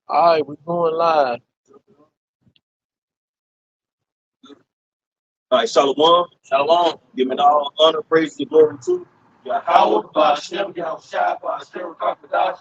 All right, we're going live. All right, Shalom. Shalom. Giving all honor, praise, and glory to Yahweh, Bashem, Yahushua, Bashem, Kakadash.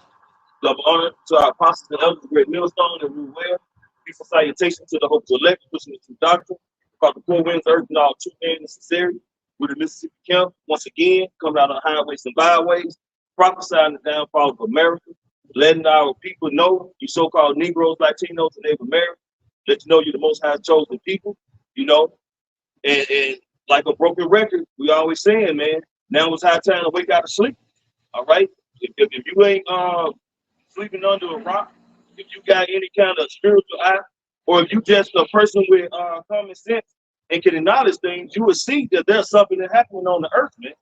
Love and honor to our apostles and elders, the great millstone and rule well. Peaceful salutation to the hopeful elect, pushing the true doctrine. About the four winds, earth, and all true men and sincerity. With the Mississippi camp, once again, coming out on highways and byways, prophesying the downfall of America, letting our people know, you so-called Negroes, Latinos, and Native Americans, let you know you're the most high chosen people, you know. And like a broken record, we always saying, man, now it's high time to wake out of sleep. All right. If you ain't sleeping under a rock, if you got any kind of spiritual eye, or if you just a person with common sense and can acknowledge things, you will see that there's something that happening on the earth, man.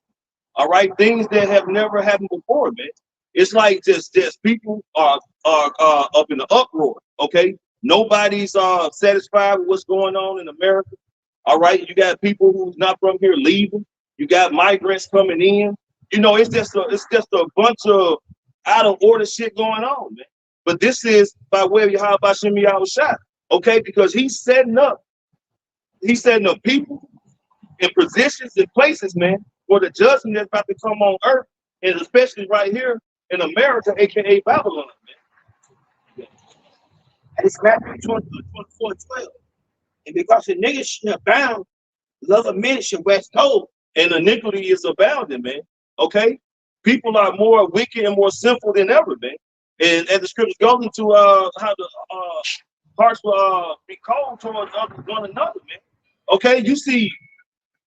All right, things that have never happened before, man. It's like just people are up in the uproar. Okay, nobody's satisfied with what's going on in America. All right, you got people who's not from here leaving. You got migrants coming in. You know, it's just a bunch of out of order shit going on, man. But this is by way of Yahweh Bashem Yahushua, okay? Because he's setting up people in positions and places, man, for the judgment that's about to come on earth, and especially right here in America, aka Babylon, man. And it's Matthew 24:12. And because the niggas shall abound, love of men shall wax cold. And iniquity is abounding, man. Okay? People are more wicked and more sinful than ever, man. And as the scriptures goes into how the hearts will be cold towards one another, man. Okay, you see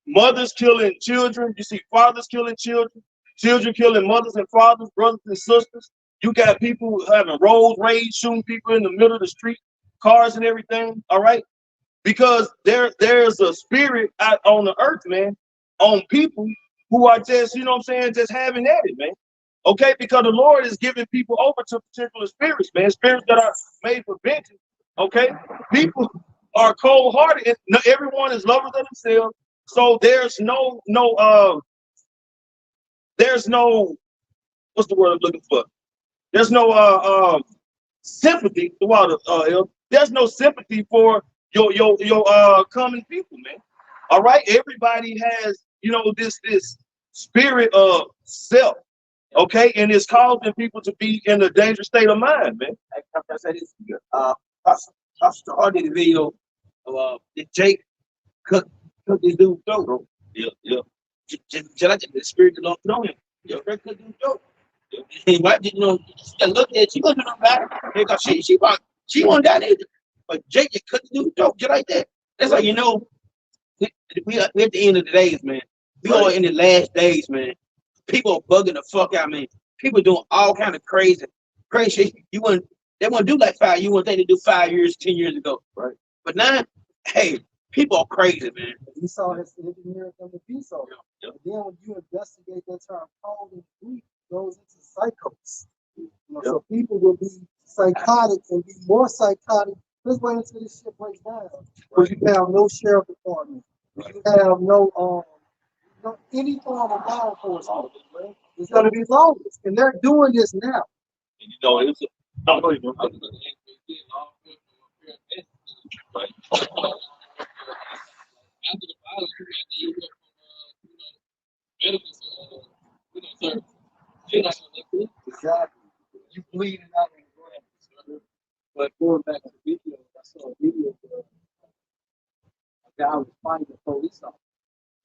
mothers killing children, you see fathers killing children, children killing mothers and fathers, brothers and sisters. You got people having road rage, shooting people in the middle of the street, cars and everything. All right, because there's a spirit out on the earth, man, on people who are just, you know what I'm saying, just having at it, man. Okay, because the Lord is giving people over to particular spirits, man, spirits that are made for vengeance. Okay, people are cold-hearted, and everyone is lovers of themselves. So there's no what's the word I'm looking for? There's no sympathy throughout there's no sympathy for your common people, man. All right, everybody has, you know, this spirit of self, okay, and it's causing people to be in a dangerous state of mind, man. I said this, Pastor Hardy the video of the Jake cook this dude's throat, bro. Yeah. Just like the spirit of the Lord put on him. Yo, that cook dude's throat. And why did you know? She look at it, she gonna do no better because she won't die either. But Jake just cut the dude's throat just like that. That's like, you know, we at the end of the days, man. We are in the last days, man. People are bugging the fuck out, man. People doing all kind of crazy shit. They wouldn't do like five. You wouldn't think they do 5 years, 10 years ago, right? But now, hey, people are crazy, man. Esau has engineered them to be so. Yeah. And then when you investigate that term, cold and Greek goes into psychos. You know, so people will be psychotic and be more psychotic. Let's wait until this shit breaks down. Because you have no sheriff department. You have no any form of law enforcement. It's gonna be lawless. And they're doing this now. And you know, it's I'm going to right. After the violence, you got the medical, service. You're not gonna look good. Exactly. You bleeding out on the ground. But going back to the video, I saw a video where a guy was fighting a police officer.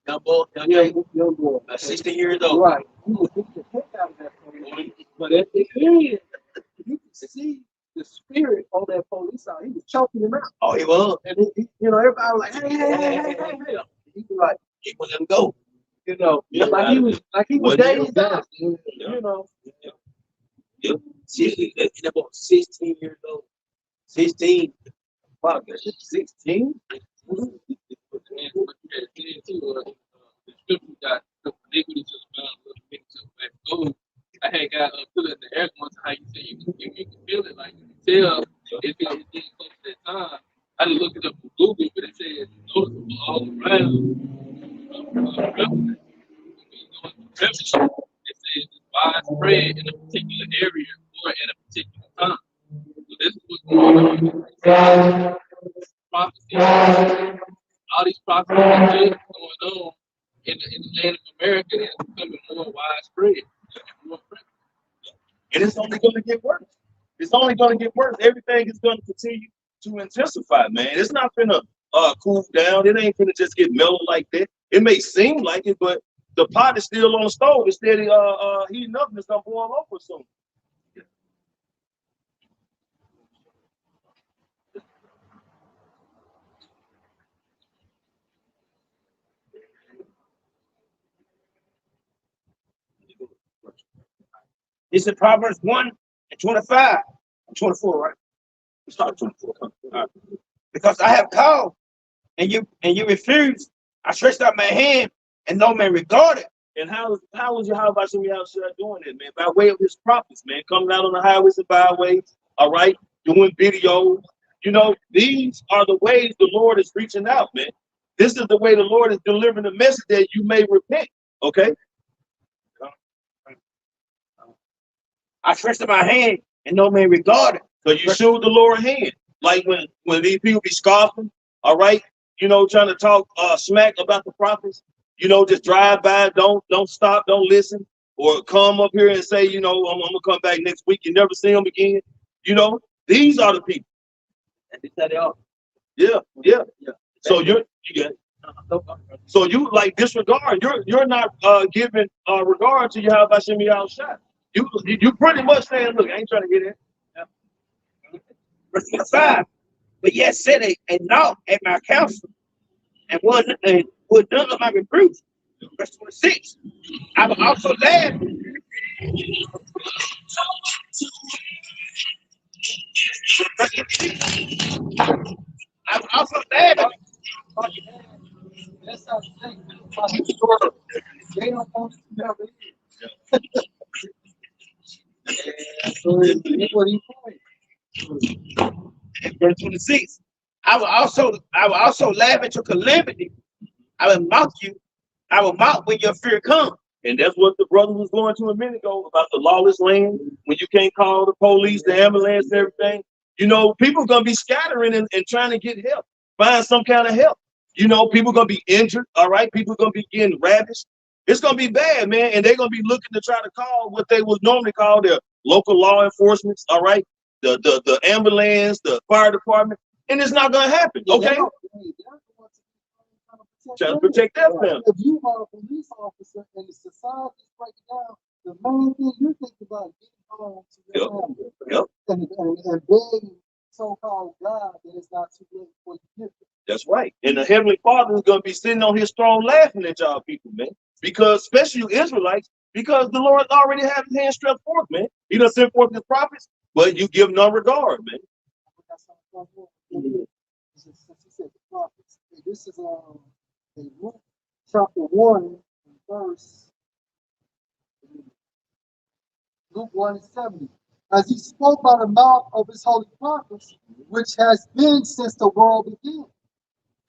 Young boy, 16 years old. Right. He was getting the heck out of that police. But at the end, you can see the spirit on that police officer. He was choking him out. Oh, he was. And everybody was like, hey. He was like, He was letting go. you know, like he was dazed out. You know. Yeah. That boy 16 years old. 16. Wow, 16? The scripture got iniquity to the bound, iniquity to the back. So I had got put it in the air once. How you say you can feel it, like you can tell it's getting close to that time. I didn't look it up on Google, but it says noticeable all around. It says it's widespread in a particular area or at a particular time. So this is what's prophecy, all these prophecies are just going on in the land of America, and it's becoming more widespread. More prevalent. And it's only going to get worse. It's only going to get worse. Everything is going to continue to intensify, man. It's not going to cool down. It ain't going to just get mellow like that. It may seem like it, but the pot is still on the stove. Instead of heating up, and it's going to boil over soon. It's in Proverbs 1:25 and 24, right? We start 24. All right. Because I have called and you refuse. I stretched out my hand and no man regarded. And how was Yahweh doing it, man? By way of his prophets, man, coming out on the highways and byways, all right, doing videos. You know, these are the ways the Lord is reaching out, man. This is the way the Lord is delivering the message that you may repent, okay? I stretched out my hand and no man regarded. So you showed the Lord a hand. Like when these people be scoffing, all right, you know, trying to talk smack about the prophets, you know, just drive by, don't stop, don't listen, or come up here and say, you know, I'm gonna come back next week. You never see them again. You know, these are the people. And they said they are. Yeah. So you get. So you like disregard. You're not giving regard to Yahweh Shem Yahushua. You pretty much saying, look, I ain't trying to get in. Verse 5. But yet said a knock at my counsel and would none of my reproof. Verse 26. I will also laugh. I will also laugh. That's how they don't want to never So that's what he point. Verse 26. I will also laugh at your calamity. I will mock you. I will mock when your fear comes. And that's what the brother was going to a minute ago about the lawless land, when you can't call the police, the ambulance, and everything. You know, people are going to be scattering and trying to get help, find some kind of help. You know, people are going to be injured, all right? People are going to be getting ravished. It's going to be bad, man. And they're going to be looking to try to call what they would normally call their local law enforcement, all right? The ambulance, the fire department. And it's not going to happen, okay? Trying to protect that family. If you are a police officer and the society is breaking down, the main thing you think about is getting home to your family. And begging so-called God that it's not too late for you to get there. That's right. And the Heavenly Father is going to be sitting on his throne laughing at y'all people, man. Because, especially you Israelites, because the Lord already has his hand stretched forth, man. He done sent forth his prophets, but you give no regard, man. This is in Luke chapter 1, verse Luke 1:70. As he spoke by the mouth of his holy prophets, which has been since the world began.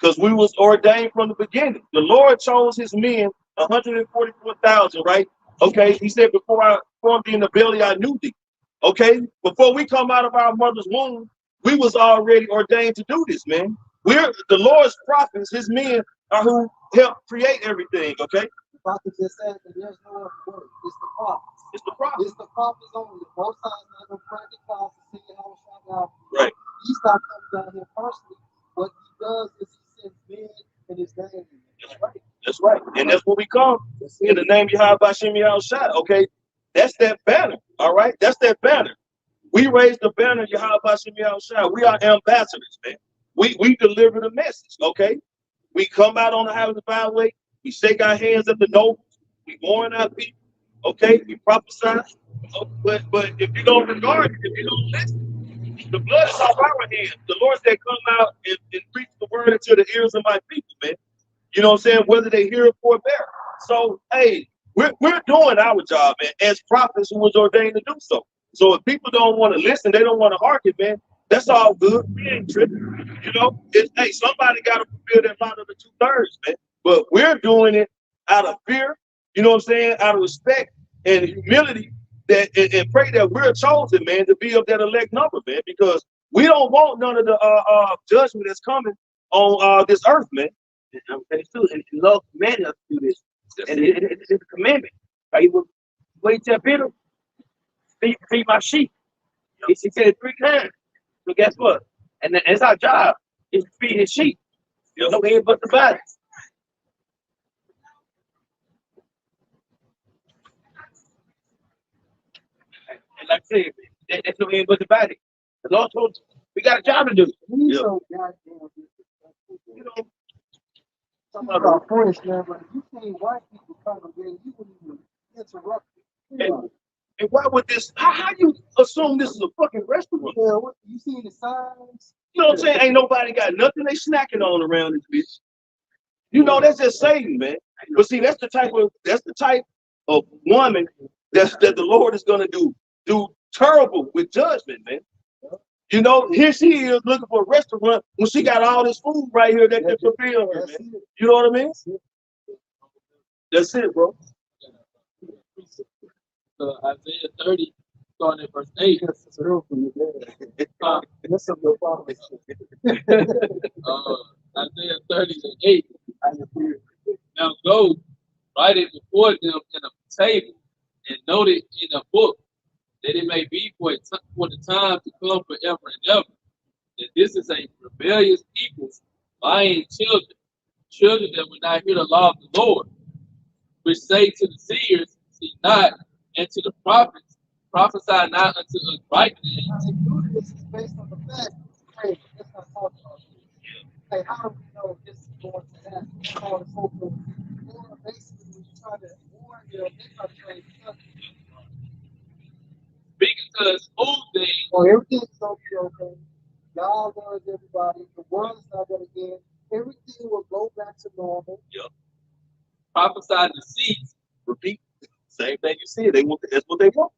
Because we was ordained from the beginning. The Lord chose his men, 144,000, right? Okay, he said, before I formed thee in the belly, I knew thee. Okay, before we come out of our mother's womb, we was already ordained to do this, man. We're the Lord's prophets, his men are who help create everything, okay? The prophet just said that there's no other word. It's the prophets. It's the prophets. It's the prophets only. Both sides have no practical cause to see how God. Right. He's not coming down here personally. What he does is he sends men in his name. That's right. That's right. And that's what we come in the name of Yahweh Shem Yahushua, okay? That's that banner, all right? That's that banner. We raise the banner of Yahweh Shem Yahushua. We are ambassadors, man. We deliver the message, okay? We come out on the highway and byway. We shake our hands at the nobles. We warn our people, okay? We prophesy. But if you don't regard it, if you don't listen, the blood is off our hands. The Lord said, come out and preach the word into the ears of my people, man. You know what I'm saying? Whether they hear it or bear. So, hey, we're doing our job, man, as prophets who was ordained to do so. So if people don't want to listen, they don't want to hearken, man, that's all good. We ain't tripping. You know, hey, somebody got to fulfill that lot of the 2/3, man. But we're doing it out of fear, you know what I'm saying, out of respect and humility, that and pray that we're chosen, man, to be of that elect number, man, because We don't want none of the judgment that's coming on this earth, man. And it's true. And love commanded us to do this. And it's a commandment. Like, he was wait till Peter, feed my sheep. He said it 3 times. So guess what? And then it's our job is to feed his sheep. No head but the body. And like I said, that's no head but the body. The Lord told us we got a job to do. He's so goddamn disrespectful. You know, Talking about French, man, but if you seen white people congregate, you wouldn't even interrupt it. and why would this? How you assume this is a fucking restaurant? Yeah, what, you seen the signs? You know what I'm saying? Ain't nobody got nothing they snacking on around this bitch. You know, that's just Satan, man. But see, that's the type of woman that the Lord is gonna do terrible with judgment, man. You know, here she is looking for a restaurant when she got all this food right here that can fulfill her, man. You know what I mean? That's it, bro. Isaiah 30, starting at verse 8. Isaiah 30 and 8. Now go, write it before them in a table, and note it in a book, that it may be for the time to come forever and ever. That this is a rebellious people, lying children that will not hear the law of the Lord, which say to the seers, see not, and to the prophets, prophesy not unto us rightly. This is based on the fact, hey, let's not talk about this. Hey, how do we know this is going to happen? So on and so forth. Or basically, when you try to warn them, they try to say something. Speaking to us whole things. Oh, everything's gonna be okay. God loves everybody. The world is not gonna end. Everything will go back to normal. Yep. Prophesy deceits. Repeat. Same thing you said. They want. That's what they want.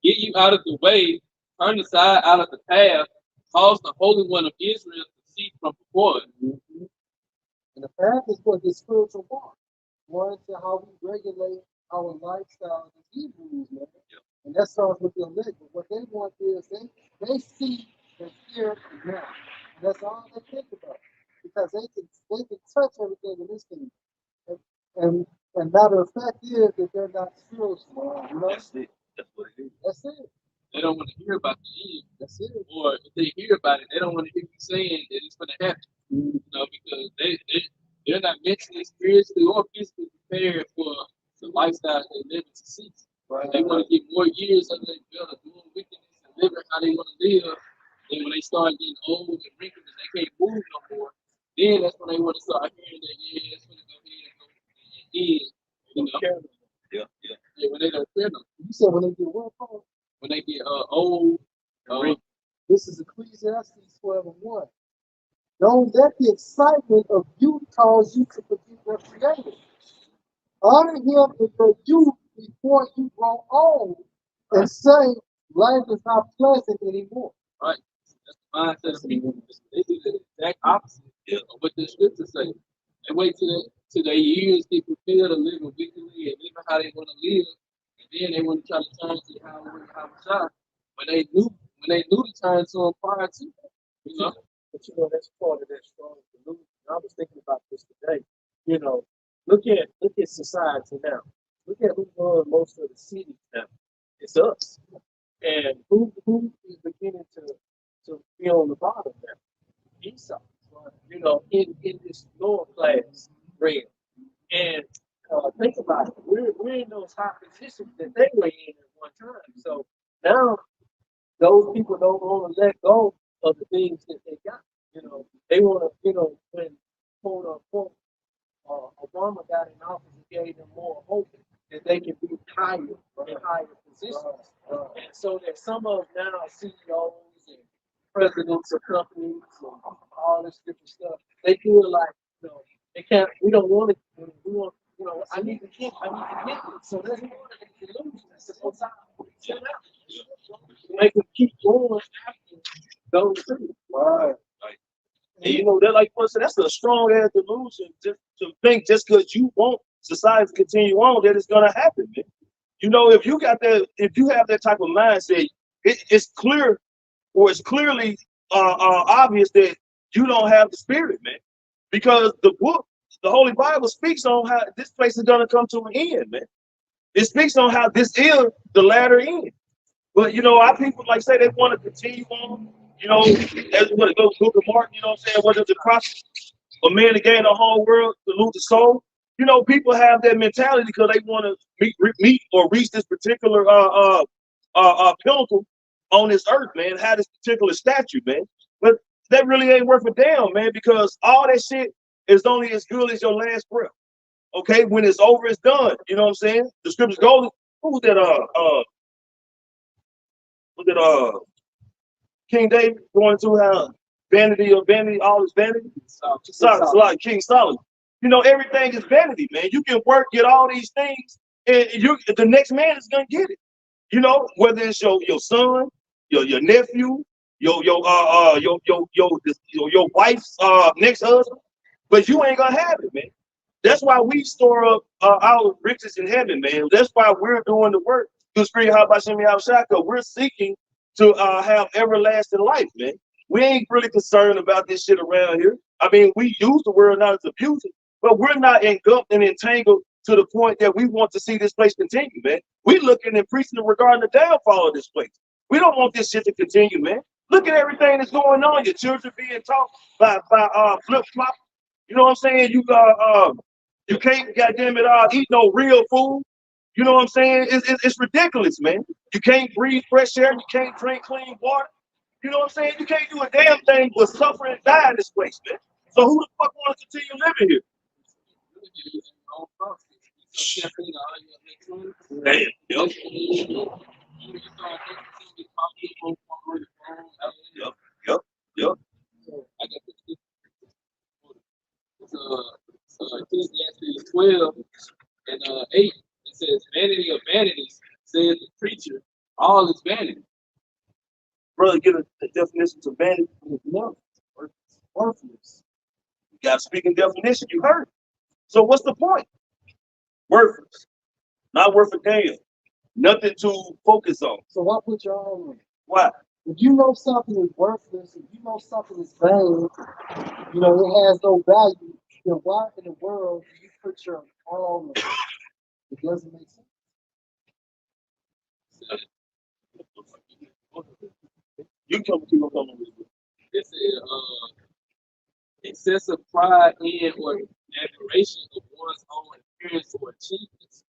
Get you out of the way. Turn aside out of the path. Cause the Holy One of Israel to cease from before it. Mm-hmm. And the path is what the spiritual walk. One to how we regulate our lifestyle as Hebrews, man. Yep. And that starts with the elect. But what they want is they see and hear and now. And that's all they think about. Because they can touch everything in this thing. And matter of fact is that they're not spiritual. You know? That's it. That's what it is. That's it. They don't want to hear about the end. That's it. Or if they hear about it, they don't want to hear you saying that it's going to happen. Mm-hmm. You know, because they're not mentally, spiritually, or physically prepared for the lifestyle they live to cease. Right. They want to get more years under their belt of doing wickedness and living how they want to live. And when they start getting old and wrinkled and they can't move no more, then that's when they want to start hearing that, yeah, it's going to go ahead and go in. You know? Yeah, when they don't care them. You said when they get what, Paul? When they get old. This is Ecclesiastes 12:1. Don't let the excitement of youth cause you to forget your Creator. Honor Him in your youth before you grow old and say life is not pleasant anymore. Right. That's the mindset of people. They do the exact opposite of what the scriptures say. They wait till their years get fulfilled and living wickedly and living how they want to live. And then they want to try to turn to how shot. When they knew to turn to him prior to, you know. But you know, that's part of that strong delusion. I was thinking about this today. You know, look at society now. Look at who runs most of the cities now. It's us. And who is beginning to be on the bottom now? Esau. You know, in this lower class realm. And think about it. We're in those high positions that they were in at one time. So now those people don't want to let go of the things that they got. You know, they want to, you know, when quote unquote Obama got in office, it gave them more hope that they can be higher in higher positions. And so that some of now CEOs and presidents of companies and all this different stuff, they feel like, you know, they can't. We don't want to. We want, you know, I need to get it. So that's one of the illusions. It's supposed to make them keep going after those things. Right. And you know, they're like, that's a strong ass delusion just to think just because you want society to continue on that it's gonna happen, man. You know, if you have that type of mindset, it's clear or it's clearly obvious that you don't have the Spirit, man. Because the book, the Holy Bible, speaks on how this place is going to come to an end, man. It speaks on how this is the latter end. But you know, our people like say they want to continue on. You know, as what it goes, Book of Mark. You know what I'm saying? What is the process? A man to gain the whole world to lose the soul. You know, people have that mentality because they want to meet or reach this particular pinnacle on this earth, man. Have this particular statue, man. But that really ain't worth a damn, man, because all that shit is only as good as your last breath. Okay, when it's over, it's done. You know what I'm saying? The scriptures go. Who was that? Was it King David going to how vanity of vanity, all is vanity? Solomon, King Solomon. You know, everything is vanity, man. You can work, get all these things, and the next man is gonna get it. You know, whether it's your son, your nephew, your wife's next husband, but you ain't gonna have it, man. That's why we store up our riches in heaven, man. That's why we're doing the work to scream how about Shemi Shaka. We're seeking to have everlasting life, man. We ain't really concerned about this shit around here. I mean, we use the word not as abuse it, but we're not engulfed and entangled to the point that we want to see this place continue, man. We looking and preaching regarding the downfall of this place. We don't want this shit to continue, man. Look at everything that's going on. Your children being taught by flip flop. You know what I'm saying? You can't, goddamn it, eat no real food. You know what I'm saying? It's ridiculous, man. You can't breathe fresh air. You can't drink clean water. You know what I'm saying? You can't do a damn thing but suffer and die in this place, man. So who the fuck want to continue living here? Damn, yep. Yep. Ecclesiastes 12 and 8. It says, "Vanity of vanities," says the preacher, "all is vanity." Brother, get a definition to vanity. No, worthless. You got to speak in definition. You heard. So what's the point? Worthless. Not worth a damn. Nothing to focus on. So why put your own in? Why? If you know something is worthless, if you know something is vain, you know it has no value, then why in the world do you put your all in it? It doesn't make sense. You come to come with it. It said, excessive pride in or admiration of one's own appearance or achievements.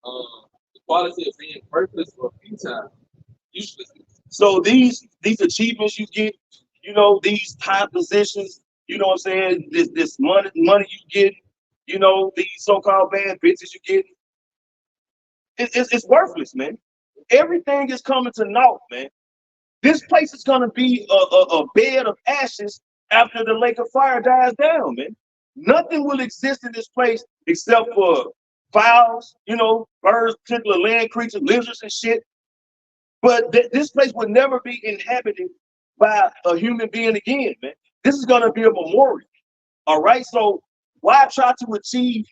The quality of being worthless or futile, uselessness. So these achievements you get, you know, these high positions, you know what I'm saying, this money you get, you know, these so-called bad bitches you get, it's worthless, man. Everything is coming to naught, man. This place is gonna be a bed of ashes after the lake of fire dies down, man. Nothing will exist in this place except for fowls, you know, birds, particular land creatures, lizards and shit. But this place would never be inhabited by a human being again, man. This is gonna be a memorial. All right. So why try to achieve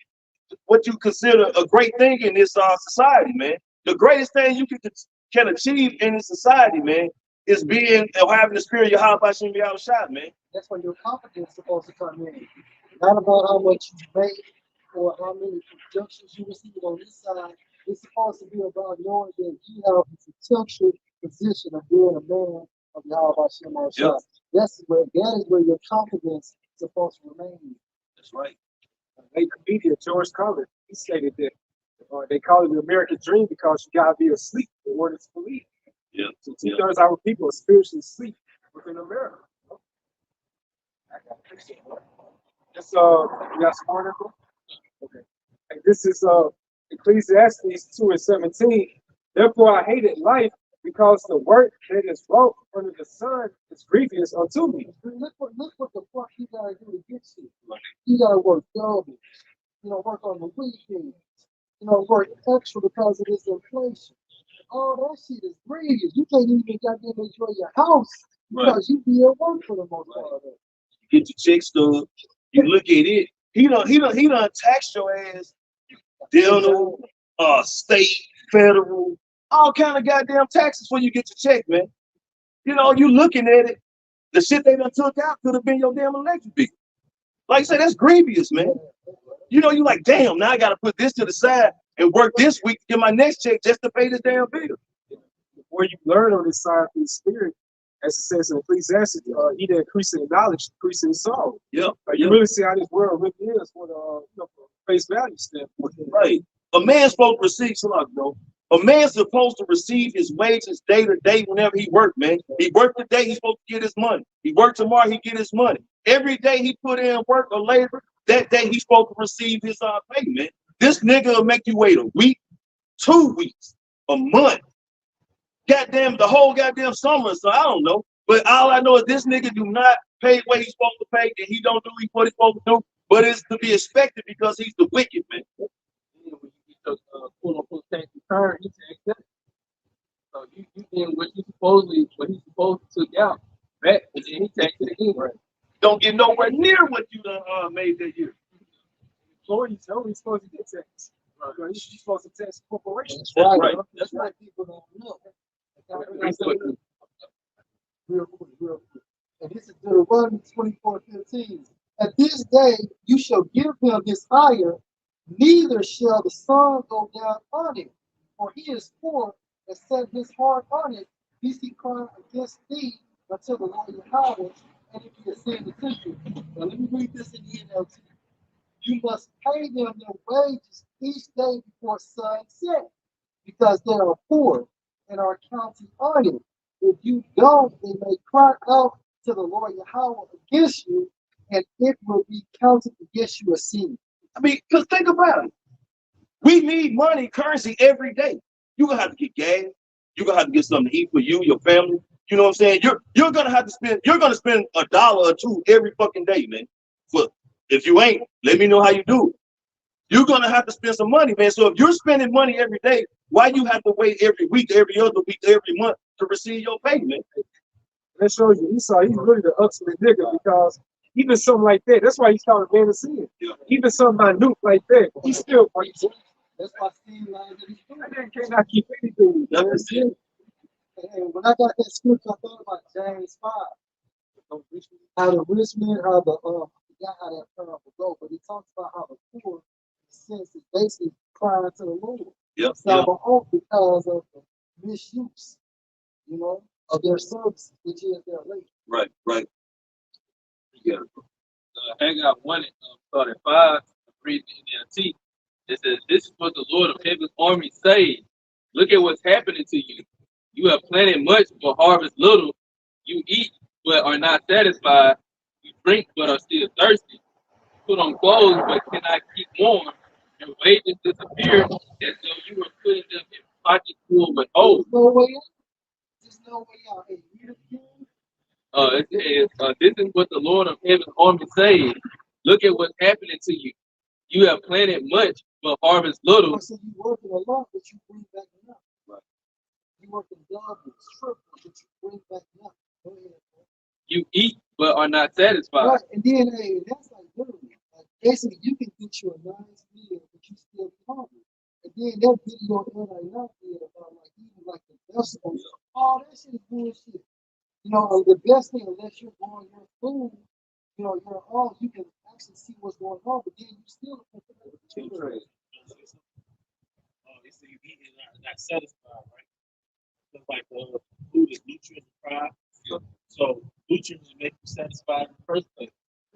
what you consider a great thing in this society, man? The greatest thing you can achieve in this society, man, is being or having the spirit of Yahweh Shem Shot, man. That's where your confidence is supposed to come in. Not about how much you make or how many productions you receive on this side. It's supposed to be about knowing that you have a potential position of being a man of Yahweh Shem Shot. That is where your confidence is supposed to remain. That's right. Late comedian George Carlin, he stated that they call it the American dream because you gotta be asleep in order to believe. Yeah. So 2/3 of our people are spiritually asleep within America. I got a picture. That's you got some more info? Okay. And this is Ecclesiastes 2:17. Therefore I hated life because the work that is wrought under the sun is grievous unto me. Look what the fuck you gotta do to get you. You gotta work double. You know, work on the weekends. You know, work extra because of this inflation. All that shit is grievous. You can't even goddamn enjoy your house because you be at work for the most part of it. You get your check stub. You look at it. He done taxed your ass. Dental, state, federal, all kind of goddamn taxes when you get your check, man. You know, you looking at it, the shit they done took out could have been your damn electric bill. Like I said, that's grievous, man. You know, you like, damn, now I got to put this to the side and work this week to get my next check just to pay this damn bill. Where you learn on this side through the spirit, as it says in Ecclesiastes, he that increases in knowledge, increases in sorrow. Yep. You really see how this world really is for the from face value standpoint. Right. A man's supposed to receive, bro. A man's supposed to receive his wages day to day whenever he worked, man. He worked today, he's supposed to get his money. He worked tomorrow, he get his money. Every day he put in work or labor, that day he's supposed to receive his payment. This nigga will make you wait a week, 2 weeks, a month. Goddamn, the whole goddamn summer, so I don't know. But all I know is this nigga do not pay what he's supposed to pay, and he don't do what he's supposed to do. But it's to be expected because he's the wicked man. Quote unquote tax return, he taxed that. So you getting what he's supposed to took out back, and then he taxed it again. Right. Don't get nowhere near what you done made that year. Employees know he's supposed to get taxed. Right. He's supposed to tax corporations. That's right. That's right. People don't know. Real quick. And this is Deuteronomy 24:15. At this day you shall give him his hire, neither shall the sun go down on it, for he is poor and set his heart on it, lest he cry against thee until the Lord Yahweh, and it be ascended to you. Now let me read this in the NLT. You must pay them their wages each day before sunset, because they are poor and are counted on it. If you don't, they may cry out to the Lord Yahweh against you, and it will be counted against you as sin. I mean, because think about it. We need money, currency every day. You're going to have to get gas. You're going to have to get something to eat for you, your family. You know what I'm saying? You're going to have to spend, you're going to spend $1 or $2 every fucking day, man. If you ain't, let me know how you do it. You're going to have to spend some money, man. So if you're spending money every day, why you have to wait every week, every other week, every month to receive your payment? That shows you Esau, he's really the ultimate nigga, because even something like that, that's why he's called a man of sin. Yeah. Even something minute like that, he's still crazy. That's why Steve lies that he's doing. That man cannot keep anything. That's it. And when I got that scripture, I thought about James 5. How the rich man, how the forgot how that parable go, but he talks about how the poor, in a sense, is basically crying to the Lord. Yep. Because of the misuse, of their service, which is their labor. Right. Yeah. Haggai 1 and start at 5, read the NLT. It says, "This is what the Lord of Heaven's army says. Look at what's happening to you. You have planted much, but harvest little. You eat, but are not satisfied. You drink, but are still thirsty. Put on clothes, but cannot keep warm. Your wages disappear as though you were putting them in pockets full with holes." There's no way out. There's no way out. Hey, It says, "This is what the Lord of Heaven's army says. Look at what's happening to you. You have planted much, but harvest little." So you working a lot, but you bring back enough. Right. You working double, triple, but you bring back enough. Go ahead, man. You eat, but are not satisfied. Right. And then, hey, that's like literally, like basically, you can get you a nice meal, but you still be hungry. And then that video that I not did about like eating like the vegetables, all that shit is bullshit. The best thing, unless you're growing your food, you're all, you can actually see what's going on, but then you still They say you eat and not satisfied, right? It's like food is nutrient deprived. So nutrients make you satisfied in the first place.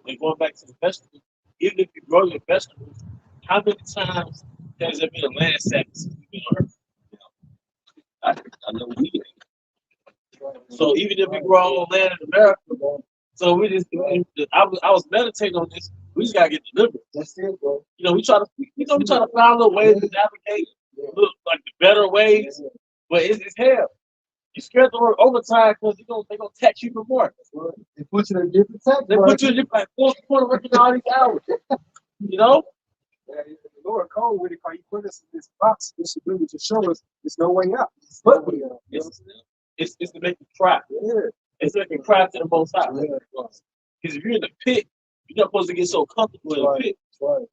And going back to the vegetables, even if you grow your vegetables, how many times has there been a land savage since we've been on Earth? I know we ain't. So even if we grow our own land in America, so we just, I was meditating on this. We just gotta get delivered. That's it, bro. We try to find little ways to navigate, like the better ways, but it's hell. You scared to work overtime because they're gonna tax you for more. They put you in a different tax. They put you in like 4 working all these hours. Yeah, the Lord called with it, because he put us in this box. This is really to show us there's no way out. It's to make you cry. Yeah. It's to make you cry to the Most High. Because if you're in the pit, you're not supposed to get so comfortable in the pit. Right.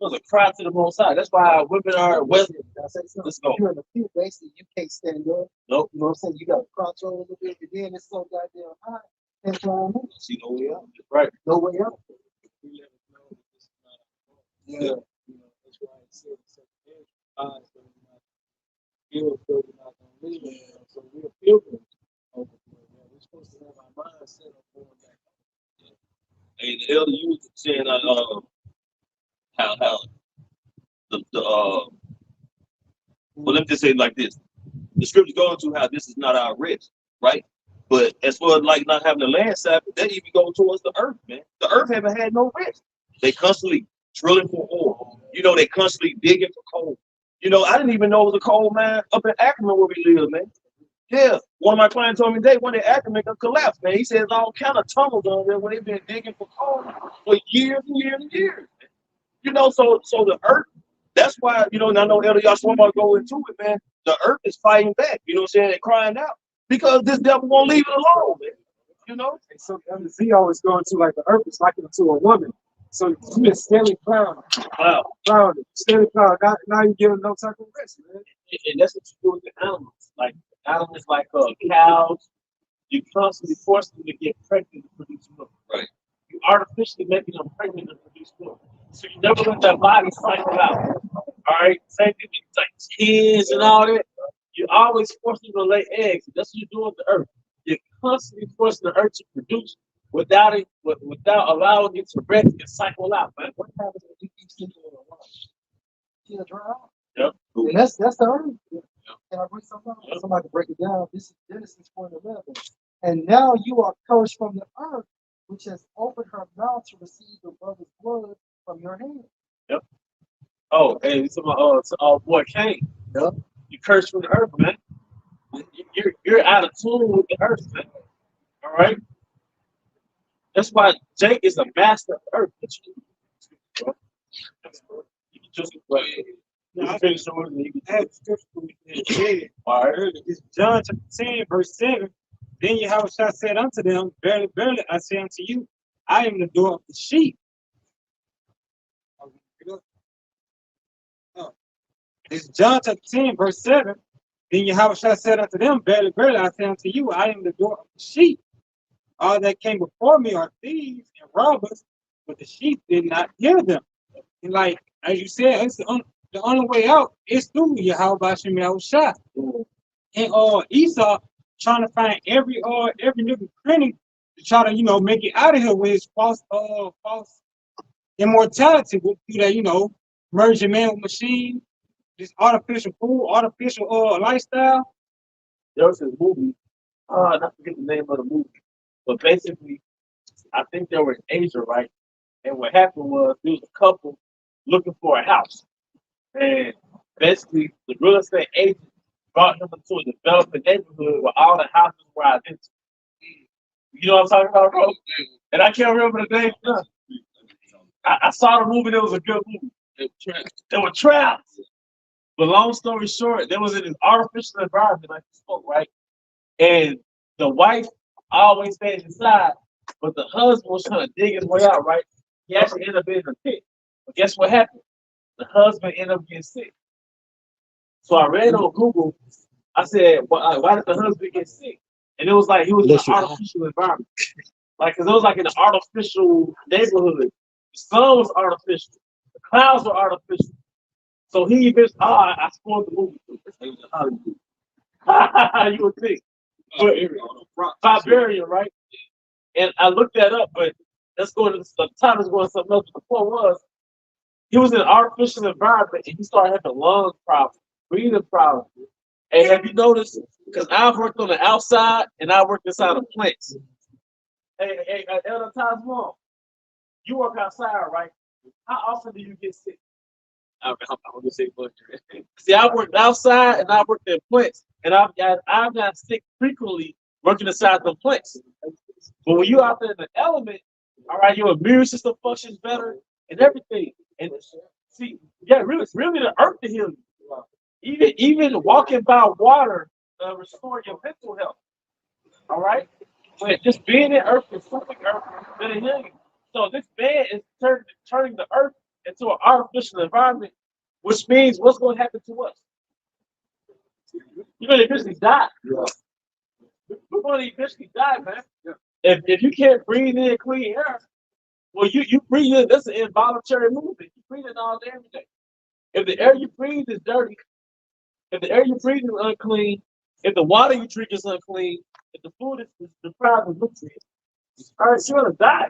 supposed to cry to the Most High. That's why women are West. Let's go. You're in the pew, basically, you can't stand up. Nope. You know what I'm saying? You got to crouch over a little bit, and then it's so goddamn high. Can't climb up. See no way out. Right. No way out. Yeah, you know, that's why I said it's such eyes, but not feel, so we're not gonna leave it. So we're pilgrims over there. We're supposed to have our mind set up going back. And the elder you was saying how well, let me just say it like this. The scripture going to how this is not our rest, right? But as far as like not having the land Sabbath, that even go towards the earth, man. The earth haven't had no rest. They constantly drilling for oil. You know, they constantly digging for coal. You know, I didn't even know it was a coal mine up in Ackerman where we live, man. Yeah, one of my clients told me today one day Ackerman collapsed, man. He says all kind of tunnels on there where they've been digging for coal for years and years and years. You know, so the earth, that's why, you know, and I know Elder Yashua go into it, man. The earth is fighting back, you know what I'm saying? They're crying out because this devil won't leave it alone, man. You know? And so Z always going to like the earth is likened to a woman. So you been steadily plowing, steadily plowing. Now you giving no type of rest, man. And that's what you do with the animals. Like animals like cows, you constantly force them to get pregnant to produce milk. Right. You artificially making them pregnant to produce milk. So you never let their body cycle out. All right, same thing with like kids and all that. You always force them to lay eggs. That's what you do with the earth. You're constantly forcing the earth to produce without allowing it to rest and cycle out, man. What happens when you keep sitting in a water? She'll dry out. Yep. And that's the earth. Can I bring something up? Somebody break it down. This is Genesis 1:11. And now you are cursed from the earth, which has opened her mouth to receive your brother's blood from your hand. Yep. Oh, and to my boy Cain. Yep. You curse from the earth, man. You're out of tune with the earth, man. All right. That's why Jake is a master of the earth. You can just finish the word and you can Add scripture. all right. It's John chapter 10, verse 7. Then Yahweh said unto them, Verily, verily, I say unto you, I am the door of the sheep. It's John chapter 10, verse 7. Then Yahweh said unto them, Verily, verily, I say unto you, I am the door of the sheep. All that came before me are thieves and robbers, but the sheep did not hear them. And like, as you said, it's the only way out is through Yahweh Bashem Yahushua. And Esau trying to find every little cranny to try to, make it out of here with his false immortality through that, merging man with machine, this artificial food, artificial lifestyle. There was this movie. I forget the name of the movie, but basically, I think they were in Asia, right? And what happened was there was a couple looking for a house, and basically the real estate agent brought them into a developing neighborhood where all the houses were identical. You know what I'm talking about, bro? And I can't remember the name. I saw the movie. It was a good movie. They were trapped. But long story short, there was in an artificial environment, like you spoke, right? And the wife always stayed inside, but the husband was trying to dig his way out, right? He actually ended up in the pit. But guess what happened? The husband ended up getting sick. So I read on Google, I said, why did the husband get sick? And it was like he was in an artificial environment. Like, because it was like in an artificial neighborhood. The sun was artificial. The clouds were artificial. So he even, I spoiled the movie. It was in Hollywood. You would think. Barbarian, right? And I looked that up, but let's go to the time is going to something else. The point was, he was in an artificial environment and he started having lung problems, breathing problems. And have you noticed? Because I've worked on the outside and I worked inside of plants. Hey, Elder Ty's mom, you work outside, right? How often do you get sick? I'm gonna say, see, I worked outside and I worked in plants, and I've got sick frequently working inside the plants. But when you're out there in the element, all right, your immune system functions better and everything. And see, yeah, really the earth to heal you. Even walking by water restore your mental health. All right, but just being in earth and something earth will heal you. So this man is turning the earth into an artificial environment, which means what's going to happen to us? You're going to eventually die. Yeah. We're going to eventually die, man. Yeah. If you can't breathe in clean air, well, you breathe in, that's an involuntary movement. You breathe in all day, every day. If the air you breathe is dirty, if the air you breathe is unclean, if the water you drink is unclean, if the food is deprived of nutrients, all right, you're going to die.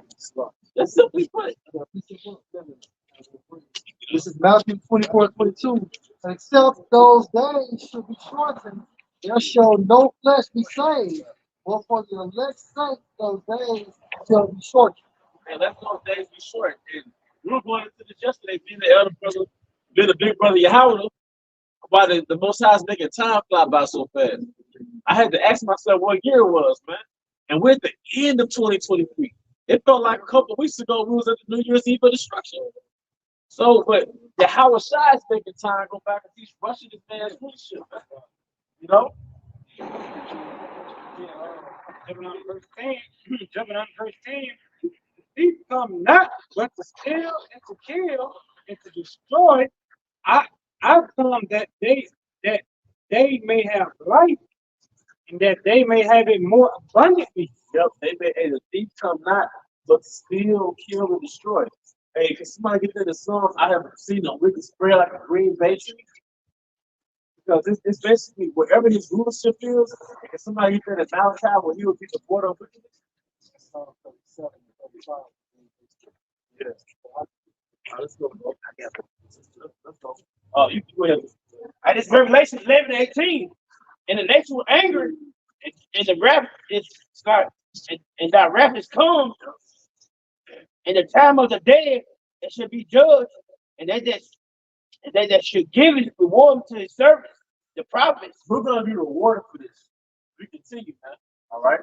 That's simply put. This is Matthew 24:22. Except those days should be shortened, there shall no flesh be saved. But for the elect's sake, those days shall be shortened. And let those days be short. And we were going into this yesterday, being the elder brother, being the big brother Yahweh, why the Most High is making time fly by so fast. I had to ask myself what year it was, man. And we're at the end of 2023. It felt like a couple of weeks ago we was at the New Year's Eve of destruction. So, but the Howard Shai is making time go back and teach Russian this man's bullshit, man. You know? Jumping on verse 10, these come not but to steal and to kill and to destroy. I come that they may have life and that they may have it more abundantly. Yep, they may, hey, the thief come not but to steal, kill, and destroy. Hey, can somebody get that in the Psalms? I haven't seen a wicked spread like a green bay tree. Because it's basically wherever his rulership is, can somebody get that in Malachi where he will be the border of wickedness? Yeah. Let's go. Let's go. Oh, you can go ahead. I just Revelation 11:18. And the nature will anger, and the wrath is start, and that wrath is come. In the time of the dead, that should be judged, and they that should give his reward to his servants, the prophets. We're gonna be rewarded for this. We continue, man. All right.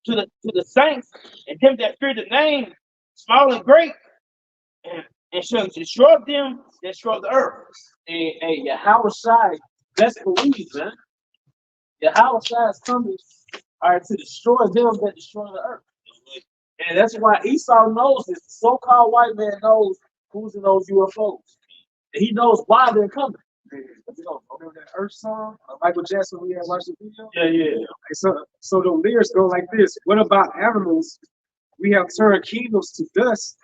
To the saints and them that fear the name, small and great, and shall destroy them that destroy the earth. And Yahweh Shai, best believe, man. Yahweh Shai is coming, all right, to destroy them that destroy the earth. And that's why Esau knows this. The so-called white man knows who's in those UFOs. And he knows why they're coming. You know, remember that Earth song? Michael Jackson, we had watched the video? Yeah. Okay, so the lyrics go like this. What about animals? We have turned kingdoms to dust.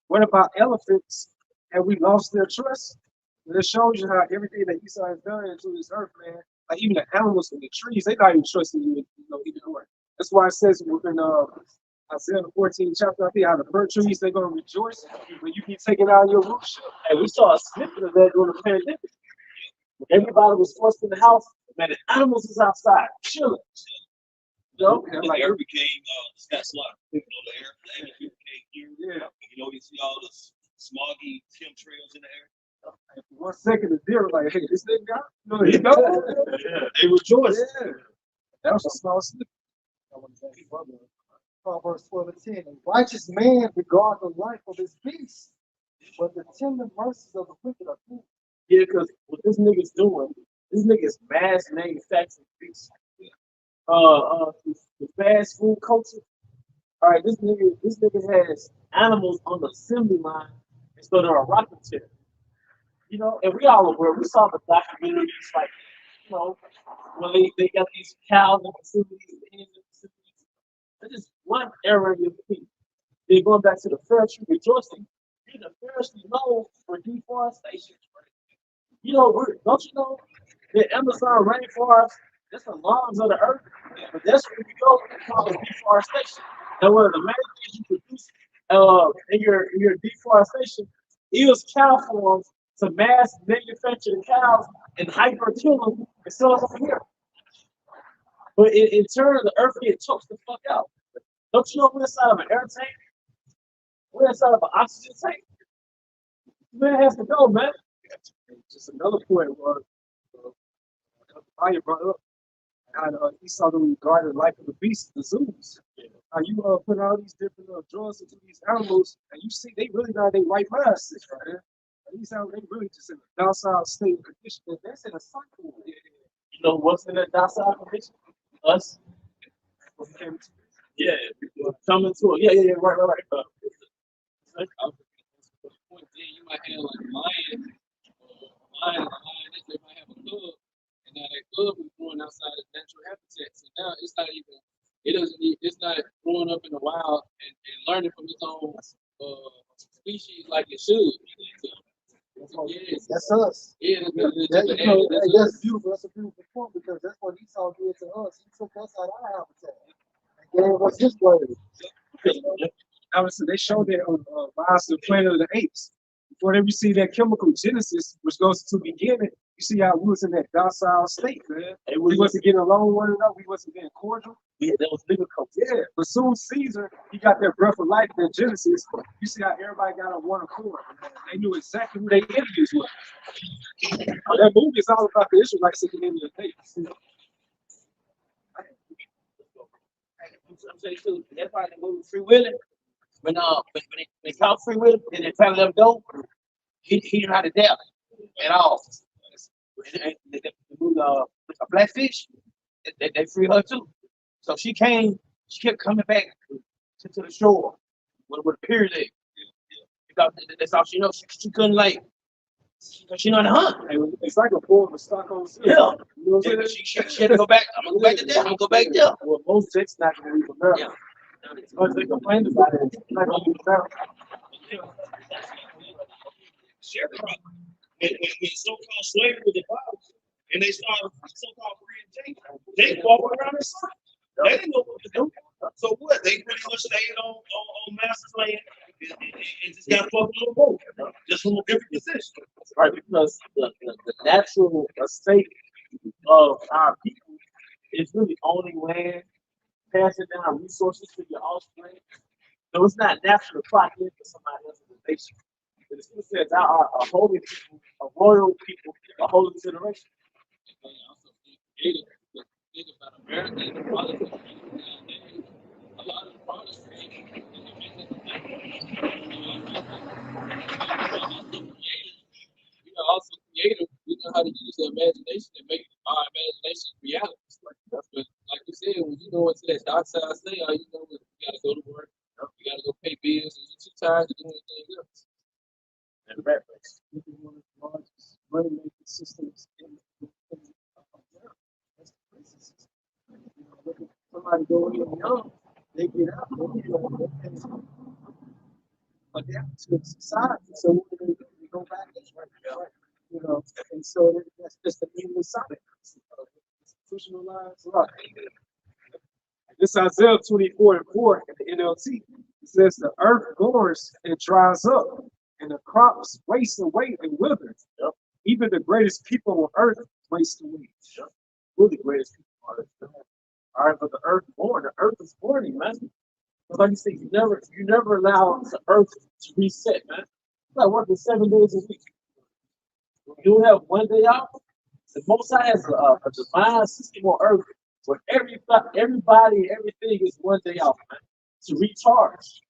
What about elephants? Have we lost their trust? And it shows you how everything that Esau has done into this earth, man. Like even the animals and the trees, they not even trusting you, anymore. That's why it says within Isaiah the 14th chapter, I think how the fir trees they're gonna rejoice when you keep taking out your roof. And we saw a snippet of that during the pandemic. Everybody was forced in the house, man. The animals is outside chilling. You know, Like air became Scott Slaughter. You know, the air became here. Yeah. You know, you see all the smoggy chemtrails in the air. And for 1 second, the deer was like, hey, this thing got, you know, yeah, they rejoice. Yeah. That was a small snippet. Proverbs 12:10. A righteous man regard the life of his beast, but the tender mercies of the wicked are good. Yeah, because what this nigga's doing, this nigga's mass manufacturing beats. The fast food culture. All right, this nigga has animals on the assembly line, and so they're a rocking chair. You know, and we all aware. We saw the documentaries, like, you know, when they got these cows in facilities, hens in facilities. That's just one area of the people. Then going back to the Pharisee rejoicing, being a Pharisee known for deforestation. You know, don't you know the Amazon rainforest, that's the lungs of the earth, but that's where you go called deforestation. And one of the main things you produce in your deforestation is cow forms to mass manufacture the cows and hyper kill them and sell them over here. But in turn, the earth gets choked the fuck out. Don't you know we're inside of an air tank? We're inside of an oxygen tank. Man has to go, man. Just another point was, I brought up how Esau regarded the life of the beast, the zoos. How you put all these different drugs into these animals, and you see they really not in their right minds, right there. These animals, they really just in a docile state of condition. And that's in a cycle. You know what's in that docile condition? Us. Yeah, coming to it. Yeah, right. then you might have like a lion, a lioness, they might have a cub, and now that cub is growing outside its natural habitat. So now it's not even, it's not growing up in the wild and learning from its own species like it should. So, yes, That's us. yeah, That's beautiful. That's a beautiful point because that's what Esau did to us. He took us out of our habitat and gave us his word. Obviously, they showed that on Rise of the Planet of the Apes. Before they received that chemical Genesis, which goes to beginning, you see how we was in that docile state, man. We wasn't getting along with one another. We wasn't being cordial. Yeah, that was living culture. Yeah, but soon Caesar, he got that breath of life, that Genesis. You see how everybody got on one accord. They knew exactly who their enemies were. That movie is all about the Israelites in the end of the day. I'm saying too, that's why they moved Free Willing. When they caught Free Willing and they found let him go, he didn't know how to doubt at all. And they moved a blackfish, they freed her too. So she kept coming back to the shore with a period egg. Because that's all she knows. She couldn't like, she know how to hunt. It's like a form of Stockholm syndrome. Yeah. You know what I'm saying? She had to go back. I'm gonna go back to there. I'm gonna go back there. Well, most Jets not gonna leave America. Yeah. Because they complained about it. They're not gonna leave America. When so-called slavery was abolished, and they started so-called free and they walked around in circles. They didn't know what to do. So what? They pretty much stayed on master's land and just got fucked on the boat, just from a different position. Right, because the natural state of our people is really owning land, passing down resources to your offspring. So it's not natural to clock into somebody else's nation. The scripture says, "Thou art a holy people, a royal people, a holy generation." And also the thing about America and the products that we use nowadays, a lot of the products created we are also creative. We know how to use the imagination and make our imagination reality. But like you said, when you go into that dark side state, all you know is you gotta go to work, you gotta go pay bills, and you're too tired to do anything else. And rat race. One of the largest money-making systems in America. That's the prison system. You know, look at somebody go in young, they get out, they pay adapt to society. So what do? They go back and right. You know, and so that's just the meaning of science. Institutionalized life. This is Isaiah 24:4 in the NLT. It says, "The earth roars and dries up, and the crops waste away and wither. Yep. Even the greatest people on earth waste away." Yep. We're the greatest people on earth. All right, but the earth is mourning, man. But like you say, you never allow the earth to reset, man. It's like working 7 days a week. You have one day off. The Most High has a divine system on earth where everybody and everything is one day off, man, to recharge.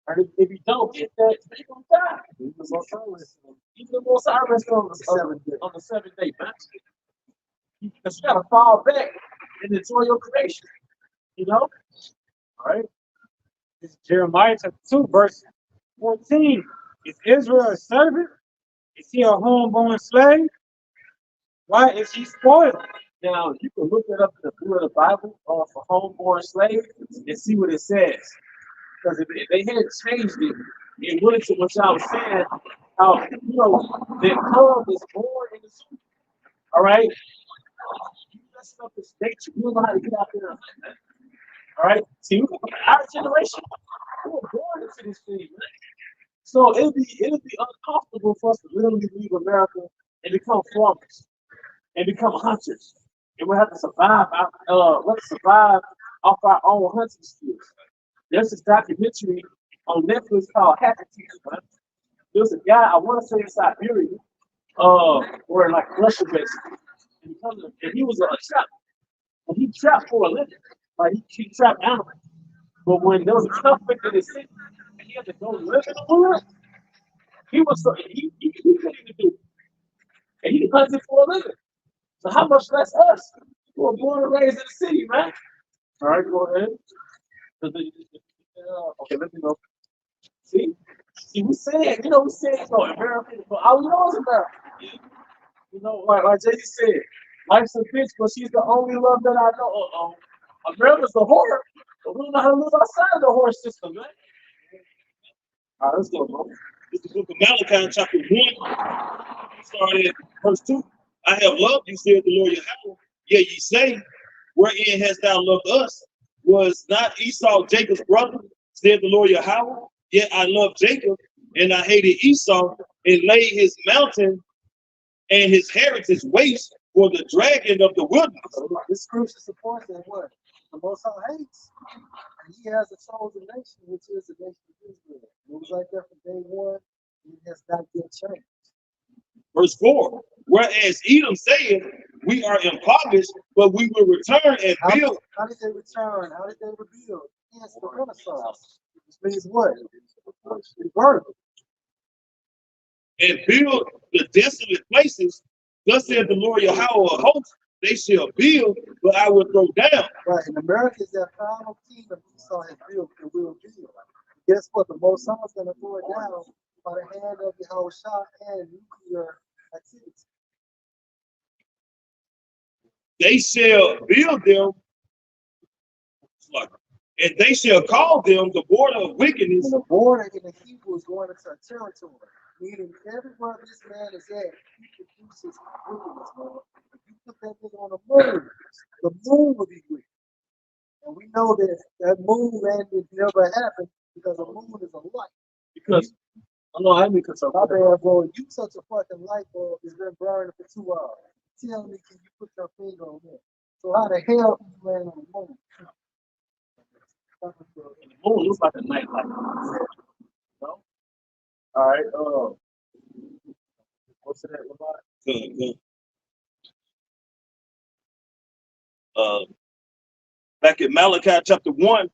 And if you don't get that, you're gonna die. Even the Most High rests on the seventh day, man. Because you gotta fall back and enjoy your creation. You know? All right. This is Jeremiah chapter 2, verse 14. Is Israel a servant? Is he a homeborn slave? Why is he spoiled? Now you can look it up in the Blue of the Bible for homeborn slave and see what it says. Because if they had changed it, it would to what y'all was saying, how the cub is born in the zoo. All right? You messing up this nature, you don't know how to get out there. All right? See, our generation, we were born into this thing, man. So it'll be uncomfortable for us to literally leave America and become farmers and become hunters. And we'll have to survive off our own hunting skills. There's this documentary on Netflix called Hacketeers, man. There's a guy, I want to say in Siberia, or like Russia basically. And he was a trapper. And he trapped for a living. Like he trapped animals. But when there was a conflict in the city, and he had to go live in the woods, he couldn't even do it. And he hunted for a living. So how much less us who are born and raised in the city, man? All right, go ahead. Okay, let me go. See? See, we said, you know, we said, you know, America, but all we know is America. You know, like Jay said, life's a bitch, but she's the only love that I know. America's a whore, but we don't know how to live outside of the whore system, man. All right, let's go, bro. This is the book of Malachi, chapter 1, starting at verse 2. I have loved you, said the Lord Yahweh. Yet ye say, wherein hast thou loved us? Was not Esau Jacob's brother, said the Lord Yahweh? Yet I loved Jacob, and I hated Esau, and laid his mountain and his heritage waste for the dragon of the wilderness. This scripture supports that what? The Most High hates. And he has a chosen nation, which is the nation of Israel. It was like that from day one. It has not yet changed. Verse 4, whereas Edom said, we are impoverished, but we will return and build. How did they return? How did they rebuild? Yes, the Renaissance. Which means what? Reverted. And build the desolate places. Thus said the Lord Yahweh of hosts, they shall build, but I will throw down. Right, and America is that final kingdom Esau has built and will build. Guess what? The Most High is going to throw it down by the hand of Yahweh Shah and nuclear activity. They shall build them, and they shall call them the border of wickedness. And the border in the Hebrew is going into a territory, meaning everywhere this man is at, he produces wickedness, man. If you put that thing on the moon will be wicked. And we know that that moon landing never happened because the moon is a light. Because, I know I because of My bad, bro. You such a fucking light bulb has been burning for 2 hours. Tell me, can you put your finger on that? So how the hell can you land on the moon? the moon looks like a night light. No? All right, what's that about? Back in Malachi chapter 1,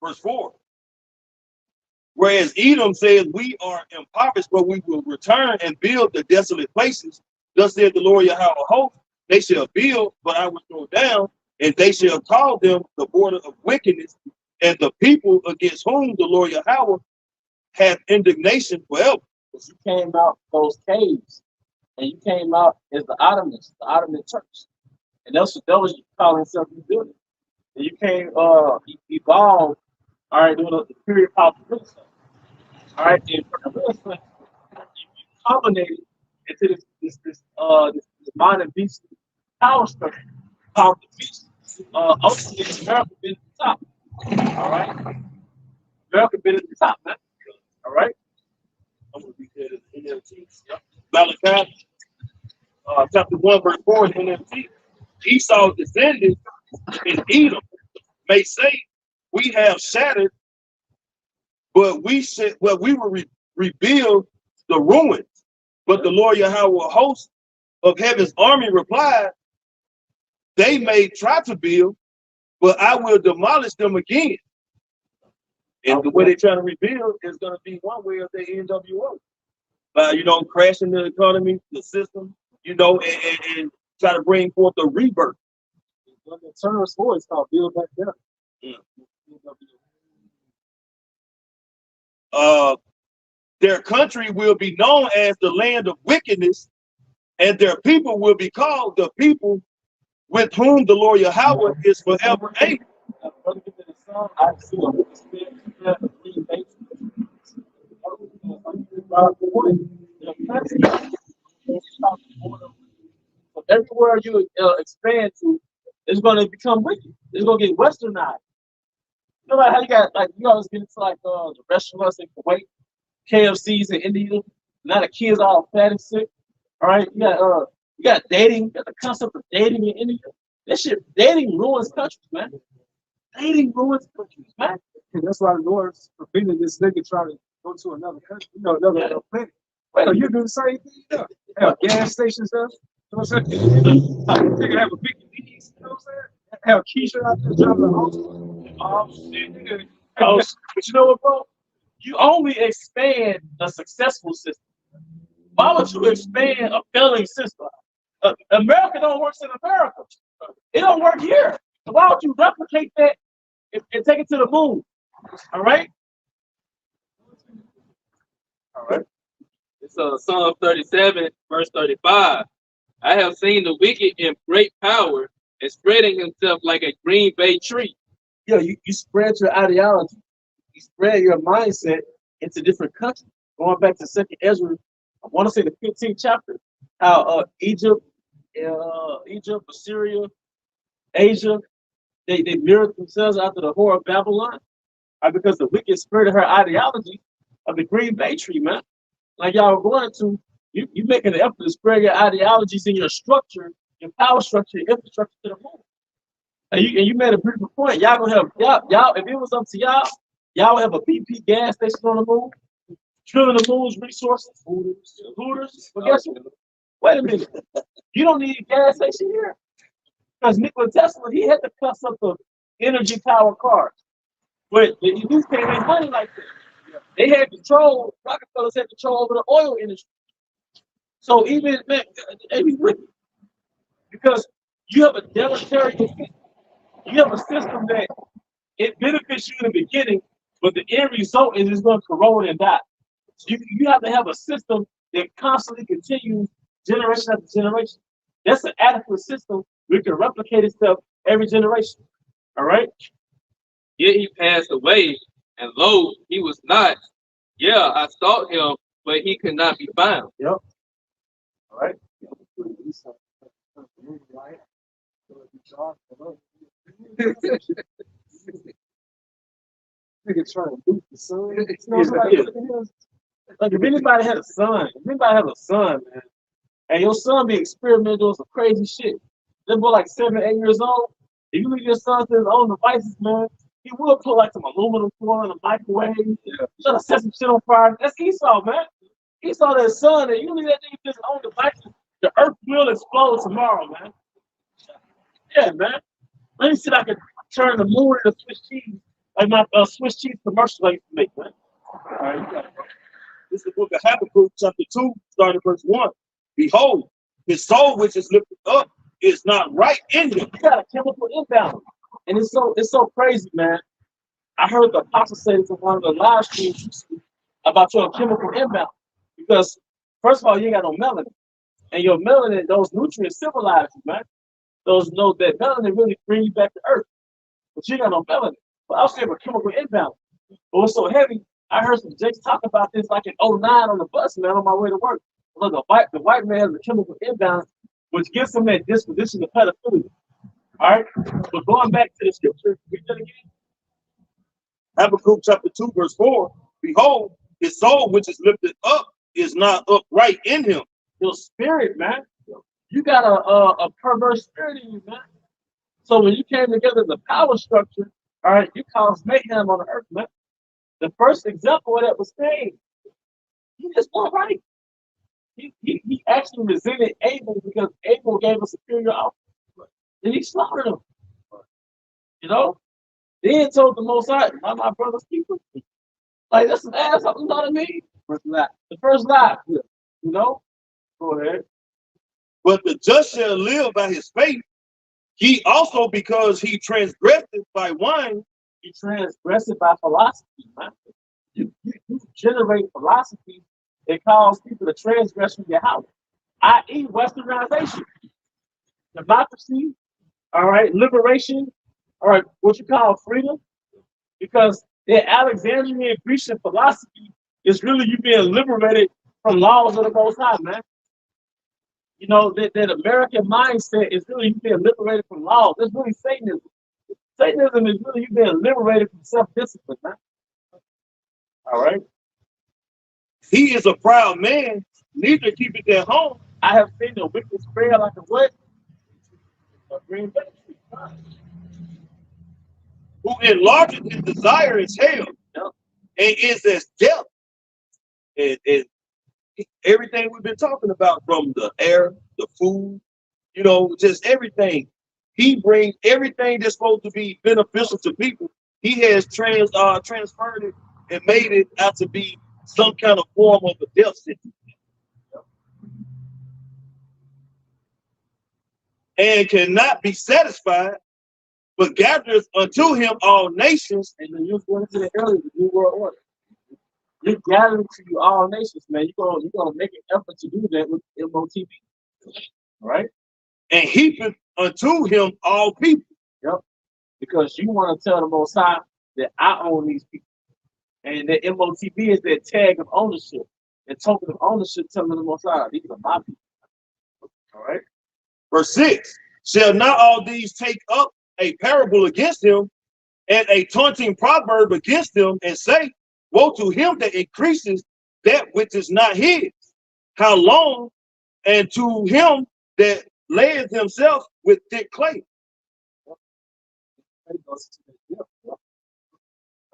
verse 4. Whereas Edom says, we are impoverished, but we will return and build the desolate places. Thus said the Lord Yahweh of hosts, they shall build, but I will throw down, and they shall call them the border of wickedness, and the people against whom the Lord Yahweh hath indignation forever. Because you came out those caves, and you came out as the Ottomans, the Ottoman Turks. And that was you calling yourself rebuilding. And you came evolved, all right, doing the period of real stuff. All right, and from the real stuff, you culminated into this modern beast power structure called the beast. Ultimately, America been at the top. All right, America been at the top, man. All right. I'm going to be there in NLT. Malachi chapter 1, verse 4 in NLT. Esau's descendants in Edom may say, we have shattered, but we will rebuild the ruins. But the Lord Yahweh host of heaven's army replied, they may try to build, but I will demolish them again. And the way they're trying to rebuild is going to be one way of the NWO. Crashing the economy, the system, and try to bring forth a rebirth. The term for it's called build back better. Their country will be known as the land of wickedness, and their people will be called the people with whom the Lord Yahweh is forever angry. So everywhere you expand to, it's going to become wicked. It's going to get westernized. You know, like how you always get into the restaurants in Kuwait, KFCs in India. Now the kids all fat and sick. All right, you got dating, you got the concept of dating in India. That shit, dating ruins countries, man. Dating ruins countries, man. And that's why the Lord's preventing this nigga trying to go to another country, another planet. Well, you do the same thing. Yeah. Have gas stations there. You know what I'm saying? Nigga have a big piece, you know what I'm saying? Have Keisha out there driving a house. But you know what, bro? You only expand a successful system. Why would you expand a failing system? America don't work in America. It don't work here. So why would you replicate that and take it to the moon? All right? All right. It's Psalm 37, verse 35. I have seen the wicked in great power and spreading himself like a green bay tree. Yeah, you spread your ideology, you spread your mindset into different countries. Going back to Second Ezra, I want to say the 15th chapter, how Egypt, Assyria, Asia, they mirrored themselves after the whore of Babylon, because the wicked spread her ideology of the green bay tree, man. Like y'all were going to, you making an effort to spread your ideologies in your structure, your power structure, your infrastructure to the moon. And you made a beautiful point. Y'all gonna have y'all. If it was up to y'all would have a BP gas station on the moon, drilling the moon's resources. Hooters. But guess what? Wait a minute. You don't need a gas station here. Because Nikola Tesla, he had to cuss up the energy powered cars. But the youth can't make money like that. They had control, Rockefellers had control over the oil industry. So even, man, they be wicked. Because you have a deleterious system. You have a system that it benefits you in the beginning, but the end result is it's going to corrode and die. So you have to have a system that constantly continues generation after generation. That's an adequate system. We can replicate itself every generation. All right? Yet he passed away, and lo, he was not. Yeah, I sought him, but he could not be found. Yep. All right. Nigga trying to beat the sun. Like if anybody had a son, man, and your son be experimenting doing some crazy shit. That boy like 7, 8 years old. If you leave your son to his own devices, man, he will put like some aluminum foil in a microwave. Yeah. Try to set some shit on fire. That's Esau, man. Esau that son, and you leave that nigga to his own devices, the earth will explode tomorrow, man. Yeah, man. Let me see if I can turn the moon into Swiss cheese, like my Swiss cheese commercial I used to make, man. All right, you got it, bro. This is the book of Habakkuk, chapter 2, starting verse 1. Behold, his soul which is lifted up is not right in him. You got a chemical imbalance. And it's so crazy, man. I heard the apostle say this in one of the live streams about your chemical imbalance. Because first of all, you ain't got no melanin. And your melanin, those nutrients civilize you, man. That melanin really bring you back to earth. But you ain't got no melanin. But I was saying a chemical imbalance. But what's so heavy, I heard some Jakes talk about this like in '09 on the bus, man, on my way to work. Look, the white man has a chemical imbalance, which gives him that disposition to pedophilia. All right? But going back to the scripture, read that again. Habakkuk chapter 2, verse 4. Behold, his soul which is lifted up is not upright in him. Your spirit, man. You got a perverse spirit in you, man. So when you came together as a power structure, all right, you caused mayhem on the earth, man. The first example of that was Cain. He just wasn't right. He actually resented Abel because Abel gave a superior offer. And he slaughtered him. You know? Then told the Most High, not my brother's keeper. Like, that's an ass, you know what I mean? The first lie. You know? Go ahead. But the just shall live by his faith. He also, because he transgressed by wine, You transgress it by philosophy, man. You generate philosophy that cause people to transgress from your house, i.e., westernization, democracy, all right, liberation, all right, what you call freedom, because the Alexandrian Grecian philosophy is really you being liberated from laws of the Most High, man. You know, that American mindset is really you being liberated from laws. That's really Satanism. Satanism is really you being liberated from self-discipline, man. All right. he is a proud man, neither keepeth their home. I have seen the wicked spread like a what? A green bay tree. Who enlargeth his desire is hell, Yep. and is as death. And everything we've been talking about, from the air, the food, you know, just everything. He brings everything that's supposed to be beneficial to people. He has transferred it and made it out to be some kind of form of a death sentence. And cannot be satisfied, but gathereth unto him all nations. And then you was going to the earlier, the New World Order. You're gathering to you all nations, man. You're gonna make an effort to do that with MOTB. Right? And heapeth unto him all people. Yep. Because you want to tell the Most High that I own these people. And the MOTB is that tag of ownership. The token of ownership telling the Most High, these are my people. All right. Verse 6. Shall not all these take up a parable against him, and a taunting proverb against him, and say, woe to him that increases that which is not his. How long? And to him that layeth himself with thick clay.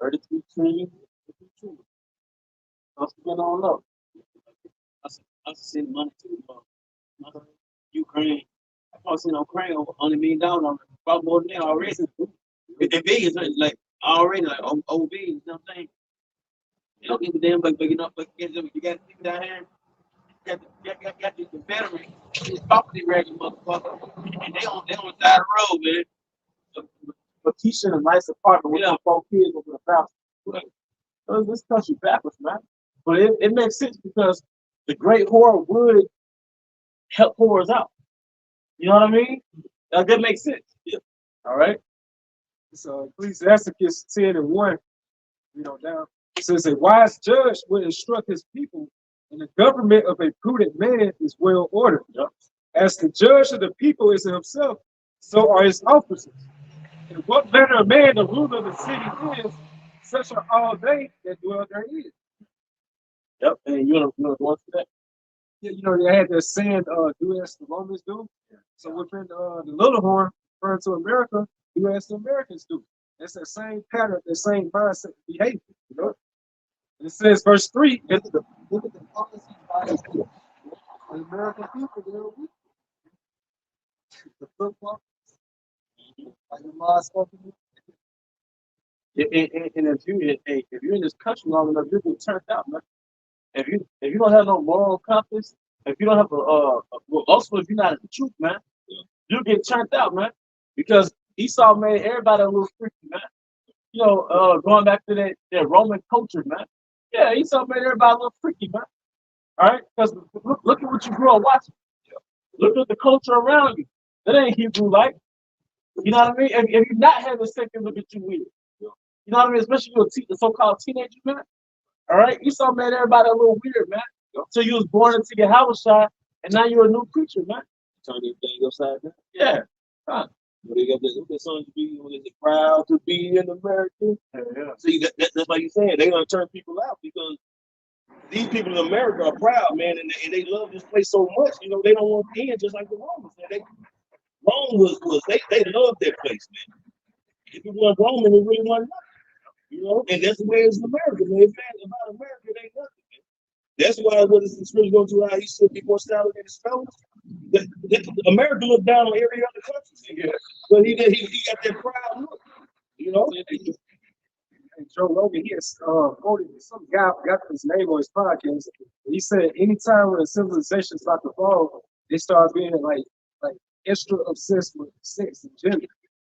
33 trillion. Let's get on up. I send money to Ukraine. I probably send Ukraine over $100 million on probably more than that already. The billions like already like OB, you know what I'm saying? They don't give a damn, but you know, but you got people down here, got the Confederate, this property ragging motherfucker, and they on the side of the road, man. But Keisha in a nice apartment with 4 kids over the house. This country backwards, man. But it makes sense because the great whore would help whores out. You know what I mean? That makes sense. Yeah. All right. So Ecclesiasticus 10:1, down. It says, a wise judge will instruct his people, and the government of a prudent man is well ordered. Yep. As the judge of the people is himself, so are his officers. And what manner of man the ruler of the city is, such are all they that dwell therein. Yep. And you know what's that? Yeah, they had that saying, do as the Romans do. Yeah. So within the little horn, referring to America, do as the Americans do. That's that same pattern, that same mindset behavior. It says, verse 3, Look at the policies by the American people. They're weak. The football, like the law spoken. And if you're in this country long enough, you'll get turned out, man. If you don't have no moral compass, if you don't have well, also if you're not in the truth, man, you'll get turned out, man. Because Esau made everybody a little freaky, man. Going back to that Roman culture, man. Yeah, Esau made everybody a little freaky, man. All right? Because look at what you grew up watching. Look at the culture around you. That ain't Hebrew like. You know what I mean? If you're not having sex, they look at you weird. You know what I mean? Especially you're a so-called teenager, man. All right? Esau made everybody a little weird, man. So you was born into your house shot, and now you're a new creature, man. Turn everything upside down. Yeah. They got that song to be proud to be an American. Yeah. See, that's like you saying, they're gonna turn people out because these people in America are proud, man, and they love this place so much. They don't want to end just like the Romans. Rome was they loved that place, man. If it wasn't Roman, it really wasn't nothing. And that's the way it's in America, man. If it's about America, it ain't nothing, man. That's why what the scripture goes to how he said before Stalin and his fellows. America looked down on every other country, yeah. But he got that proud look, And Joe Rogan, he has quoted some guy, got his name on his podcast. He said, anytime when a civilization start to fall, they start being like extra obsessed with sex and gender.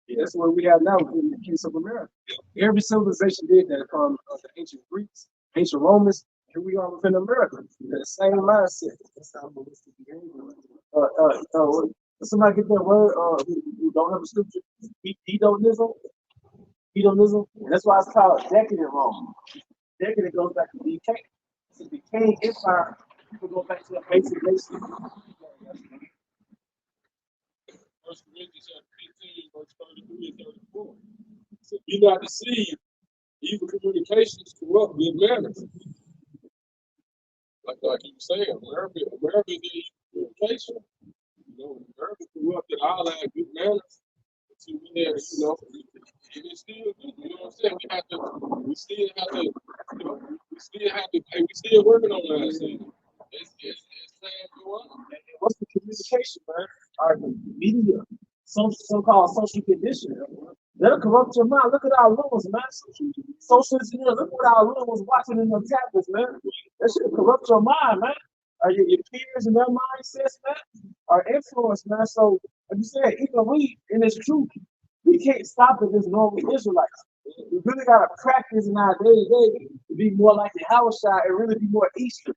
Yeah. That's what we have now in the case of America. Every civilization did that, from the ancient Greeks, ancient Romans. Here we are within America. The same mindset. That's how ballistic behavior. Somebody get that word? Who don't have a scripture? Hedonism. Hedonism. That's why it's called decadent Rome. Decadent goes back to decay. So decaying empire. People go back to the basic. First Corinthians 15, verse 33 and 34. So you not deceive, evil communications corrupt good manners. Like you were saying, America is evil communication. America corrupted all our good manners. So we had, and it's still good. You know what I'm saying? We still have to, we still working on that. It's time to go on. What's the communication, man? Our media, so-called social conditioning. That'll corrupt your mind. Look at our little ones, man. Social engineering. Look what our little ones watching in their tablets, man. That should corrupt your mind, man. Are your peers and their mindsets, man, are influenced, man. So, like you said, even we, and it's true, we can't stop it as normal Israelites. We really got to practice in our day-to-day to be more like the house side and really be more Eastern.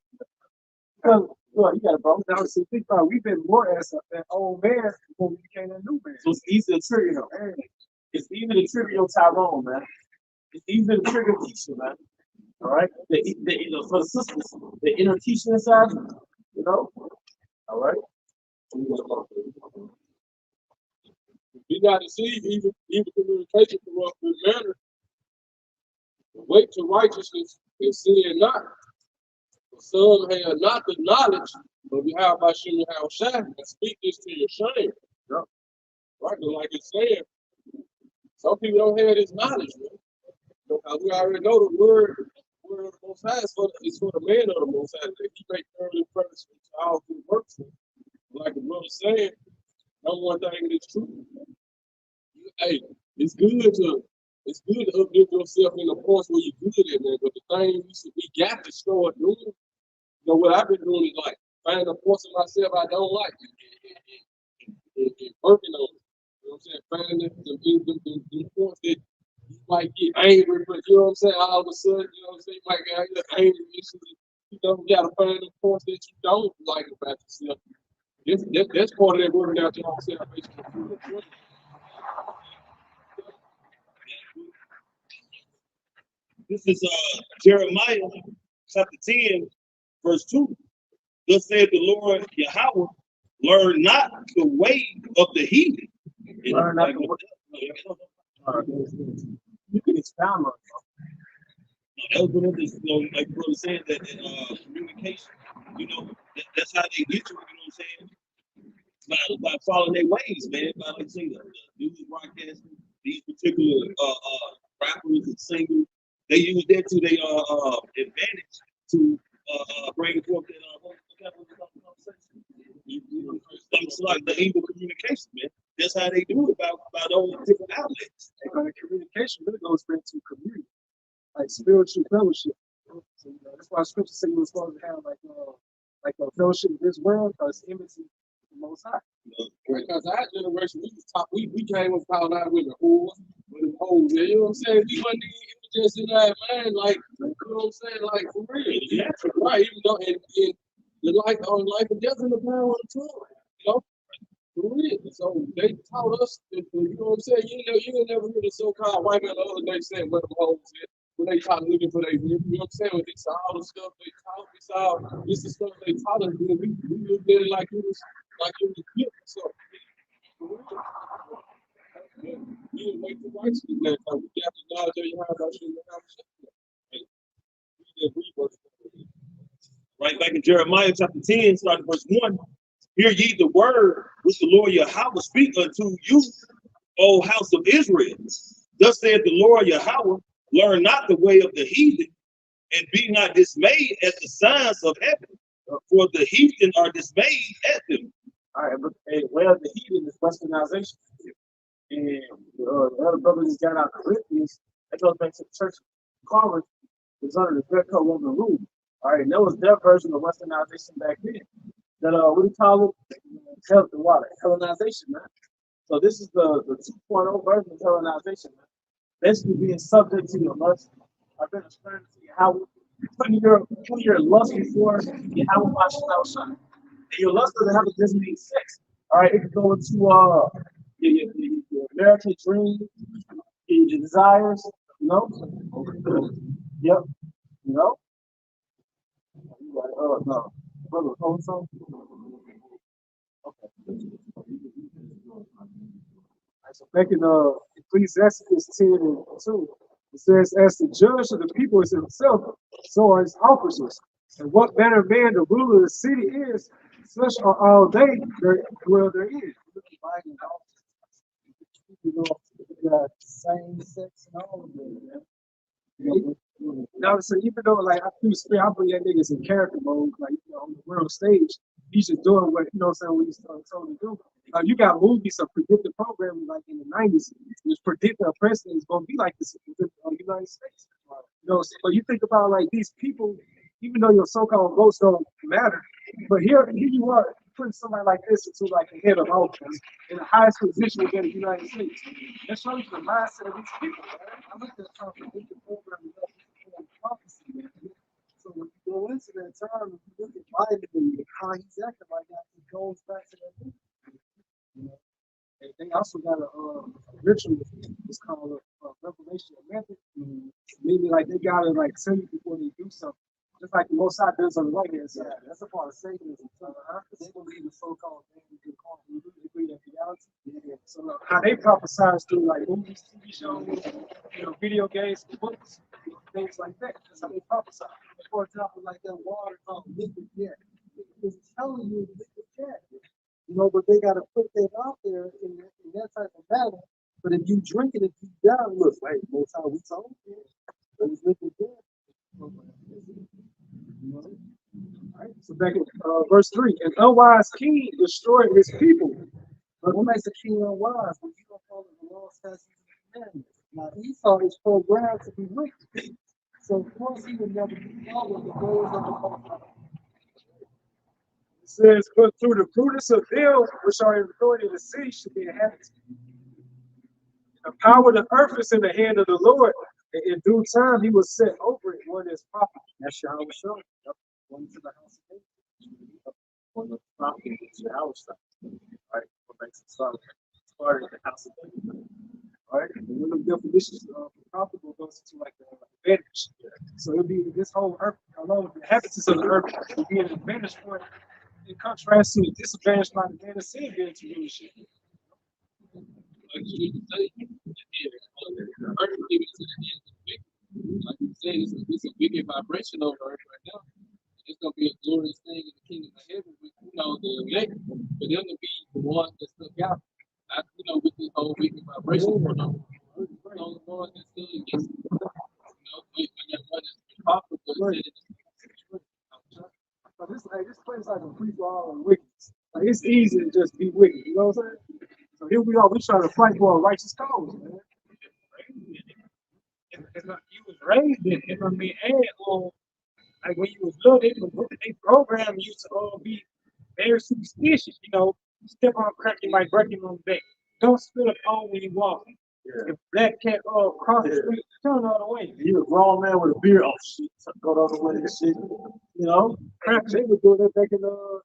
Because, well, you got a bro. Now, see, think about it, we've been more as an old man before we became a new man. So it's easy to trigger him. It's easy to trigger your Tyrone, man. It's easy to trigger Keisha, man. All right? For the sisters, the inner Keisha inside, you know? All right? We got to see even communication corrupt with manner. Wait to righteousness and sin not. For some have not the knowledge, but we have by showing how shine and speak this to your shame. Yeah. Right? But like it's saying, some people don't have this knowledge, man. We already know the word of the Most High is for the man of the Most High. That he make early preface to all good works. Like the brother saying, number one thing is true. Hey, it's good to uplift yourself in the points where you're good at, man. But the thing we got to start doing, you know, what I've been doing is like finding the points of myself I don't like and working on it. You know what I'm saying? Finding the points that you might get angry, but you know what I'm saying? All of a sudden, you know what I'm saying? You might get angry issues. You know, you gotta find the points that you don't like about yourself. That's part of that working out your own salvation. This is Jeremiah chapter 10, verse 2. Thus said the Lord Yahweh, learn not the way of the heathen. Learn not the way. You can expound on it. That was one of the, you know, like brother said, that communication, you know, that's how they get you, you know what I'm saying? By following their ways, man. By like saying the news broadcasting, these particular rappers and singers, they use that to their advantage to bring forth that conversation. It's like the evil communication, man. That's how they do it by those different outlets. And communication really goes back to community, like spiritual fellowship. So, you know, that's why scripture says you were supposed to have like a fellowship with this world, because enmity the Most High. Because our generation, we came up calling out with the whores, with the hoes. You know what I'm saying? We wasn't even just in our mind, like, you know what I'm saying? Like, for real. Yeah, right. Even though, and the life and death in the power of the tongue, you know? For real. So they taught us, you know what I'm saying? You never hear the so-called white man the other day saying where the hoes at. When they taught looking for their, you know what I'm saying? It's all the stuff they taught. It's the stuff they taught us. We looked at it like it was good. So, you didn't make the right shit that time. We got the knowledge of you how about you. Right back in Jeremiah chapter 10, starting verse 1. Hear ye the word which the Lord Yahweh speak unto you, O house of Israel. Thus said the Lord Yahweh, learn not the way of the heathen, and be not dismayed at the signs of heaven, for the heathen are dismayed at them. All right, but well, the heathen is westernization. And the other brothers just got out of Corinthians. That goes back to the church of Corinth. It was under the Greco-Roman rule. All right, and that was their version of westernization back then. That what do you call it? Hellenization, man. So this is the 2.0 version of Hellenization, man. Basically being subject to your lust. I've been explaining to you how putting your lust before you have a watching outside. And your lust doesn't have to just mean sex. All right, it can go into your American dream, your desires, you know? Yep. You know? Oh no. Brother, hold on. Okay. So back in Ecclesiastes 10 and 2, it says, as the judge of the people is himself, so are his officers. And what manner of man the ruler of the city is, such are all they that dwell therein. You know, you got same sex and all of them, man. You Now, so even though like I believe that niggas in character mode, like on the world stage, he's just doing what what he's told to do. You got movies of predictive programming like in the 90s, which predict a president is going to be like this in the United States. So you think about like these people, even though your so-called votes don't matter, but here you are putting somebody like this into like the head of office in the highest position within the United States. That shows you the mindset of these people. I looked at some predictive programming prophecy. go into that time, if you look at Biden and how he's acting like that, it goes back to that movie. You know? And they also got a ritual. It's called a revelation method. Meaning like they gotta like tell you before they do something. Just like the Most High does on the right hand side. That's a part of Satanism. They believe in so-called things they call degree of reality. Yeah. So how they prophesize through like movies, TV shows, video games, books, things like that. That's how they prophesy. For example, like that water called liquid jet. It's telling you liquid jet. But they got to put that out there in that type of manner. But if you drink it, deep down, look, hey, most time we told you, but it's liquid jet. All right. So back in verse 3, an unwise king destroyed his people. But what makes a king unwise? When you don't follow the law, statutes, and commandments. Now Esau is programmed to be wicked. So of course he would never follow the rules of the law. It says, but through the prudence of them which are in authority of the city should be inhabited. The power of the earth is in the hand of the Lord, and in due time he will set over it one is proper. That's your house show. Going to the house of David. One of the property is your house stuff. Right? What makes it started at the house of David. Right? And one of the definitions of profitable goes into like the advantage. So it'll be this whole earth, along with the inhabitants of the earth, will be an advantage point in contrast to the disadvantage by the man of sin being to rulership. Like you say, the earth is in the hands of the wicked. Like you said, it's a wicked vibration over earth right now. It's gonna be a glorious thing in the kingdom of heaven with the elect, but they're gonna be the ones that stuck out. With this whole wicked vibration going on. The ones that stood against it. When that one is profitable, This place like a free for all of wickedness. Like it's easy to just be wicked, you know what I'm saying? So here we are, we trying to fight for a righteous cause, man. You was raised in it, and like when you was little, they programmed you to be very superstitious, step on a crack, you might break him on the back. Don't spit a phone when you walk. Yeah. If black cat cross the street, turn the other way. You a grown man with a beard, oh shit, go the other way and shit. Crackers, they were doing that back in the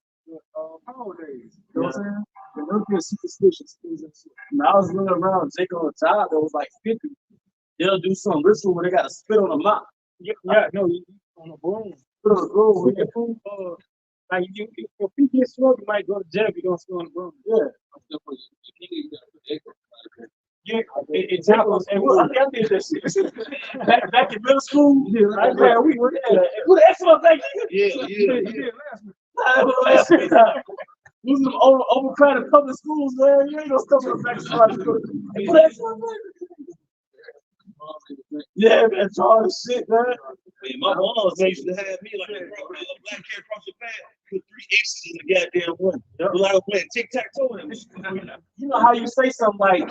power days. You know what I'm saying? And they're being superstitious things and shit. When I was running around Jake on a job that was like 50, they'll do some ritual where they got to spit on a mop. You on a broom. Put on a broom. Like if you get struck, you might go to jail if you don't spit on the broom. Yeah. Yeah, it's happens. And I did that shit. Back in middle school, right there, we were there. What excellent thing. Yeah. Last week. We was overcrowded public schools, man. You ain't gonna stuff in the back of somebody's school. What excellent thing. Yeah, man, all this shit, man. Man, my mom used to have me like a black cat across the path, put 3 X's in the goddamn one. Like I was playing tic-tac-toe. You know how you say something like,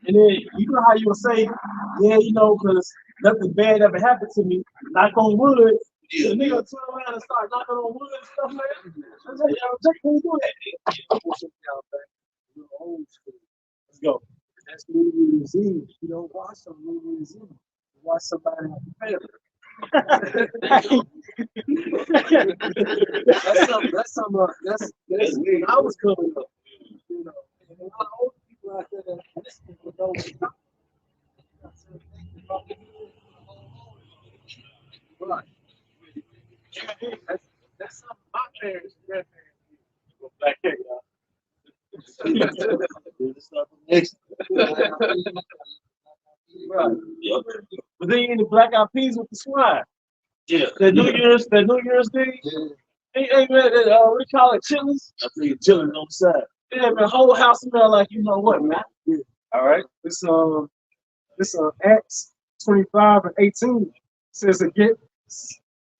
and then you know how you will say, yeah, because nothing bad ever happened to me. Knock on wood. Yeah. The nigga turn around and start knocking on wood and stuff like that. I said, yo, Jack, can you do that? Old school. Let's go. That's New Year's Eve. You don't watch some New Year's Eve. You watch somebody have a family. That's when I was coming up. And a lot of old people out there that listen to those. Right. That's something my parents and grandparents did. Black hair, y'all. Right. Yep. But then you get the black eyed peas with the swine. Yeah. That New Year's thing. Yeah. Hey man, we call it chilies. I think it's chilling on the side. Yeah, man, whole house smell like you know what, man. Yeah. All right. This Acts 25 and 18 says again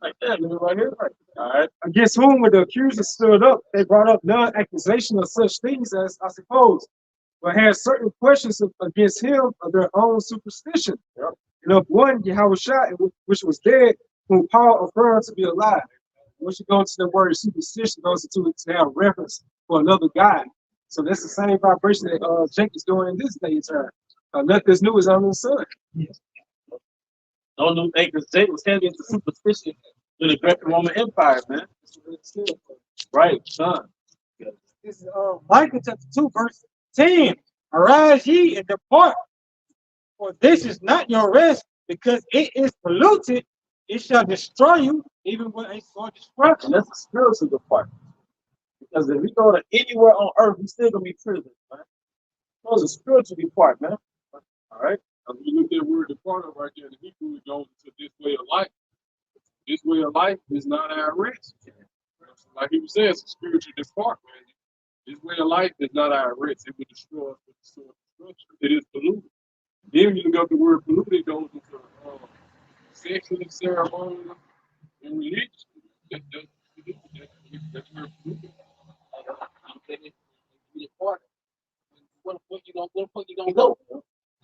like that, man, right here. Right. All right. Against whom when the accusers stood up, they brought up none accusation of such things as I suppose, but had certain questions against him of their own superstition. Yep. And of one Yahushua, which was dead, whom Paul affirmed to be alive. Once you go into the word superstition, goes into to have reference for another God. So that's the same vibration that Jake is doing in this day and time. Nothing's new is under the sun. Yes. No new acres. Jake was heavy into superstition. in the Greco-Roman Empire, man. Right, son. This is Micah chapter 2, verse 10. Arise ye and depart, for this is not your rest, because it is polluted. It shall destroy you, even with a sword destruction. And that's a spiritual department. Because if we go to anywhere on earth, we still gonna be prisoners, man. Those are spiritual department, man. All right. When you look at the word departed right there in the Hebrew, it goes into this way of life. This way of life is not our rest. Like he was saying, it's a spiritual department. This way of life is not our rest. It will destroy us with the sword of destruction. It is polluted. Then when you look up the word polluted, it goes into sexual ceremony and religion. That's where polluted. What you gonna go?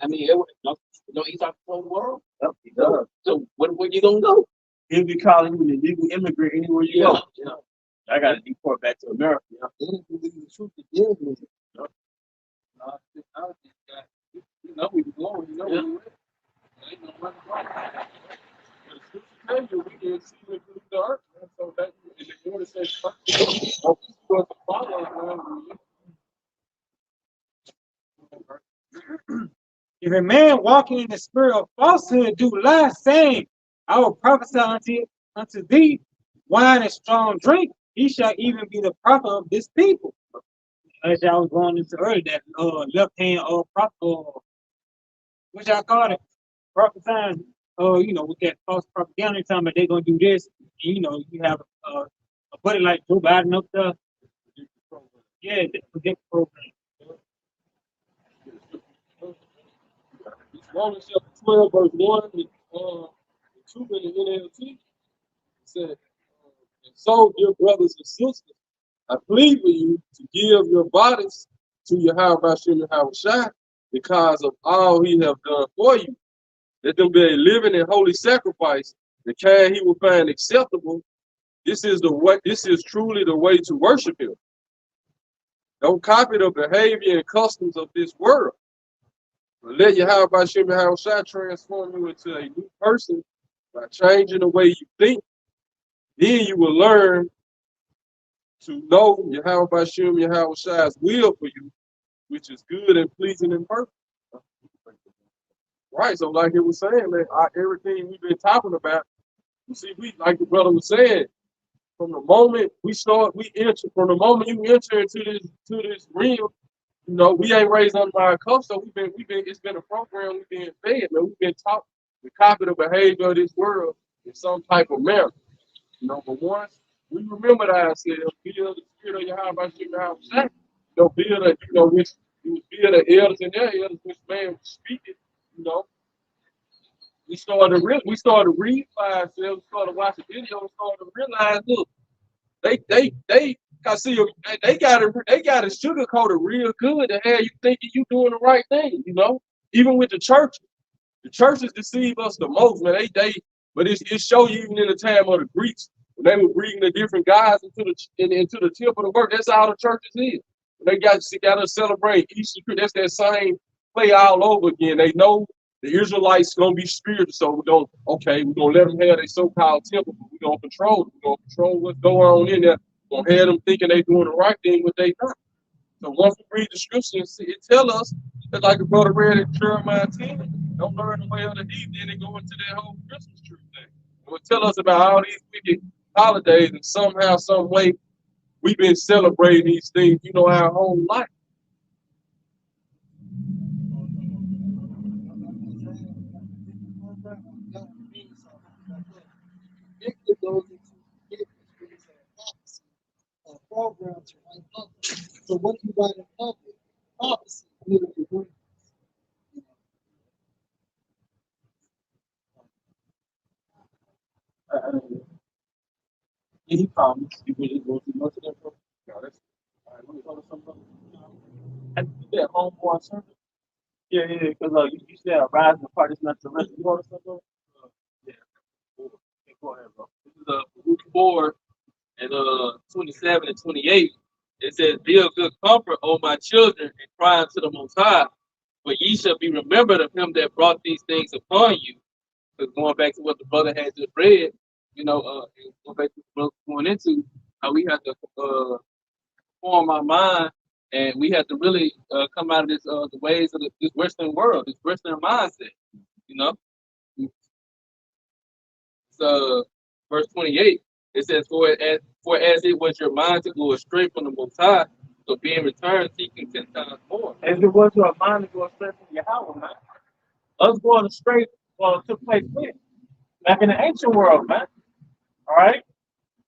I mean, he's out the whole world. Yep, he does. So where you gonna go? He'll be calling you an illegal immigrant anywhere you go. Yeah. I gotta deport back to America. They didn't believe the truth. They did believe it. You know we going, you know we went. Ain't no running right. But as soon as you we can see it through the earth. Man. So that in the order says to follow If a man walking in the spirit of falsehood do lie, saying, I will prophesy unto thee wine and strong drink, he shall even be the prophet of this people. As I was going into earlier, that left hand prophet, which I call it, prophesying, with that false propaganda time that they're gonna do this. And, you have a buddy like Joe Biden up there. Yeah, the predict program. Romans chapter 12, verse 1 and 2 in the NLT. It said, and so, dear brothers and sisters, I plead with you to give your bodies to Yahweh Bashem Yahweh Shai because of all he have done for you. Let them be a living and holy sacrifice, the kind he will find acceptable. This is the way. This is truly the way to worship him. Don't copy the behavior and customs of this world. But let Yahweh Bashem Yahweh Shai transform you into a new person by changing the way you think. Then you will learn to know Yahweh Bashem Yahweh Shai's will for you, which is good and pleasing and perfect. Right, so like he was saying, man, everything we've been talking about, you see, we like the brother was saying, from the moment from the moment you enter into this realm, we ain't raised under our cuff, so it's been a program we've been fed, man. We've been taught to copy the behavior of this world in some type of manner. But once we remember ourselves, build the spirit of Yahweh by Yahweh Shai, build which you build the elders and their elders, which man was speaking, we started to read by ourselves, we started watching videos, we started to realize, look, they got it sugarcoated real good to have you thinking you doing the right thing, even with the churches. The churches deceive us the most, man. But it show you even in the time of the Greeks, when they were bringing the different guys into the temple to work. That's how the churches is. They got to celebrate Easter. That's that same play all over again. They know the Israelites gonna be spiritual, so we're gonna let them have their so-called temple, but we're gonna control it. We're gonna control what's going on in there. We're gonna have them thinking they doing the right thing, but they not. So once we read the scriptures, it tell us that, like the brother read in Jeremiah 10, don't learn the way of the heathen, then they go into that whole Christmas tree thing. It will tell us about all these wicked holidays, and somehow, some way, we've been celebrating these things, our whole life. It goes into a program to write public. So what you write in public, prophecy, literally brings. He promised you really go through most of that program. And that homeboy sermon. Yeah, because you said rise and part is not the rest. You want something? Yeah. Go ahead, bro. This is Luke 4 and 27 and 28. It says, "Be of good comfort, O my children, and cry unto the Most High, for ye shall be remembered of him that brought these things upon you." Because going back to what the brother had just read, you know, go back to what we're going into how we have to form our mind, and we have to really come out of this the ways of this Western world, this Western mindset. You know, so verse 28 it says, for as it was your mind to go astray from the Most High, so being returned, seeking 10 times more. As it was your mind to go straight from Yahweh, man. Us going astray took place when? Back in the ancient world, man. All right?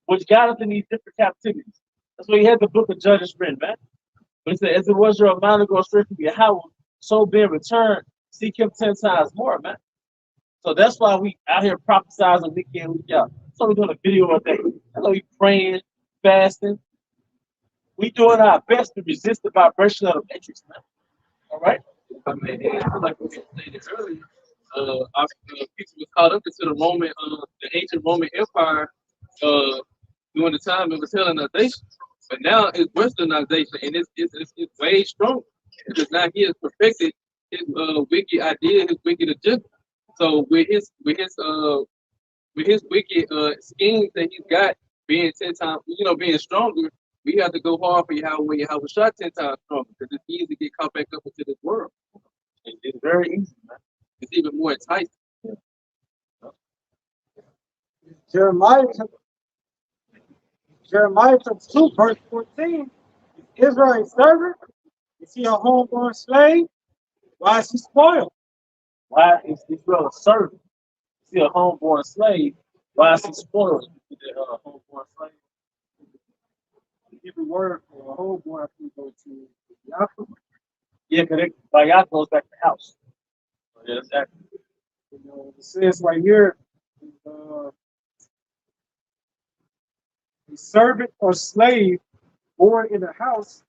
Which got us in these different captivities. That's why he had the book of Judges written, man. But he said, as it was your mind to go straight from Yahweh, so being returned, seek him 10 times more, man. So that's why we out here prophesizing week in, week out. So we're doing a video a day. That's why we praying, fasting. We doing our best to resist the vibration of the matrix, man. All right? I mean, like we stated earlier, our people was caught up into the Roman, the ancient Roman Empire during the time it was Hellenization. But now it's Westernization, and it's way stronger because now he has perfected his wicked idea, his wicked agenda. So with his wicked schemes that he's got being 10 times, being stronger, we have to go hard for Yahweh shot 10 times stronger because it's easy to get caught back up into this world. It's very easy, man. It's even more enticing. Jeremiah chapter 2, verse 14. Is Israel a servant? Is he a homeborn slave? Why is he spoiled? Why is Israel a servant? Is he a homeborn slave? Why is he spoiled? Is he a homeborn slave? The Hebrew word for a homeborn, I think, go to Yaakov. Yeah, because Bayat goes back to the house. So yeah, that's accurate. It says right here, a servant or slave born in a house,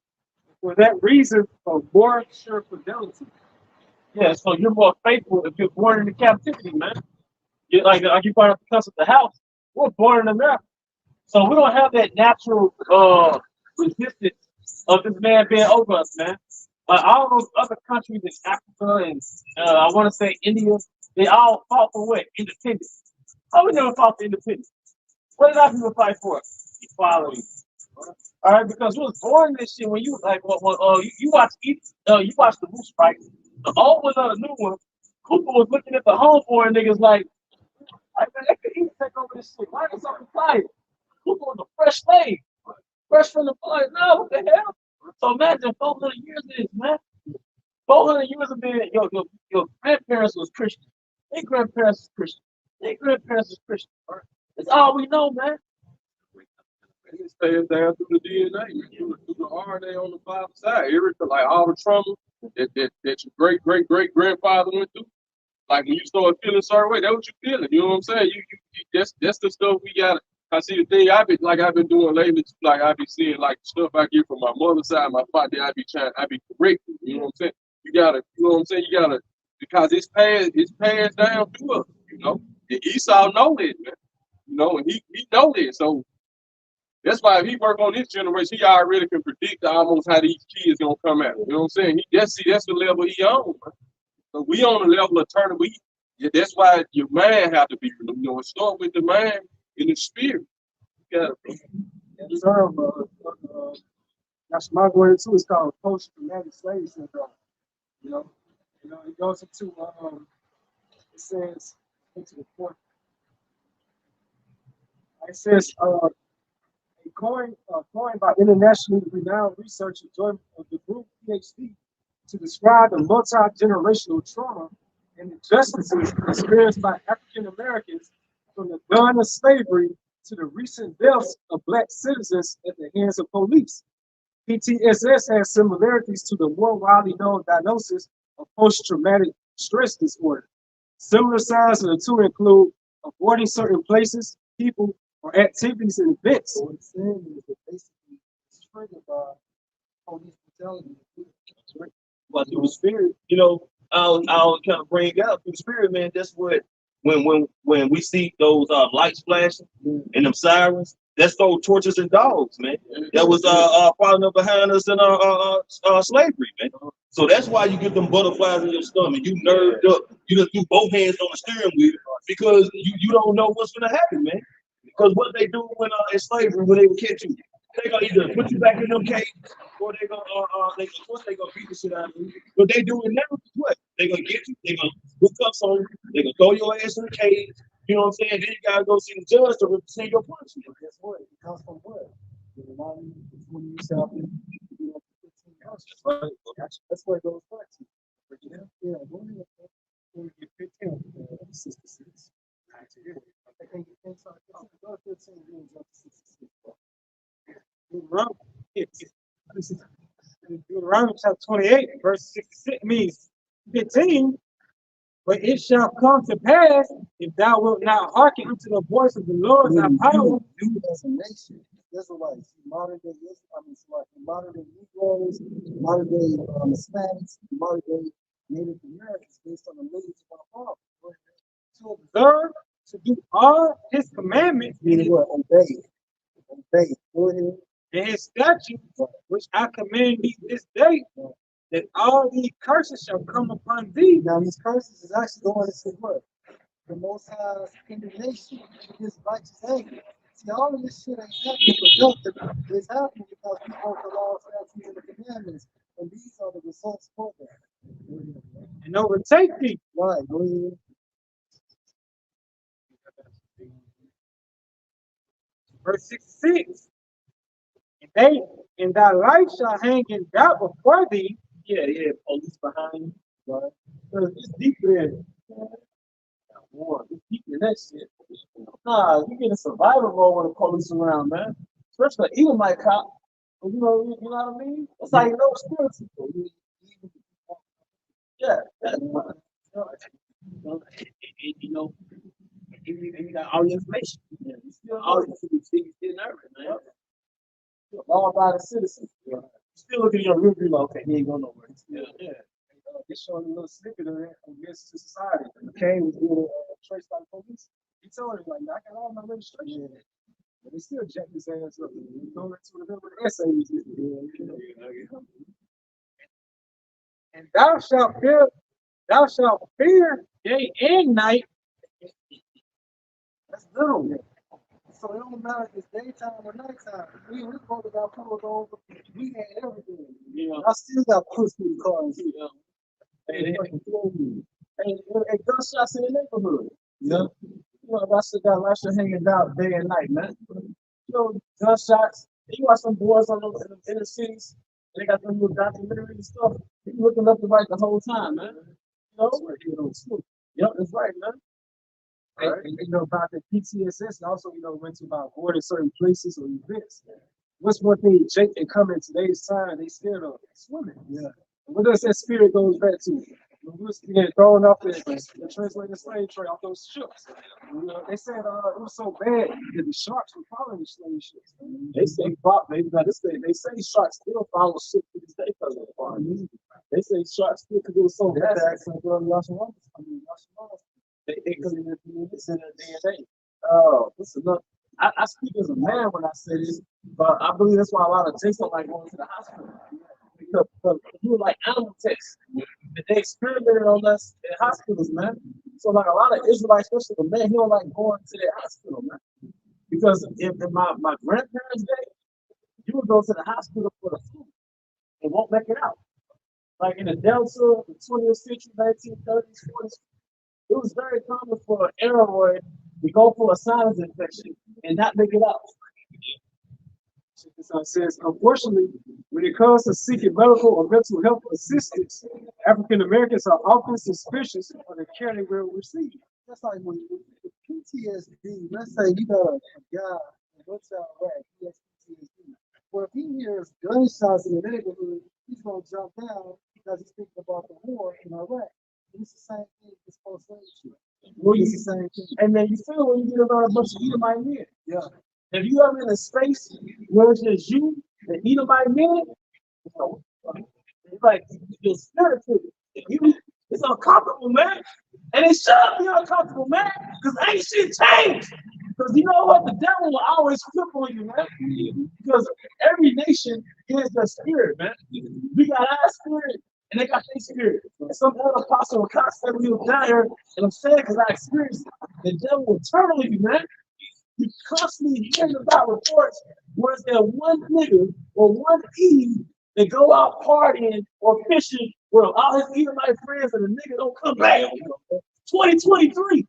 for that reason, of more sure fidelity. Yeah, so you're more faithful if you're born into captivity, man. Like you brought up the concept of the house. We're born in America. So we don't have that natural resistance of this man being over us, man. All those other countries in Africa and I want to say India, they all fought for what? Independence. Oh, we never fought for independence. What did our people fight for? Equality. All right, because we was born in this shit when you like you watch the Moose fight. The old one or the new one, Cooper was looking at the homeboy niggas like man, they could even take over this shit. Why is something fire? Cooper was a fresh slave. Fresh from the fire. No, what the hell? So imagine 400 years of this, man. 400 years of being your grandparents was Christian. Their grandparents was Christian. Their grandparents was Christian. Right? That's all we know, man. It's passed down through the DNA, through the RNA on the father's side. Everything, like all the trauma that your great grandfather went through. Like when you start feeling certain way, that's what you feeling. You know what I'm saying? You that's the stuff we got. I see the thing I've been doing lately. Like I be seeing like stuff I get from my mother's side, my father. I be correcting. You know what I'm saying? You know what I'm saying? You gotta because it's passed down through us. You know, and Esau know this, man. You know, and he know this. So that's why if he work on this generation, he already can predict almost how these kids gonna come out. You know what I'm saying? That's the level he on. Man. So we on the level of turning. That's why your mind have to be. It start with the mind and the spirit. Yes, sir. That's my word too. It's called post-traumatic slave syndrome. It goes into it says into the fourth. It says a coin by internationally renowned researcher joined the group PhD to describe the multi-generational trauma and injustices experienced by African Americans from the dawn of slavery to the recent deaths of Black citizens at the hands of police. PTSS has similarities to the more widely known diagnosis of post-traumatic stress disorder. Similar signs of the two include avoiding certain places, people, or activities and events. So what it's saying is that basically it's triggered by police brutality. But through the spirit, I'll kind of bring out through the spirit, man. That's what when we see those lights flashing and them sirens, that's those torches and dogs, man. That was following up behind us in slavery, man. So that's why you get them butterflies in your stomach. You nerved up. You just do both hands on the steering wheel because you don't know what's gonna happen, man. Because what they do when in slavery, when they would catch you, they gonna either put you back in them cages, or they gonna of course they gonna beat the shit out of you. But they do it now. What? They gonna get you. They gonna hook cuffs on you. They gonna throw your ass in the cage. You know what I'm saying? Then you gotta go see the judge to represent your punishment. But guess what? It comes from what? The money, between yourself and 15 years. That's where it goes back to. Yeah, go ahead. When you get 15, 66. They can get inside. Go 15 years up to 66. Deuteronomy chapter 28, verse 66 means 15. But it shall come to pass, if thou wilt not hearken unto the voice of the Lord thy power. You as a nation, Israelites, modern day modern day Negroes, modern day Hispanics, modern day Native Americans, based on the lineage of our father. To observe, to do all his commandments, Meaning what? Obey. Go ahead. and his statutes, which I command thee this day, that all these curses shall come upon thee. Now these curses is actually going into what? The Most High's indignation, his righteous anger. See, all of this shit ain't happening for nothing. It's happening because we broke the laws, statutes, and the commandments, and these are the results for that. And overtake thee. Right, go ahead. Verse 66. And thy life shall hang in doubt before thee. Yeah, police behind you. Right? Because it's deeper than war. It's deeper than that shit. Nah, you get a survival mode when the police around, man. Especially even my cop. You know what I mean? That's how you know it's spiritual. Yeah. You got all the information. Yeah, you still All know. you still nervous, man. All about a citizen. You still looking at your rear view like, okay, he ain't going nowhere. Yeah. It's showing a little snippet of that against society. McCain was doing a trace by the police. He told him, like, I got all my registration. But they still jacked his ass up. Going to the essays. And thou shalt fear day and night. That's little. So it don't matter if it's daytime or nighttime. We both got pulled over. We had everything. Yeah. I still got pushed through the cars. Hey, gunshots in the neighborhood. Yeah. You know, that shit hanging out day and night, man. You know, gunshots. You watch some boys on those in the inner cities, and they got them little documentaries and stuff. You looking up to right the whole time, man. You know? Yep, that's right, man. And you know about the PTSS, and also went to about avoiding certain places or events. What's one thing Jake can come in today's time? They scared of swimming. Yeah. What does that spirit goes back to? When we was getting thrown off the translated slave trade off those ships. They said it was so bad that the sharks were following the slave ships. They say they say sharks still follow shit to this day because of the farm. They say sharks still because it was so bad. They come in this in the DNA. Oh, listen, look, I speak as a man when I say this, but I believe that's why a lot of Jakes don't like going to the hospital. Because we were like animal tests. They experimented on us in hospitals, man. So like a lot of Israelites, especially the man, he don't like going to the hospital, man. Because in my grandparents' day, you would go to the hospital for the flu and won't make it out. Like in the Delta, the 20th century, 1930s, 40s, it was very common for an aeroid to go for a sinus infection and not make it out. So it says, unfortunately, when it comes to seeking medical or mental health assistance, African Americans are often suspicious of the care they will receive. That's like when with PTSD, let's say you got a guy in Woodstown, Iraq, he has PTSD. Well, if he hears gunshots in the neighborhood, he's going to jump down because he's thinking about the war in Iraq. It's the same thing as post-slave shit. It's the same thing. And then you feel when you get around a bunch of Edomite men. Yeah. If you ever in a space where it's just you, the Edomite men, it's like your spirit to it. It's uncomfortable, man. And it should be uncomfortable, man, because ain't shit changed. Because you know what? The devil will always flip on you, man. Because every nation is their spirit, man. We got our spirit, and they got their spirit. And some other apostle will constantly was down here, and I'm saying because I experienced it. The devil will turn on you, man. You constantly hearing about reports where there one nigga or one E that go out partying or fishing with all his Edomite friends and the nigga don't come back. 2023,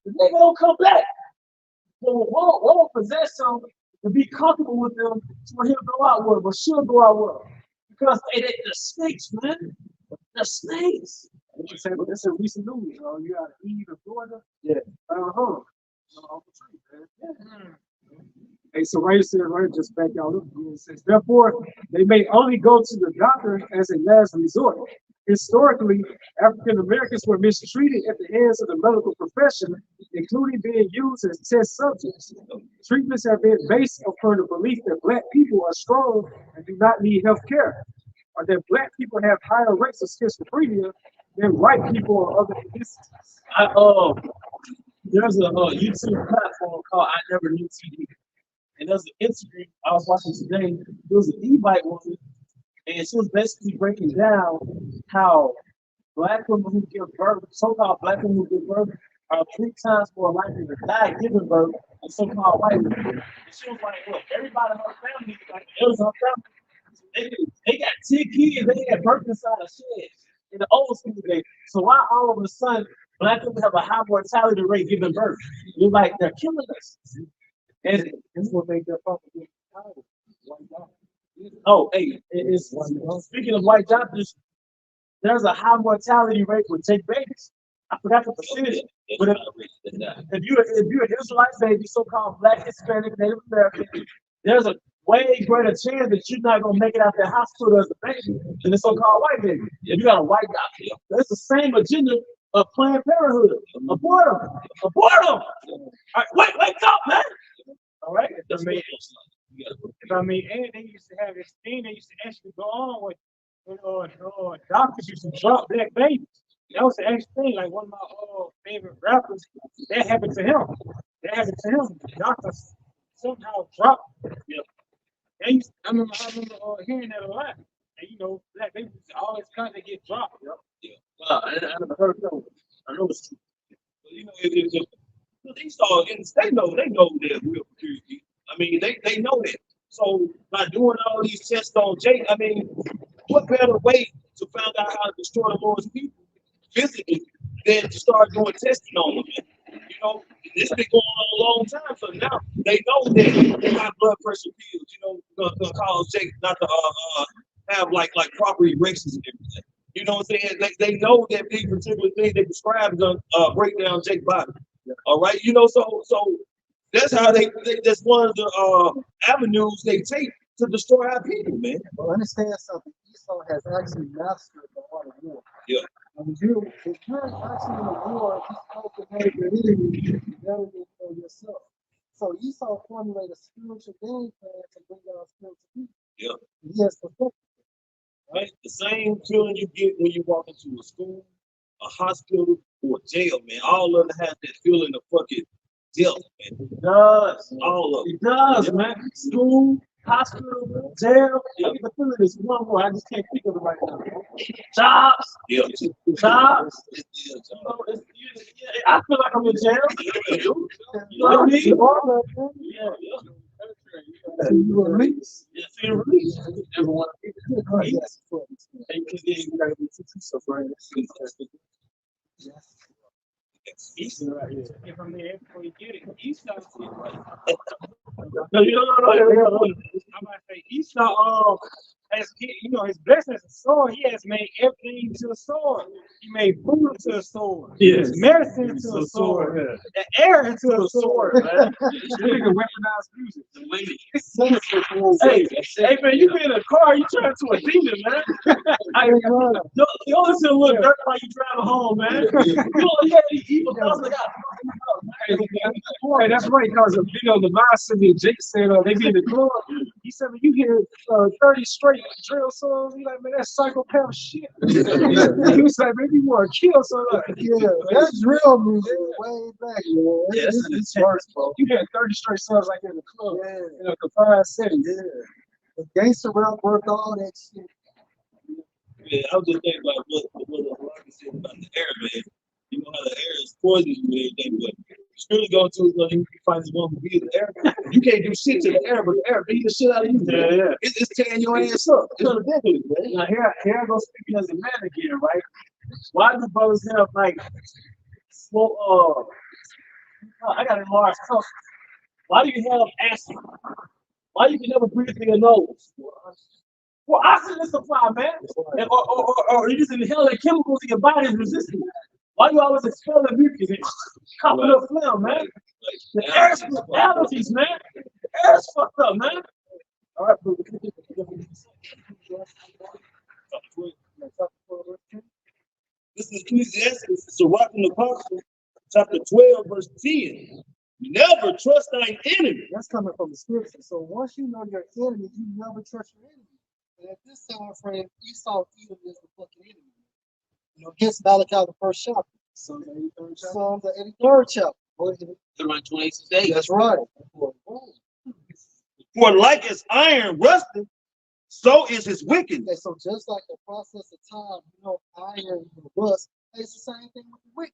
the nigga don't come back. So won't possess him to be comfortable with them so he'll go out with them or she'll go out with them. Because the snakes, man. The snakes. What you say? But this is recent news. You know, you got Eve in Florida. Yeah. Off the tree, man. Yeah. Hey, so right here, right, just back y'all up. It says, therefore, they may only go to the doctor as a last resort. Historically, African Americans were mistreated at the hands of the medical profession, including being used as test subjects. Treatments have been based upon the belief that Black people are strong and do not need health care, or that Black people have higher rates of schizophrenia than white people or other ethnicities. There's a YouTube platform called I Never Knew TV. And there's an interview I was watching today. There was an e-bike woman, and she was basically breaking down how Black women who give birth, so-called Black women who give birth, are 3 times more likely to die giving birth than so-called white women. And she was like, look, everybody in her family, like the elders in her family, they got 10 kids, they had birth inside a shed in the old school days. So why all of a sudden Black women have a high mortality rate giving birth? You're like, they're killing us. And This will make their propaganda. oh, hey, speaking of white doctors, there's a high mortality rate with take babies. I forgot the percentage, but if you're an Israelite baby, so-called Black, Hispanic, Native American, there's a way greater chance that you're not gonna make it out that hospital as a baby than the so-called white baby. If you got a white doctor, that's the same agenda of Planned Parenthood. Abort them, abort them. All right, wake up, man. All right, And they used to have this thing they used to actually go on with doctors used to drop Black babies. That was the actual thing. Like one of my favorite rappers, that happened to him. The doctors somehow dropped. Yeah. I remember hearing that a lot. And Black babies always kind of get dropped. Yeah. I never heard of that. I know it's true. But, they know they're real security. I mean, they know that. So by doing all these tests on Jake, I mean, what better way to find out how to destroy the Lord's people physically than to start doing testing on them? It's been going on a long time. So now they know that high blood pressure pills, gonna cause Jake not to have like proper erections and everything. You know what I'm saying? They know that these particular things they prescribe is gonna break down Jake's body. All right, so that's how that's one of the avenues they take to destroy our people, man. Well, understand something. Esau has actually mastered the art of war. Yeah. If you're actually in a war, he's supposed to make your enemy better than yourself. So Esau formulated a spiritual game plan to bring down spiritual people. Yeah. He has perfected. Right? The same feeling you get when you walk into a school, a hospital, or a jail, man. All of them have that feeling of fucking death, man. It does. All of them. It does, man. School, hospital, jail. I get the feeling there's one more. I just can't think of it right now. Jobs. Yeah. Jobs. I feel like I'm in jail. You know what I mean? Yeah. You were released. Yeah, see the release. Everyone. Yes. Because you gotta be too stuff right. Yes. Easter right here. If I'm there before you get it, Esau. No. I'm about to say Esau. His blessing is a sword. He has made everything to a sword. He made food into a sword. Yes. Medicine into a sword. Yeah. The air into a sword, man. Nigga weaponized music. Hey, man, you be in a car, you turn to a demon, man. You always see a little dirt while you driving home, man. You only had these evil thoughts like, Boy, that's right, because the master and Jake said they be in the club. He said, when you hear 30 straight drill songs, he like, man, that's psychopath shit. He was like, maybe you want to kill somebody. Yeah, that's real music way back, man. Yes, It's worse, bro. You hear 30 straight songs like in the club, Yeah. in a confined setting. Yeah. The gangster rap work, all that shit. Yeah, I was just thinking about what Rocky said about the air, man. You know how the air is poisonous and everything, but really go to is when you find this one who beat the air. You can't do shit to the air, but the air beat the shit out of you. Yeah, yeah. It's tearing your ass up. It's ridiculous, man. Now here I go speaking as a man again, right? Why do brothers have like small I got enlarged tongue? Why do you have asthma? Why you can never breathe through your nose? Well, oxygen supply, man. And, or you're just inhaling chemicals in your body is resistant. Why you always expelling mucus and coughing up phlegm, man? The air's allergies, man. The air's fucked up, man. All right, bro. This is Ecclesiastes, Sirach in the Apocrypha, chapter 12, verse 10. Never trust thine enemy. That's coming from the scripture. So once you know your enemy, you never trust your enemy. And at this time frame, Esau Edom is the fucking enemy. You know, hence Malachi the first chapter. Psalms the 83rd chapter. Around 26 days. That's right. For like as iron rusted, so is his wickedness. Okay, so just like the process of time, you know, iron and rust, it's the same thing with the wicked.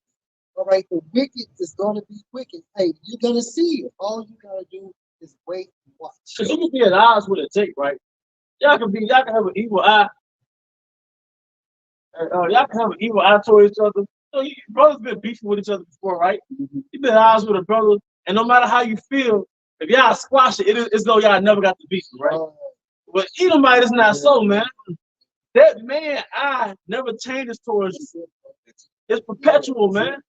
All right, the wicked is going to be wicked. Hey, you're going to see it. All you got to do is wait and watch. Because you can be at odds with a Jake, right? Y'all can have an evil eye. Y'all can have an evil eye toward each other. So brothers been beefing with each other before, right? You've been at odds with a brother, and no matter how you feel, if y'all squash it, it's though y'all never got to beef, right? But Edomite is not so, man. That man eye never changes towards you. It's perpetual, man.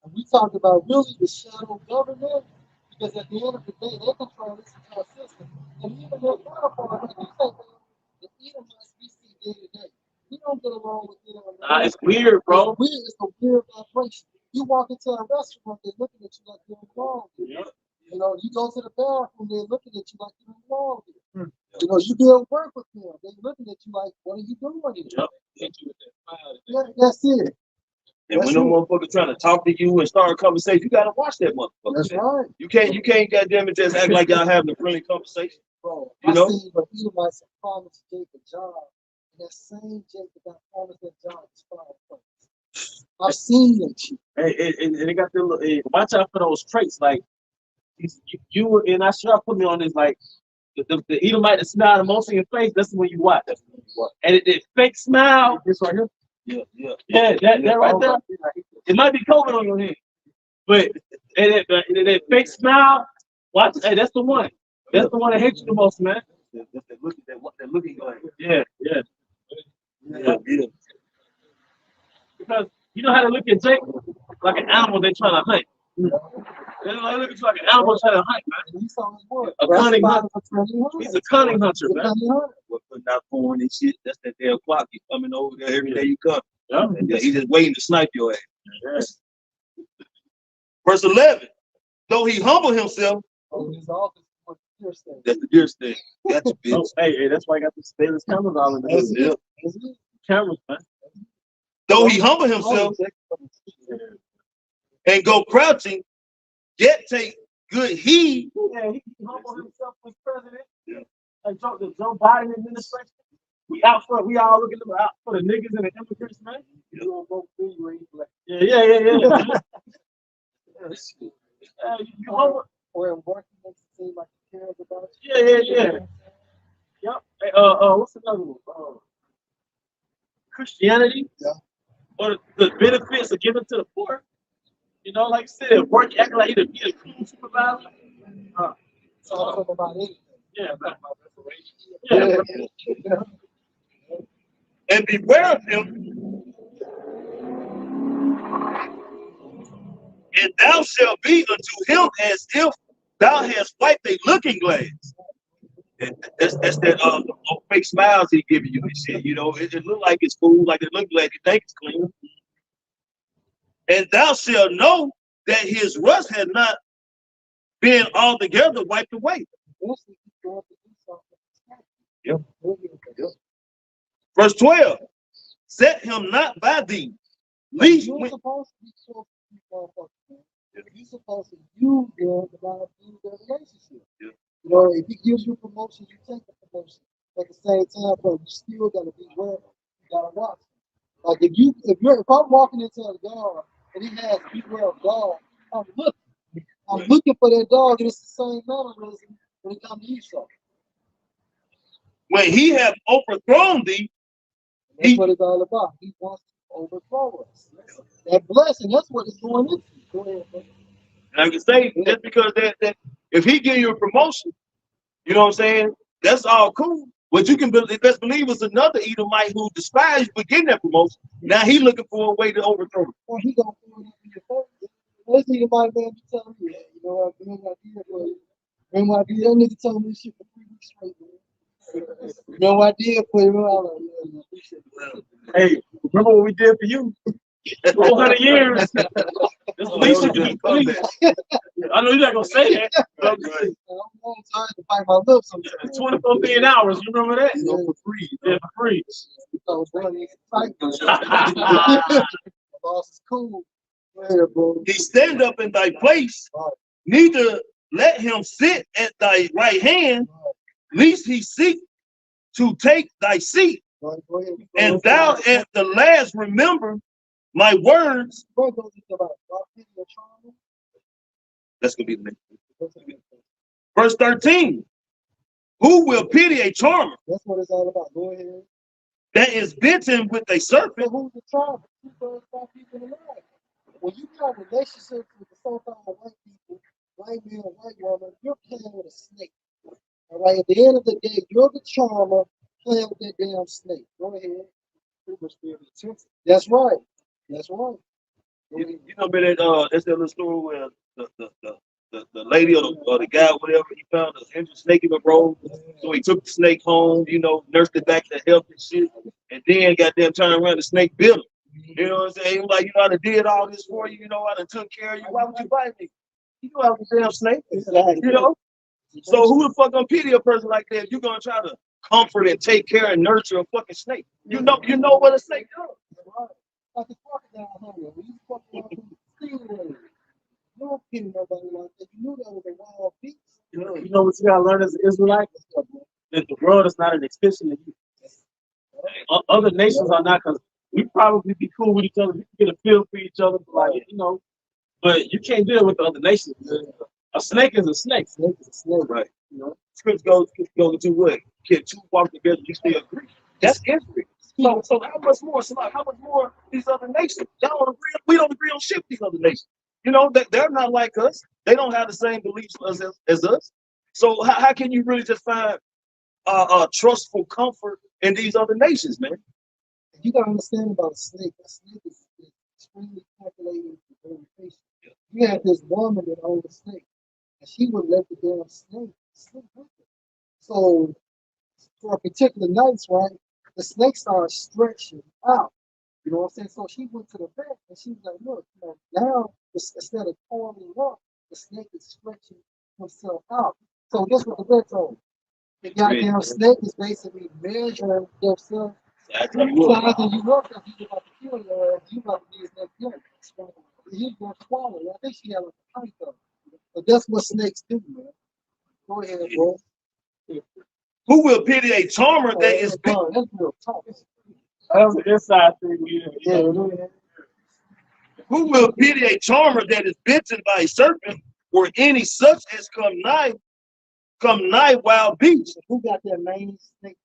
And we talked about really the shadow government, because at the end of the day, they control this entire system. And even their counterpart, like you said, the Edomites we see day to day. We don't get along with them. It's weird, bro. It's weird. It's a weird vibration. You walk into a restaurant, they're looking at you like you're wrong. Yeah. You know, you go to the bathroom, they're looking at you like you're wrong. You know, you build work with them, they're looking at you like, what are you doing here? Yeah, that's it. And when no motherfucker trying to talk to you and start a conversation, you gotta watch that motherfucker. That's right. You can't goddamn it just act like y'all having a friendly conversation. Bro, You know? I see the Edomites promised Jacob a job, and that same Jacob got promised that job is first. I've seen that shit. And they got the little, watch out for those traits. Like, you and I sure put me on this, like, the Edomite that smile the most in your face, that's when you watch. And it fake smile, this right here. Yeah, that right there. It might be COVID on your head, but that fake smile, watch. Hey, that's the one. That's the one that hates you the most, man. That looking like. Yeah. Because you know how to look at Jake like an animal they're trying to hunt. They look at you like an animal trying to hunt, man. A cunning hunter. He's a cunning hunter, man. Putting out porn and shit. That's that damn clock. He's coming over there every day you come. Yeah. And he's just waiting to snipe your ass. Yeah. Verse 11. Though he humble himself. That's the deer stand. Got you, bitch. Hey, that's why I got the stainless cameras all in the hood. Cameras, man. Though he humble himself and go crouching, yet take good heed. Yeah, he humble himself as president. Yeah. Like the Joe Biden administration. We all looking out for the niggas and the immigrants, man. You don't vote for you, ain't black. Yeah. You humble. Or working makes it seem like he cares about you. Yeah. Yep. Hey, what's another one? Christianity. Yeah. Or the benefits of giving to the poor. You know, like I said, work acting like he's a cool supervisor. It's all about anything. Yeah. And beware of him, and thou shalt be unto him as if thou hast wiped a looking glass. And that's that fake smiles he giving you and shit. You know, it look like it's cool, like it look like you think it's clean. And thou shalt know that his rust had not been altogether wiped away. Yep. Verse 12. Set him not by thee. Least you're supposed to be so you're supposed to use them to build their relationship. Yeah. You know, if he gives you promotion, you take the promotion. At the same time, but you still gotta be aware. You gotta watch. Like if I'm walking into a yard and he has beware of God, I'm looking. I'm looking for that dog, and it's the same mannerism when it comes to Esau. When he have overthrown thee, That's what it's all about. He wants to overthrow us. That blessing, that's what it's going into. Go ahead, man. I can say just because that if he give you a promotion, you know what I'm saying? That's all cool. But you can best believe it's another Edomite who despised you for getting that promotion. Now he looking for a way to overthrow you. Or he gonna throw it up in your face. Let's see my man be telling me, you know what, man, I did for you. Remember I did, that nigga told me this shit for 3 weeks straight, man. Remember what I did for you, man? I was like, yeah, man, appreciate it. Hey, remember what we did for you? 400 years. That's the least you can do. I know you're not gonna say that. I'm trying to bite my lips sometimes. 24 million hours. You remember that? Yeah. For free. Yeah, for free. So, boy, nigga, fight. The boss is cool. Yeah, bro. He stand up in thy place, neither let him sit at thy right hand, lest he seek to take thy seat. Right, go ahead. And thou at the last remember my words. That's gonna be the next. Verse 13. Who will pity a charmer? That's what it's all about. Go ahead. That is bitten with a serpent. So who's the charmer? People in life. When you have relationships with the so-called white people, white man, white woman, you're playing with a snake. All right. At the end of the day, you're the charmer playing with that damn snake. Go ahead. That's right. That's right. You know, man, that's that little story where the lady or the guy, whatever, he found an injured snake in the road. So he took the snake home, you know, nursed it back to health and shit. And then goddamn turned around, the snake bit him. You know what I'm saying? He was like, you know, I done did all this for you, you know, I done took care of you. Why would you bite me? You know I was a damn snake. You know? So who the fuck gonna pity a person like that if you're gonna try to comfort and take care and nurture a fucking snake? You know what a snake does. Like a crocodile hunger. When you fuck around with the stingray, you don't pity nobody like that. You knew that was a wild beast. You know what you gotta learn as an Israelite? That the world is not an extension of you. Other nations are not, because we probably be cool with each other. We can get a feel for each other, like, you know, but you can't deal with the other nations. A snake is a snake. Snake is a snake. Right. You know? Scripture goes into what? Can two walk together, you still agree? That's Israel. So how much more? So how much more these other nations? Y'all don't agree. We don't agree on shit with these other nations. You know, they're not like us. They don't have the same beliefs as us. So how can you really just find trustful comfort in these other nations, man? You gotta understand about a snake. A snake is extremely calculated for very patient. You had this woman that owned a snake, and she would let the damn snake sleep with her. So for a particular nights, right, the snake started stretching out. You know what I'm saying? So she went to the vet and she was like, look, you know, now instead of coiling up, the snake is stretching himself out. So guess what the vet told her? The goddamn snake is basically measuring themselves, sizing you up, because he's about to kill you, you about to be his next dinner. He's going to swallow you. I think she had like a pint of it. But that's what snakes do, man. Go ahead, bro. Who will pity a charmer that is bitten? That's real talk. That's the inside thing. Yeah. Who will pity a charmer that is bitten by a serpent, or any such as come nigh wild beasts? Who got that main snake?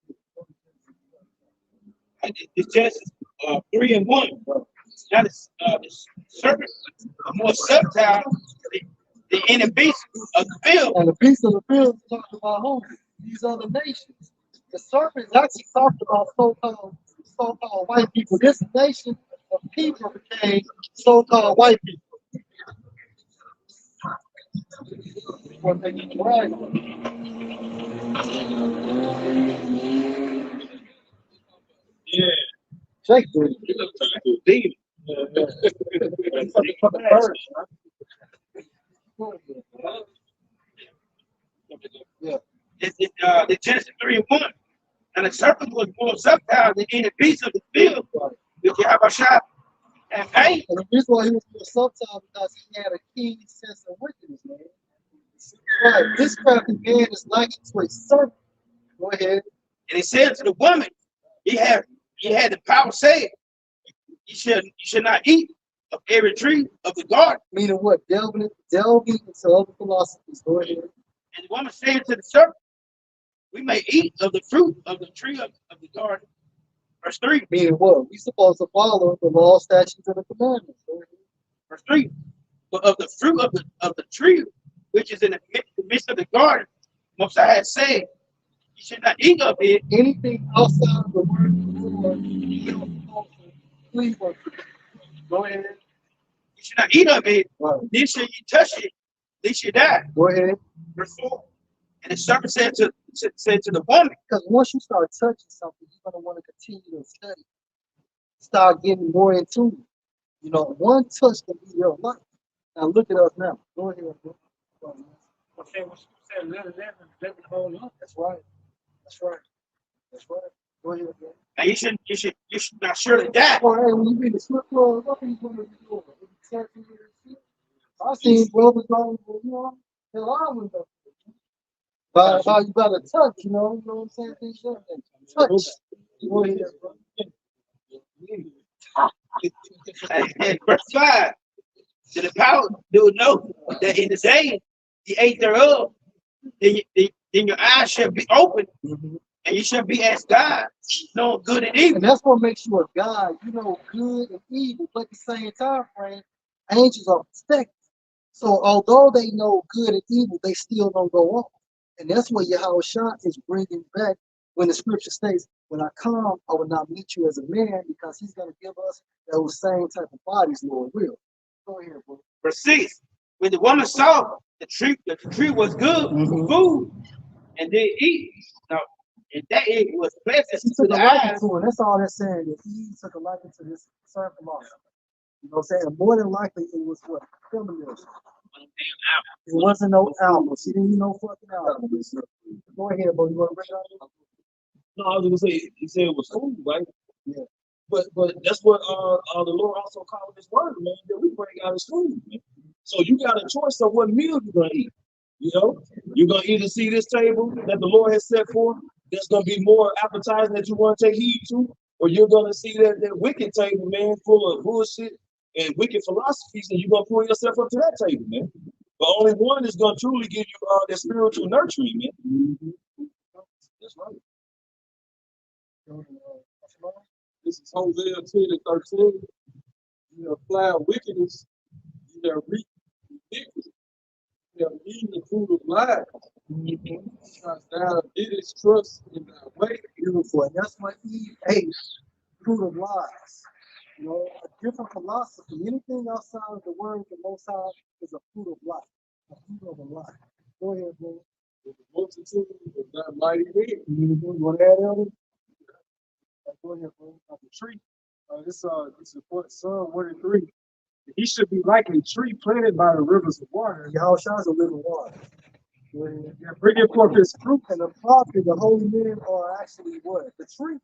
It's just 3 and 1. That is the serpent are more subtle than any beast of the field. And the beast of the field is talking about who? These other nations. The serpent is actually talking about so-called white people. This nation of people became so-called white people. What they need to write. Yeah. Check this. Yeah. It's Genesis 3 and 1. And the serpent was more subtle than any beast of the field, which you have a shot and pain. And the reason why he was more subtle because he had a keen sense of wickedness, man. Right. This crafty man is like to a serpent. Go ahead. And he said to the woman, he had the power saying, you should not eat of every tree of the garden. Meaning what? Delving into other philosophies. Go ahead. And the woman said to the serpent, we may eat of the fruit of the tree of the garden. Verse 3. Meaning what? We supposed to follow the law, statutes, and the commandments. Go ahead. Verse 3. But of the fruit of the tree which is in the midst of the garden, Most High had said, you should not eat of it. Anything outside of the word of the Lord, you don't supposed to cleave unto. Go ahead. You should not eat of it. Right. Then should you touch it, lest you die. Go ahead. Verse 4. And the serpent said to the woman, Because once you start touching something, you're going to want to continue to study. Start getting more into it. You know, one touch can be your life. Now look at us now. Go ahead, bro. Okay, what you said, let it hold up. That's right. That's right. That's right. Go ahead, bro. and you should not surely die. Or hey, when you read the scripture, what are you going to be doing? I seen brothers going, you know, the line was up. By you got to touch, you know what I'm saying? Things like that. Touch. Go ahead, bro. And verse 5. To the power, do know that in the day you ate thereof, then your eyes shall be open, and you shall be as God, knowing good and evil. And that's what makes you a God. You know good and evil, but at the same time frame, angels are protected. So although they know good and evil, they still don't go off. And that's what Yahushua is bringing back when the scripture states, when I come, I will not meet you as a man, because he's going to give us those same type of bodies, Lord will. Go ahead, bro. Verse 6. When the woman saw the tree was good for food, and they eat. Now, and that it was pleasant He to took a the liking eyes. to it. That's all they're saying. That he took a liking to this certain philosophy. You know what I'm saying? More than likely, it was what? Feminism. It wasn't no album. She didn't need no fucking album. Go ahead, bro. You want to bring it up? No, I was gonna say he said it was food, right? Yeah. But that's what the Lord also called His word, man. That we bring out His food, man. So you got a choice of what meal you're gonna eat. You know, you're gonna either see this table that the Lord has set forth, that's gonna be more appetizing that you want to take heed to, or you're gonna see that wicked table, man, full of bullshit and wicked philosophies, and you're gonna pull yourself up to that table, man. But only one is gonna truly give you that spiritual nurturing, man. That's right. This is Hosea 10:13. You apply wickedness, you have reaped iniquity. You have eaten the fruit of lies. Because thou didst trust in thy way. Beautiful. And that's what Eve ate. Fruit of lies. You know, a different philosophy. Anything outside of the word of the Most High is a fruit of life. A fruit of a lie. Go ahead, bro. With the multitude of thy mighty men. You want to add, Elder? Go ahead, bro. The tree. This is Psalm 1 and 3. He should be like a tree planted by the rivers of water. Yahushua is a living water. Go ahead. And bringing forth his fruit. And the prophet, the holy men are actually what? The tree.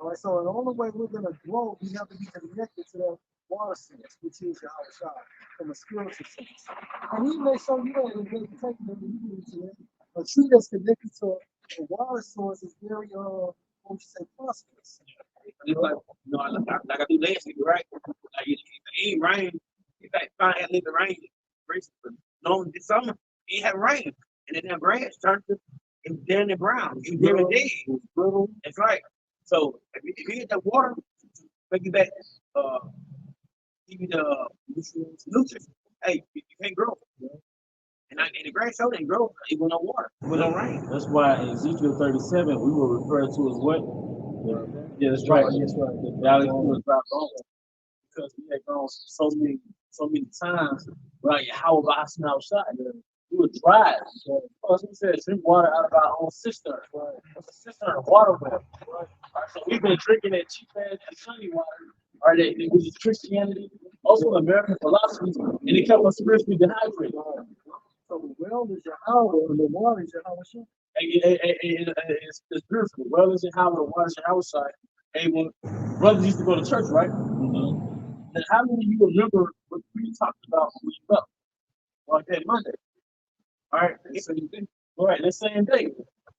All right, so the only way we're going to grow, we have to be connected to that water source, which is Yahushua, from a spiritual sense. And he may show you that in vegetation that you need to it. A tree that's connected to a water source is very, what would you say, prosperous. Just like, you know, like I do last week, right? Like it ain't rain. In fact, finally had a little rain. No, this summer, it ain't had rain. And then that grass turned to down the brown. It was very dead. That's right. So if you get that water, make it back, give you the nutrients. Hey, you can't grow. And the grass show didn't grow. It was no water. It was no rain. That's why in Ezekiel 37 we will refer to as what? Yeah, that's right. That's right. The valley was dry bones. Because we had gone so many times, right? How about us outside? We were dry. Because we said drink water out of our own cistern. Right. It's a cistern of water well. Right. So we've been drinking that cheap ass and sunny water. Right, it was Christianity, also American philosophy, and it kept us spiritually dehydrated. So the well is Yahweh, and the water is Yahushua. It's beautiful. Well is Yahweh, the water is Yahweh side. And when brothers used to go to church, right? And how many of you remember what we talked about when we up? Like that Monday. All right, all right, that same day.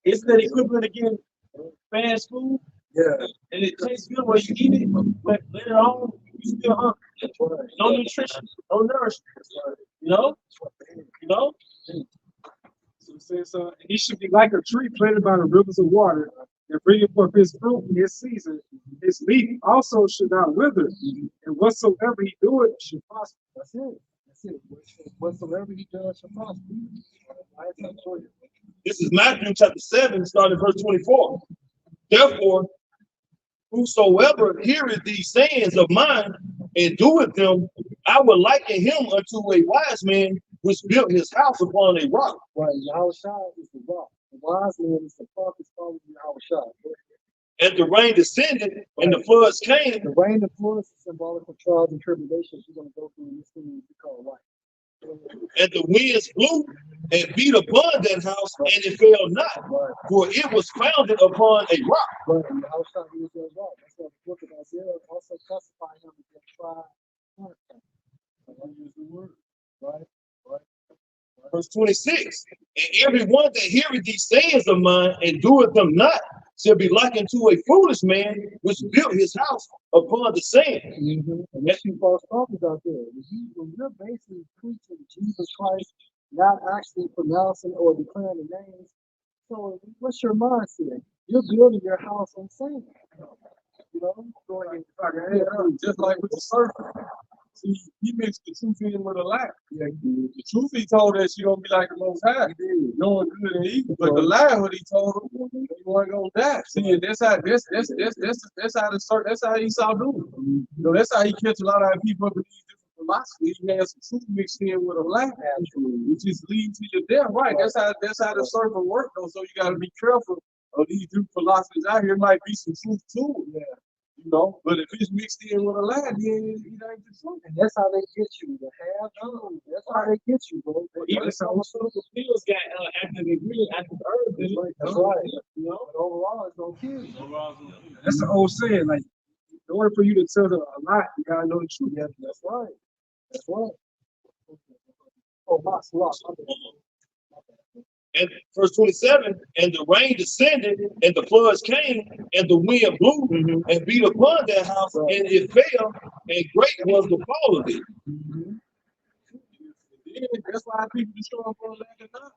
Isn't that equivalent again? Fast food? Yeah. And it tastes good when you eat it, but later on, you still hungry. No nutrition, no nourishment. You know? You know? So it says, he should be like a tree planted by the rivers of water and bringing forth his fruit in his season. His leaf also should not wither, and whatsoever he doeth should prosper. That's it. That's it. Whatsoever he does shall prosper. This is Matthew chapter 7, starting verse 24. Therefore, whosoever heareth these sayings of mine and doeth them, I will liken him unto a wise man which built his house upon a rock. Right. Yahushua is the rock. The wise man is the prophet following Yahushua. And the rain descended, and the floods came. The rain and floods is symbolic of trials and tribulations you're going to go through in this thing we call life. And the winds blew and beat upon that house, and it fell not, for it was founded upon a rock. Right. And Yahushua is the rock. That's why the book of Isaiah also classify him as a trial. Use the word. Right. Verse 26. And every one that heareth these sayings of mine and doeth them not shall be likened to a foolish man which built his house upon the sand. And that's you false prophets out there. When you're basically preaching Jesus Christ, not actually pronouncing or declaring the names, so what's your mindset? You're building your house on sand. You know, Just like with the serpent. See, he mixed the truth in with a lie. Yeah, the truth he told us you're gonna be like the Most High, knowing good and evil. But the lie, what he told him, you weren't gonna die. See, that's how Esau do it. You know, that's how he catch a lot of people up in these different philosophies. He has some truth mixed in with a lie, which is leading to your death. Right? That's how the serpent works. Though. So you got to be careful of these different philosophies out here. Might be some truth to it. Yeah. You know, but if it's mixed in with a lie, then it ain't the truth. And that's how they get you. The have done. That's how they get you, bro. Even pharmaceutical pills got active ingredients, active herbs in it. That's right. You know, but overall, it's gonna kill you. That's the old saying. Like, in order for you to tell a lie, you gotta know the truth. Yeah, that's right. That's right. Oh, my slot. And verse 27, and the rain descended, and the floods came, and the wind blew and beat upon that house, and it fell, and great was the fall of it. Yeah, that's why people destroy for lack of knowledge.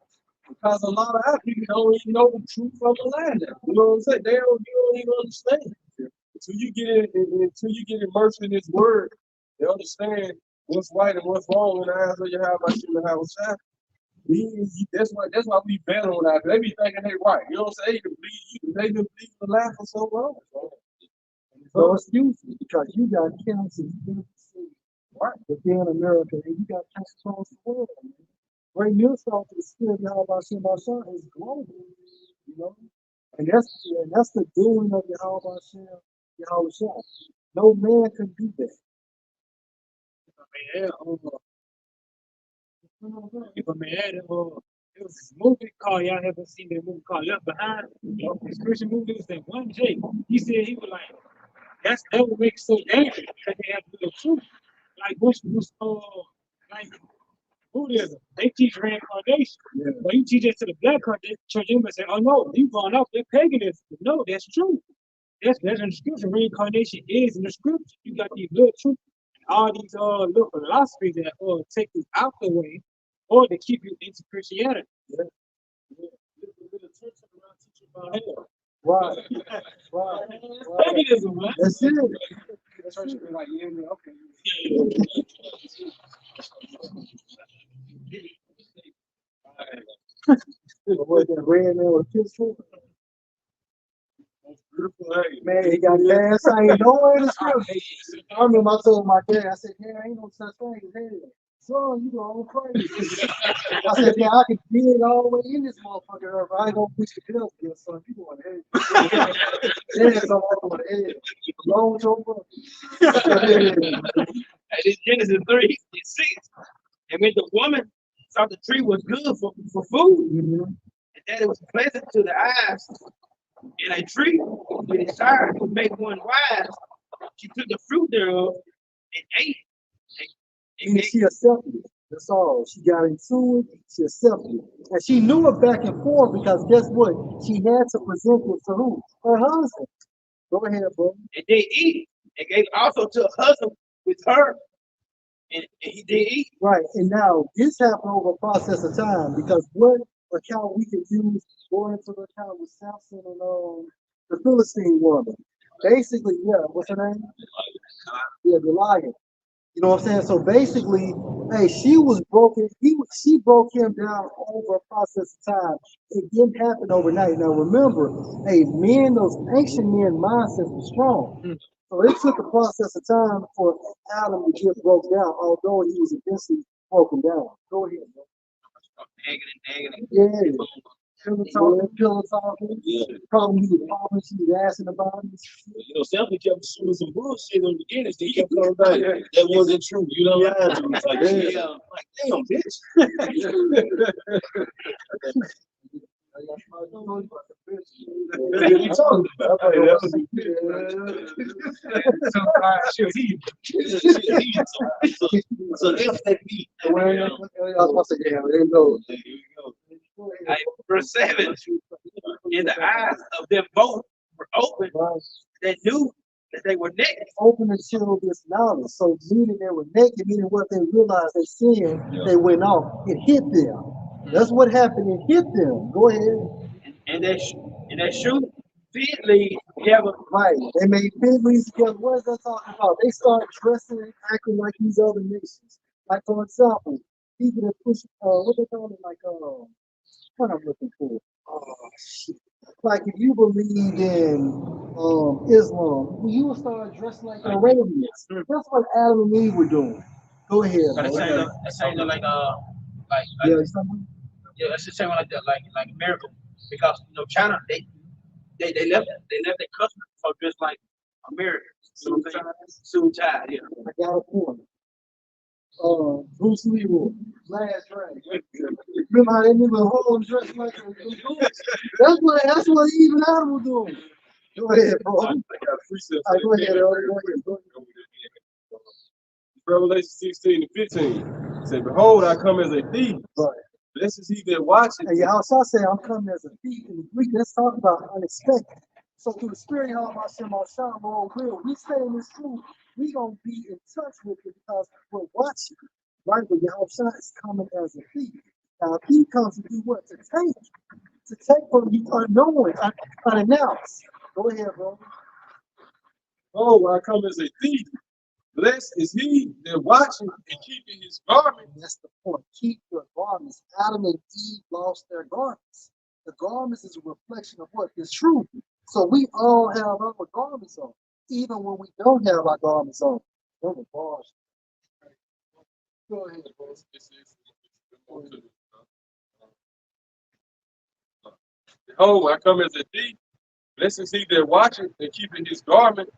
Because a lot of our people don't even know the truth from the lie now. You know what I'm saying? You don't even understand. Until you get immersed in this word, they understand what's right and what's wrong in the eyes of Yahushua. That's why we battle on that. They be thinking they right. You know what I'm saying? They been believing the lie for so long. No excuses, because you got cancers right within America, and you got cancer across the world. Great news off the spirit of Yahushua is global, you know, and that's the doing of Yahushua. No man can do that. If I may add, there was this movie called, y'all haven't seen that movie called Left Behind. This Christian movie was that one Jake. He said he was like, that would make it so dangerous that they have to do the truth. Like like Buddhism, they teach reincarnation. Yeah. But you teach it to the black church, they say, oh no, you going off, they're paganism. No, that's true. That's in the scripture. Reincarnation is in the scripture. You got these little truths, all these little philosophies that take you out the way or to keep you into Christianity. Yeah. Right. Paganism, man. That's it. The church be like, yeah, okay. What that red man with pistol? Beautiful. Man, he got gas. I ain't nowhere in the scripture. I remember I told my dad, I said, "Yeah, ain't no such thing as hell. Son, you going crazy." I said, "Yeah, I can dig all the way in this motherfucker earth. I ain't gonna push the pills again, son. You going to hell." Yeah, so I'm going to hell. Long with your brother. And in Genesis 3:6, and when the woman saw the tree was good for food, and that it was pleasant to the eyes, and a tree with desire to make one wise, she took the fruit thereof and ate. And she accepted it. That's all. She got into it. She accepted it. And she knew it back and forth because guess what? She had to present it to who? Her husband. Go ahead, bro. And they eat and gave also to her husband with her, and he did eat. Right. And now this happened over a process of time because what account we can use going into the account with Samson and the Philistine woman. Basically, yeah, what's her name? Yeah, Goliath. You know what I'm saying? So basically, hey, she was broken. She broke him down over a process of time. It didn't happen overnight. Now remember, hey, those ancient men mindsets were strong. So it took a process of time for Adam to get broke down, although he was eventually broken down. Go ahead, bro. Yeah. Pillow talking. Yeah. Probably he was popping, she was asking about it. You know, Samson kept shooting some bullshit in the beginning. He kept coming back. That wasn't true. You know? Yeah. Like, like, damn, bitch. What you talking about? So if that beat. I was about to say, yeah, there you go. Verse 7, in the eyes of them both were open, they knew that they were naked. Open until this knowledge. So meaning they were naked, meaning what they realized they sinned, they went off. It hit them. That's what happened. It hit them. Go ahead. And they shoot fig leaves together. Right. They made fig leaves together. What is that talking about? They started dressing and acting like these other nations. Like for example, people that push what they call it, like what I'm looking for. Oh shit. Like if you believe in Islam, you will start dressing like Arabians. That's what Adam and Eve were doing. Go ahead. That's saying like Yeah, something. yeah, that's the same like that, like America, because China they left their custom for just like America. Soon tied, yeah. I got a point. Bruce Lee was last dragon. Remember how they nigga whole dressed like a that's what even Adam was doing. Go ahead, bro. I got precepts. Go ahead, go ahead. Revelation 16 and 15 said, "Behold, I come as a thief. Right. Blessed is he that watches." And Yahshua said, I'm coming as a thief. In the Greek, let's talk about unexpected. So through the Spirit of Hashem, Lord will, we stay in this truth, we going to be in touch with it because we're watching. Right? But Yahshua is coming as a thief. Now, a thief comes to do what? To take from the unknown, unannounced. Go ahead, bro. Oh, I come as a thief. Blessed is he that watching and keeping his garment. That's the point. Keep your garments. Adam and Eve lost their garments. The garments is a reflection of what is true. So we all have our garments on, even when we don't have our garments on. Those are bars. Go ahead, bro. Behold, I come as a thief. Blessed is he that watching and keeping his garment,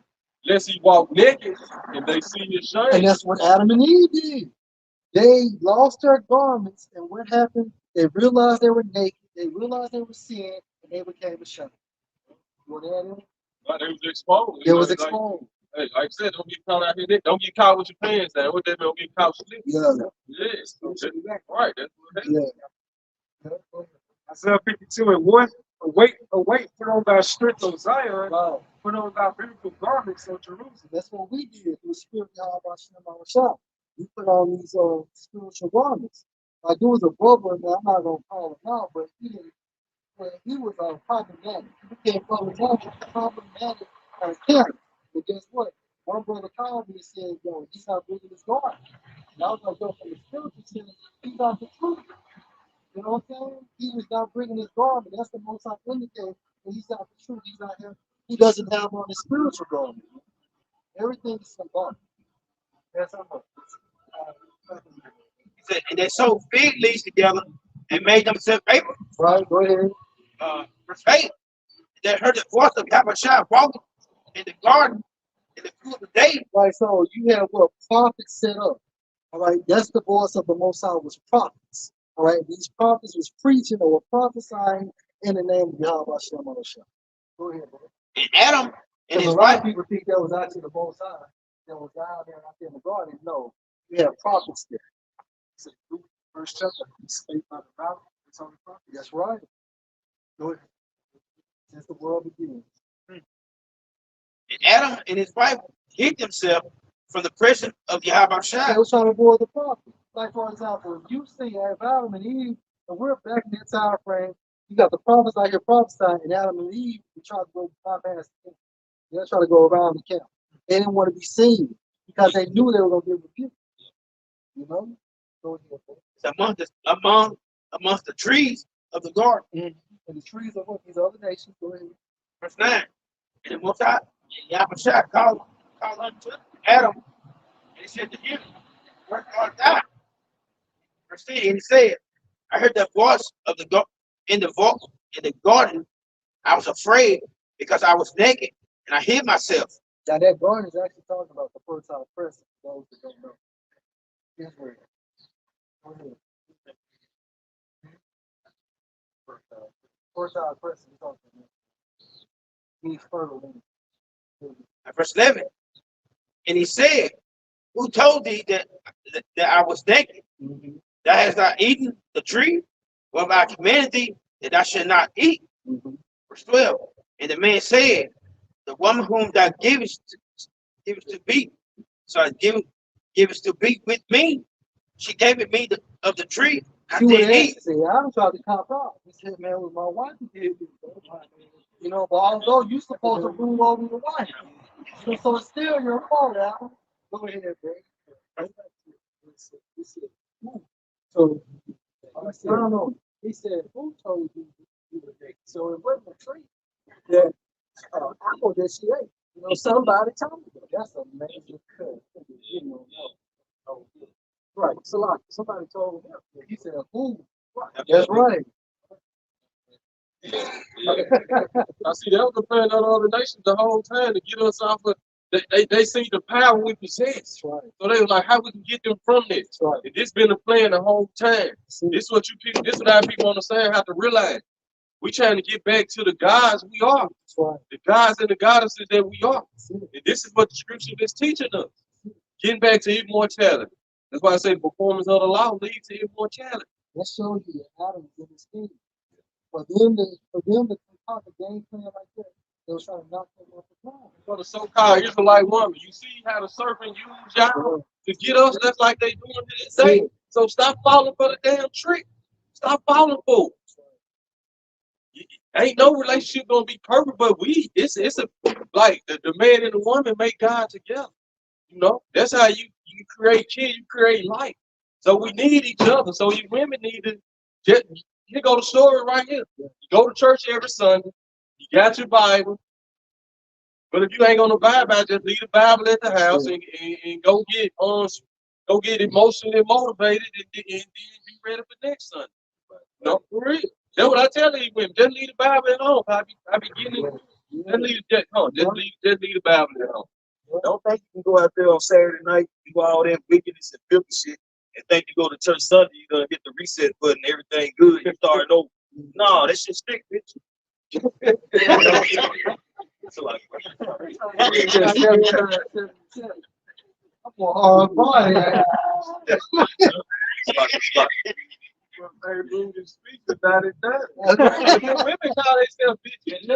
lest he walk naked and they see his shame. And that's what Adam and Eve did. They lost their garments, and what happened? They realized they were naked, they realized they were sin, and they became ashamed. You want to add in? But it was exposed. It was exposed. Like I said, don't get caught out here. Don't get caught with your pants down. What that mean? Don't get caught sleeping. Yeah. Yes. Right. That's what happened. Yeah. Isaiah 52 and 1. Await, put on thy strength, O Zion. Wow. Put on thy beautiful garments, O Jerusalem. That's what we did through the Spirit of Hashem. We put on these spiritual garments. Like there was a brother, and I'm not gonna call him out, but he was problematic. He became problematic as a character. But guess what? One brother called me and said, "Yo, he's not bringing his garment." And I was gonna go from the spiritual sense. He's not the truth. You know what I'm saying? He was not bringing his garment. That's the most I indicate. And he's not the truth. He's not him. He doesn't have on his spiritual garment. Everything is symbolic. That's how He said, and they sewed fig leaves together and made themselves paper. Right, go ahead. Verse 8, they heard the voice of Yahushua walking in the garden in the cool of the day. Right, so you have what prophets set up. All right, that's the voice of the Most High was prophets. All right, these prophets was preaching or were prophesying in the name of Yahweh Hashem. Go ahead, bro. And Adam and his a lot wife. of people think that was actually the Most High that was down there out there in the garden. No, we have prophets there. So, first chapter, he spake by the mouth. It's on the prophet. That's right. Go ahead. Since the world begins. And Adam and his wife hid themselves from the presence of Yahweh They Shai. was trying to avoid the problem. Like, for example, if you see Adam and Eve, and we're back in that time frame, you got the prophets out here prophesying, and Adam and Eve, they try to go bypass the camp. They're trying to go around the camp. They didn't want to be seen because they knew they were going to get rebuked. You know? Go ahead, bro. It's amongst the trees of the garden. And the trees of what? These other nations. Go ahead. Verse 9. And the Most High, Yahweh Shai called unto Adam, and he said to him, where art thou? Verse 10, and he said, I heard the voice of in the garden. I was afraid because I was naked, and I hid myself. Now that garden is actually talking about the fertile person. For those that don't know. Israel. Go ahead. Fertile person is talking about. He's fertile. Verse 11. And he said, who told thee that I was naked? Thou hast not eaten the tree, whereby I commanded thee that thou should not eat. Verse 12. And the man said, the woman whom thou givest to be, so I givest to be with me. She gave it me of the tree. I didn't eat. See, I tried to cop out. He said, man, with my wife, you know, but although you're supposed to rule over your wife, so it's still your fault, Al. Go ahead, bro. So, I don't know. He said, who told you you were naked? So it wasn't a tree that apple that she ate. You know, somebody told me. That's amazing. You know, right. So like somebody told him. He said, who? That's right. I see they were comparing on other nations the whole time to get us off of. They see the power we possess. Right. So they were like, how we can get them from this? Right. And this been a plan the whole time. This is what our people understand, have to realize. We trying to get back to the gods we are. Right. The gods and the goddesses that we are. And this is what the scripture is teaching us. Getting back to immortality. That's why I say performance of the law leads to immortality. That shows you that Adam was in his kingdom. For them to concoct a game plan like that, they was trying to knock them off the ground. For the so-called Israelite woman, you see how the serpent used y'all to get us? That's like they doing it today. So stop falling for the damn trick. Stop falling for it. Ain't no relationship gonna be perfect, but it's like the man and the woman make God together. You know, that's how you create kids, you create life. So we need each other. So you women need to here go the story right here. You go to church every Sunday, you got your Bible. But if you ain't gonna abide by it, just leave the Bible at the house and go get emotionally motivated and be ready for next Sunday. No, for real. That's what I tell these women. Just leave the Bible at home. I be getting it. Just leave the Bible at home. Don't think you can go out there on Saturday night, do all that wickedness and filthy shit, and think you go to church Sunday, you're gonna hit the reset button, everything good, you start over. No, that shit stick, bitch. So like, hard boy. About it done. Women call themselves bitches. You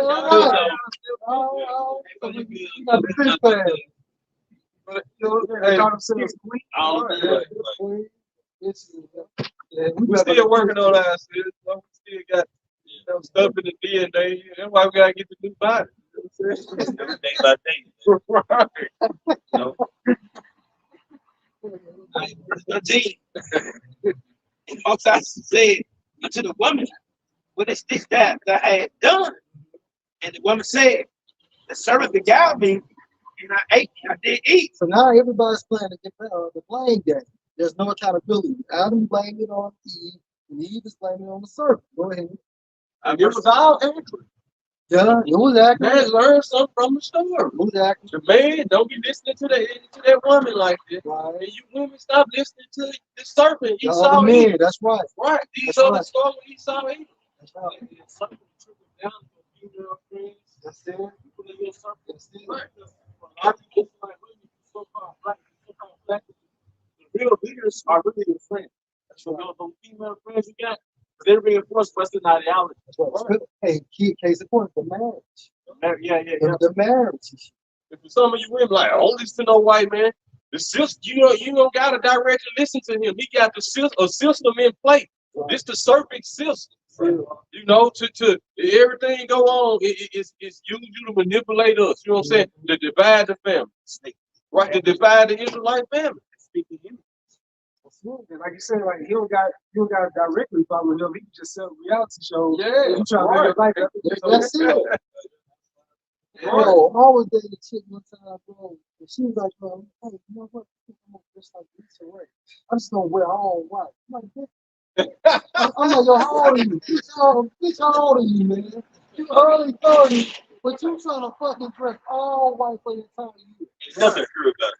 got the fish fan. But you know, they call themselves queen. We still working on ourselves. We still got stuff in the DNA. That's why we gotta get the new body. day by day. Right. You know? Verse 13. And Moses said unto the woman, what is this that I had done? And the woman said, the servant beguiled me, and I ate, and I did eat. So now everybody's playing the blame game. There's no accountability. Adam blamed it on Eve, and Eve is blaming it on the serpent. Go ahead. And it was all accurate. Yeah, it was accurate. Man, learn something from the story. It was accurate. The man, don't be listening to that woman like this. Right. And you women stop listening to the serpent. The other man, that's right. Right. These That's other right. stories Esau ate. That's right. Something trickles down to female friends. That's it. People in your circle. That's it. Right. A lot of people like women, so-called black. The real leaders are really your friends. That's right. Those female friends you got, they're reinforced Western ideology. That's right. Hey, case in point, the marriage. Yeah. The marriage. If some of you women like, I don't listen to no white man, The system, you don't gotta directly listen to him. He got a system in place. This the serpent system. You know, to everything go on, it's used you to manipulate us. You know what I'm saying? To divide the family, right? To divide the Israelite family. And like you said, like you don't got directly follow him. He can just sell reality shows. Yeah, You try to live like that. That's it. Bro, I was dating a chick one time, bro, and she was like, bro, hey, you know what? I'm gonna dress like Lisa Ray. I'm just gonna wear all white. I'm like, yo, how old are you? Bitch, how old are you, man? You early 30s, but you trying to fucking dress all white for the entire year. Nothing true about it.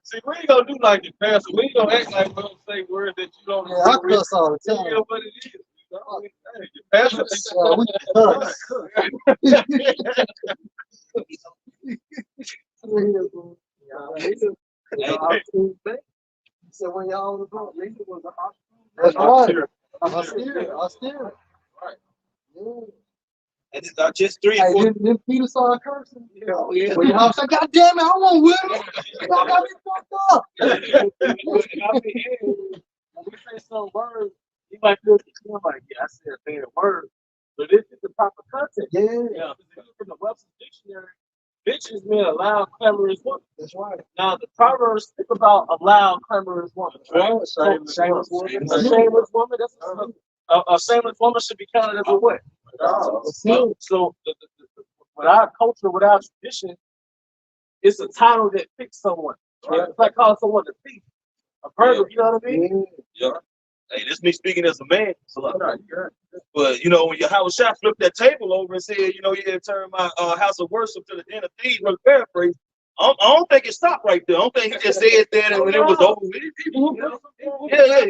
See, we ain't gonna do like the pastor. We ain't gonna act like we don't say words that you don't. Yeah, I cuss all the time. You know what it is. You know? Hey, the pastor. So when y'all was on, Lisa was an entrepreneur. That's right. I steer. Right. Yeah. And it's not just 3 and Hey, 4. then Peter started cursing. Oh, yeah. Well, y'all was like, God damn it, I want with him. Y'all got me fucked up. When we say some words, you might feel like, yeah, I said a bad word. But this is the proper context. Yeah. Yeah. From the Webster's dictionary, bitches mean a loud, clamorous woman. That's right. Now, the Proverbs speak about a loud, clamorous woman. Right? Shameless woman. A shameless woman. That's a shameless woman should be counted as a what? So with our culture, with our tradition, it's a title that fits someone. Right? It's like calling someone a thief, a burglar. You know what I mean? Yeah. Hey, this me speaking as a man. But you know, when your house shot flipped that table over and said, you know, you had turned my house of worship to the den of thieves, or paraphrase. I don't think it stopped right there. I don't think he just said that and when it was over with. Yeah.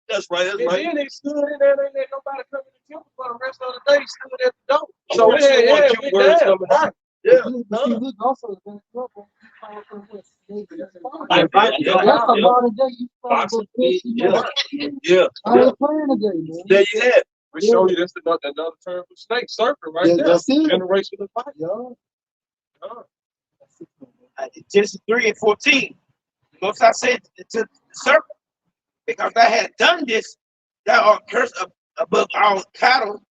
That's right. And then they stood in there, they let nobody come in the temple for the rest of the day. Stood at the door. So we words down. coming out. Yeah. But see, Luke also been in trouble. Yeah. That's a modern day. You probably Yeah. I ain't playing today, man. There you have. We show you that's another term for snake serpent right there. That's it. Generational fight. Genesis 3 and 14. Most I said to the serpent, because I had done this, thou art cursed above all cattle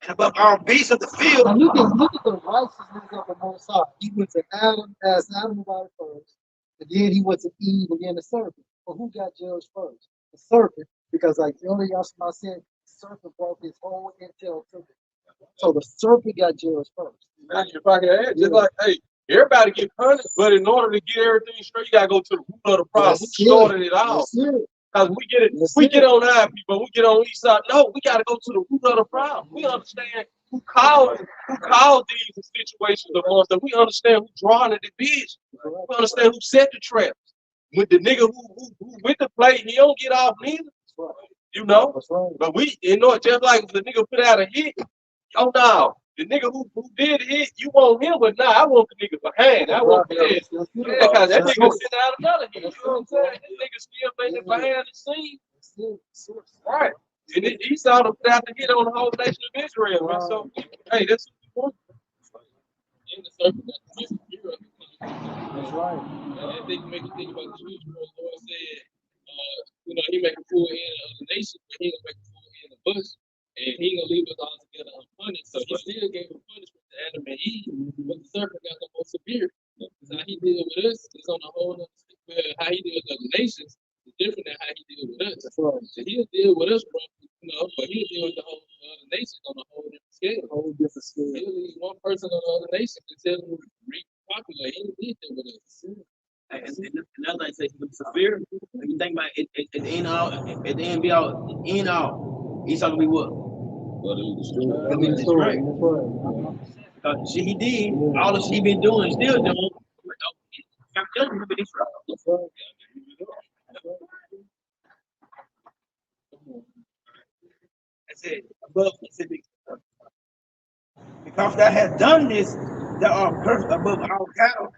and above all beasts of the field. And you can look at the righteousness of the Most High. He went to Adam, asked Adam about it first, and then he went to Eve and then the serpent. But who got judged first? The serpent, because like earlier Yashima said, the serpent brought his whole intel to him. So the serpent got judged first. If I can add, just like, hey, everybody get punished, but in order to get everything straight, you gotta go to the root of the problem. Who started it all? Because we get on our people, we get on each side. No, we gotta go to the root of the problem. We understand who caused these situations amongst us. We understand who drawing the division. We understand who set the traps. With the nigga who with the play, he don't get off neither. You know? But we, you know, just like the nigga put out a hit, oh no. The nigga who did it, you want him, but nah, I want the nigga behind. I want this. Yeah, because that nigga sent out another hit. You know what I'm saying? This nigga still making behind the scenes. Right. And he saw them put out the hit on the whole nation of Israel. Right? So, hey, that's what in the circle that's That's right. I think make you think about the scripture where the Lord said, you know, he make a full end of the nation, but he gonna make a full end of us. And he ain't gonna leave us all together unpunished. So he still gave a punishment to Adam and Eve, but the serpent got the most severe. Because how he deal with us is on a whole other how he deal with other nations is different than how he deal with us. So he'll deal with us, bro, you know, but he'll deal with the whole other nation on a whole different scale. He'll leave one person on the other nation and tell them to repopulate. He did that with us. And another thing, say severe. When you think about it, at the end be all, he's talking to me what? Destroyed. Because he did all the shit he been doing, still doing. I'm telling you, he's right. I said, above specific. Because thou hast done this, thou art cursed above all cattle,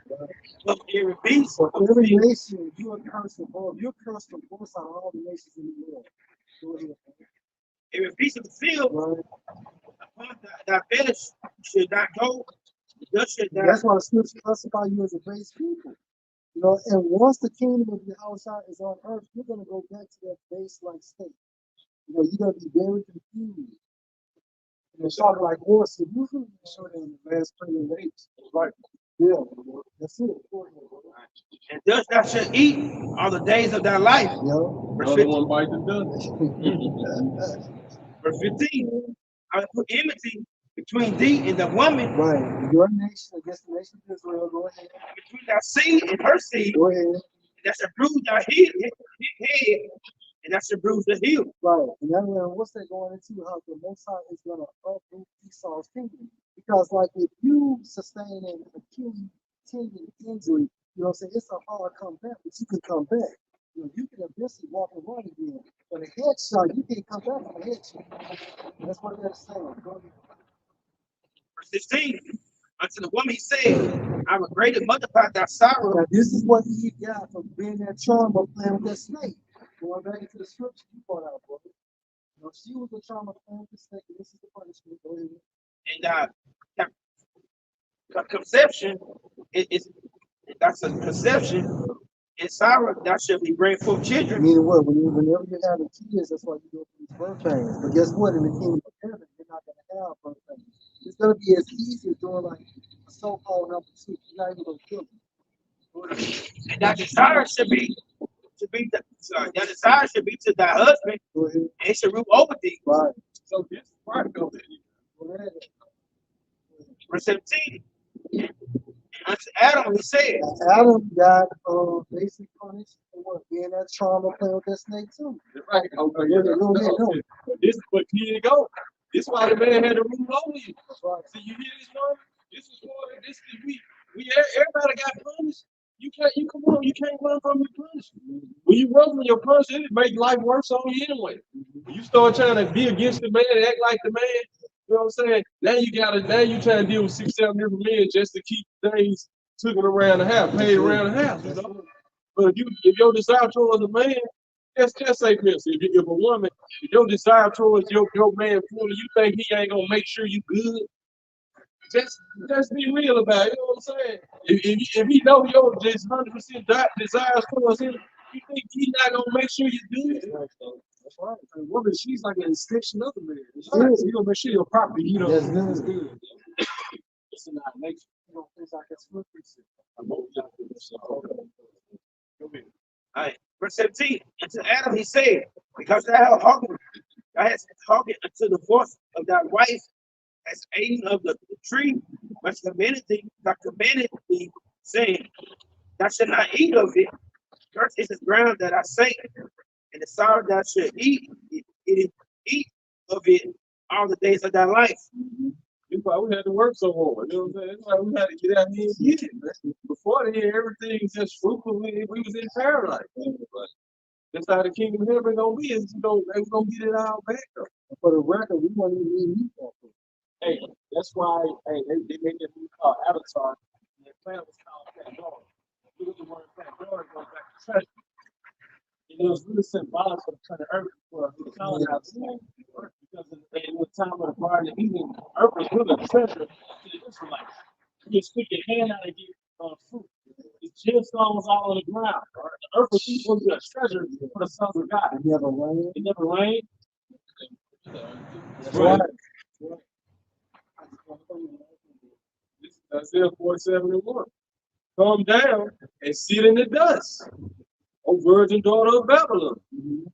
above every beast. For every nation, you are cursed above. You're cursed from both sides of all the nations in the world. Every beast of the field, upon thy flesh should not go. That's why the scripture classify you as a base people. You know, and once the kingdom of Yahushua is on earth, you're gonna go back to that base-like state. You know, you're gonna be very confused. And it's sort of like horses. Usually you show them in the last 20 days. Right. Yeah, that's it. And thus thou shalt eat all the days of thy life. Yo. Verse Another 15. one bites the dust. Verse 15. I will put enmity between thee and the woman, Right. Your nation against the nation of Israel. Go ahead. between thy seed and her seed. Go ahead. And that shall bruise thy head, and that shall bruise the heel. Right. And then what's that going into? How the Most High is gonna uproot Esau's kingdom. Because like if you sustain a tendon injury, you know what I'm saying, it's a hard comeback, but you can come back. You know, you can eventually walk and run again. But a headshot, you can't come back from a headshot. That's what they're saying. Go ahead. Verse 16. Unto the woman he said, I will greatly multiply thy sorrow. Now, this is what Eve got from being that trauma playing with that snake. Going back into the scripture you brought out, brother. You know, she was the trauma playing with the snake, and this is the punishment. Go ahead. And conception is that's a conception. In sorrow, thou shalt be bring forth children. Meaning what? Whenever you have kids, that's why you go through these birth pains. But guess what? In the kingdom of heaven, you're not going to have birth pains. It's going to be as easy as doing like a so-called number two. You're not even going to kill them. And that desire should be that desire should be to thy husband, Go ahead. and he should rule over thee. Right. So this is part of it. Go ahead. Verse 17. Unto Adam he said, Now, Adam got basically punished for what? Being that trauma playing with that snake too. Right. Okay. Go ahead, go. This is what here you go. This is why the man had to rule over you. That's right. See, you hear this one? This is what this is we everybody got punished. You come on, you can't run from your punishment. When you run from your punishment, it makes life worse on you anyway. When you start trying to be against the man and act like the man, you know what I'm saying? Now you trying to deal with 6, 7 different men just to keep things taken around the house, paid around the house, you know. But if your desire towards a man, just say this, if a woman, if your desire towards your man fully, you think he ain't gonna make sure you good, just be real about it, you know what I'm saying? If he know your just 100% desires towards him, you think he's not gonna make sure you good? That's right. A woman, she's like an extension of the man. Right. So you gonna make sure your property, you know, That's is good. good. It's in our nature. You know, things like that's what we see. all right, verse 17. And to Adam he said, because thou hast hearkened unto the voice of thy wife, as eaten of the tree, which commanded thee, saying, thou shalt not eat of it. Cursed is the ground that I say, and the sorrow thou shalt eat of it all the days of thy life. That's why we had to work so hard. You know what I'm saying? That's why we had to get out here and get it. Before then, everything was just fruitful. We was in paradise. But that's how the kingdom of heaven gonna be. Is we're gonna get it all back up. For the record, we want to eat meat off of it. Hey, that's why they made that movie called Avatar. And the planet was called Pandora. Look at the word Pandora goes back to treasure. And it was really symbolic for the planet Earth for the colonizers. Because in the time of the Garden of Eden, Earth was really a treasure to the Israelites. You just stick your hand out and get fruit. The gemstones all on the ground. The earth was equal to a treasure for the sons of God. It never rained. It never rained. That's right. This is Isaiah 47:1. Come down and sit in the dust, O virgin daughter of Babylon. Mhm.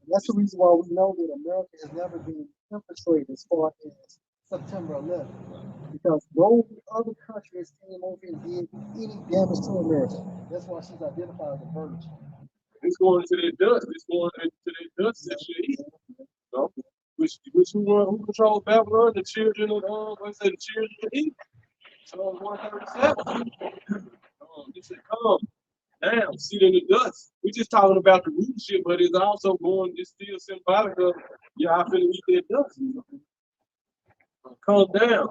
That's the reason why we know that America has never been infiltrated as far as September 11th. Because no other countries came over and did any damage to America. That's why she's identified as a virgin. It's going into the dust. It's going into the dust that you eat. You know? Who controls Babylon? The children of the children of Eve. So 137. He said, come down, sit in the dust. We're just talking about the rulership, but it's also it's still symbolic of y'all finna eat that dust. You know? Come down,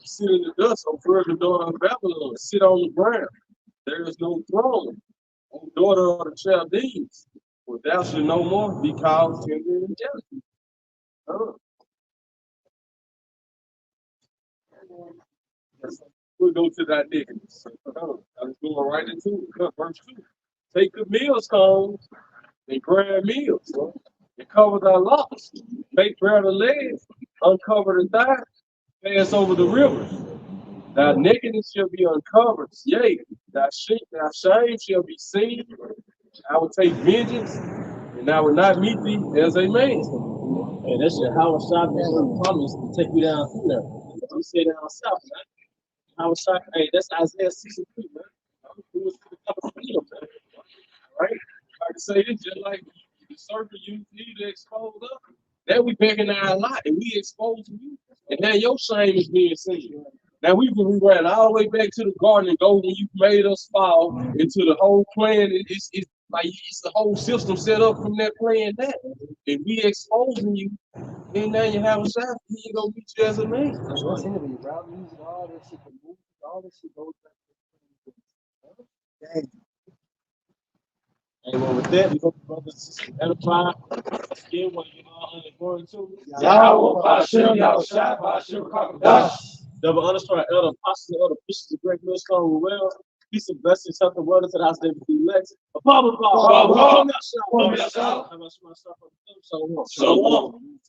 sit in the dust, O virgin daughter of Babylon, sit on the ground. There is no throne, O daughter of the Chaldeans, for thou shalt no more be called tender and delicate. We'll go to that nakedness. I was going right into it. Verse 2. Take the millstones and grab meals, and cover thy locks, make bare the legs, uncover the thigh, pass over the rivers. Thy nakedness shall be uncovered, yea, thy shame shall be seen. I will take vengeance, and I will not meet thee as a man. Hey, that's your Howard Shop man promise to take you down through there. We say down south, man. Howard Shop, hey, that's Isaiah 63, man. I'm doing to the top of the hill, man. Right? I can say this just like the serpent you need to expose us. Now we backing our lot and we exposing you. And now your shame is being seen. Now we ran all the way back to the garden and go when you made us fall into the whole plan. It's like it's the whole system set up from that plan that. And we exposing you. And now you have a shot. He ain't gonna beat you as a man. That's what's in it. Rap music, all that shit, the movies, all that shit goes back to the dang. And well, with that, we hope you brothers and sisters edify. Again, when you all going to Yahweh Hashem, Yahushua, Hashem, Kakadash. double honor to our elder apostles and elder bishops of Great Millstone. Well, peace and blessings, health and wellness to the house that be elect. Shalom.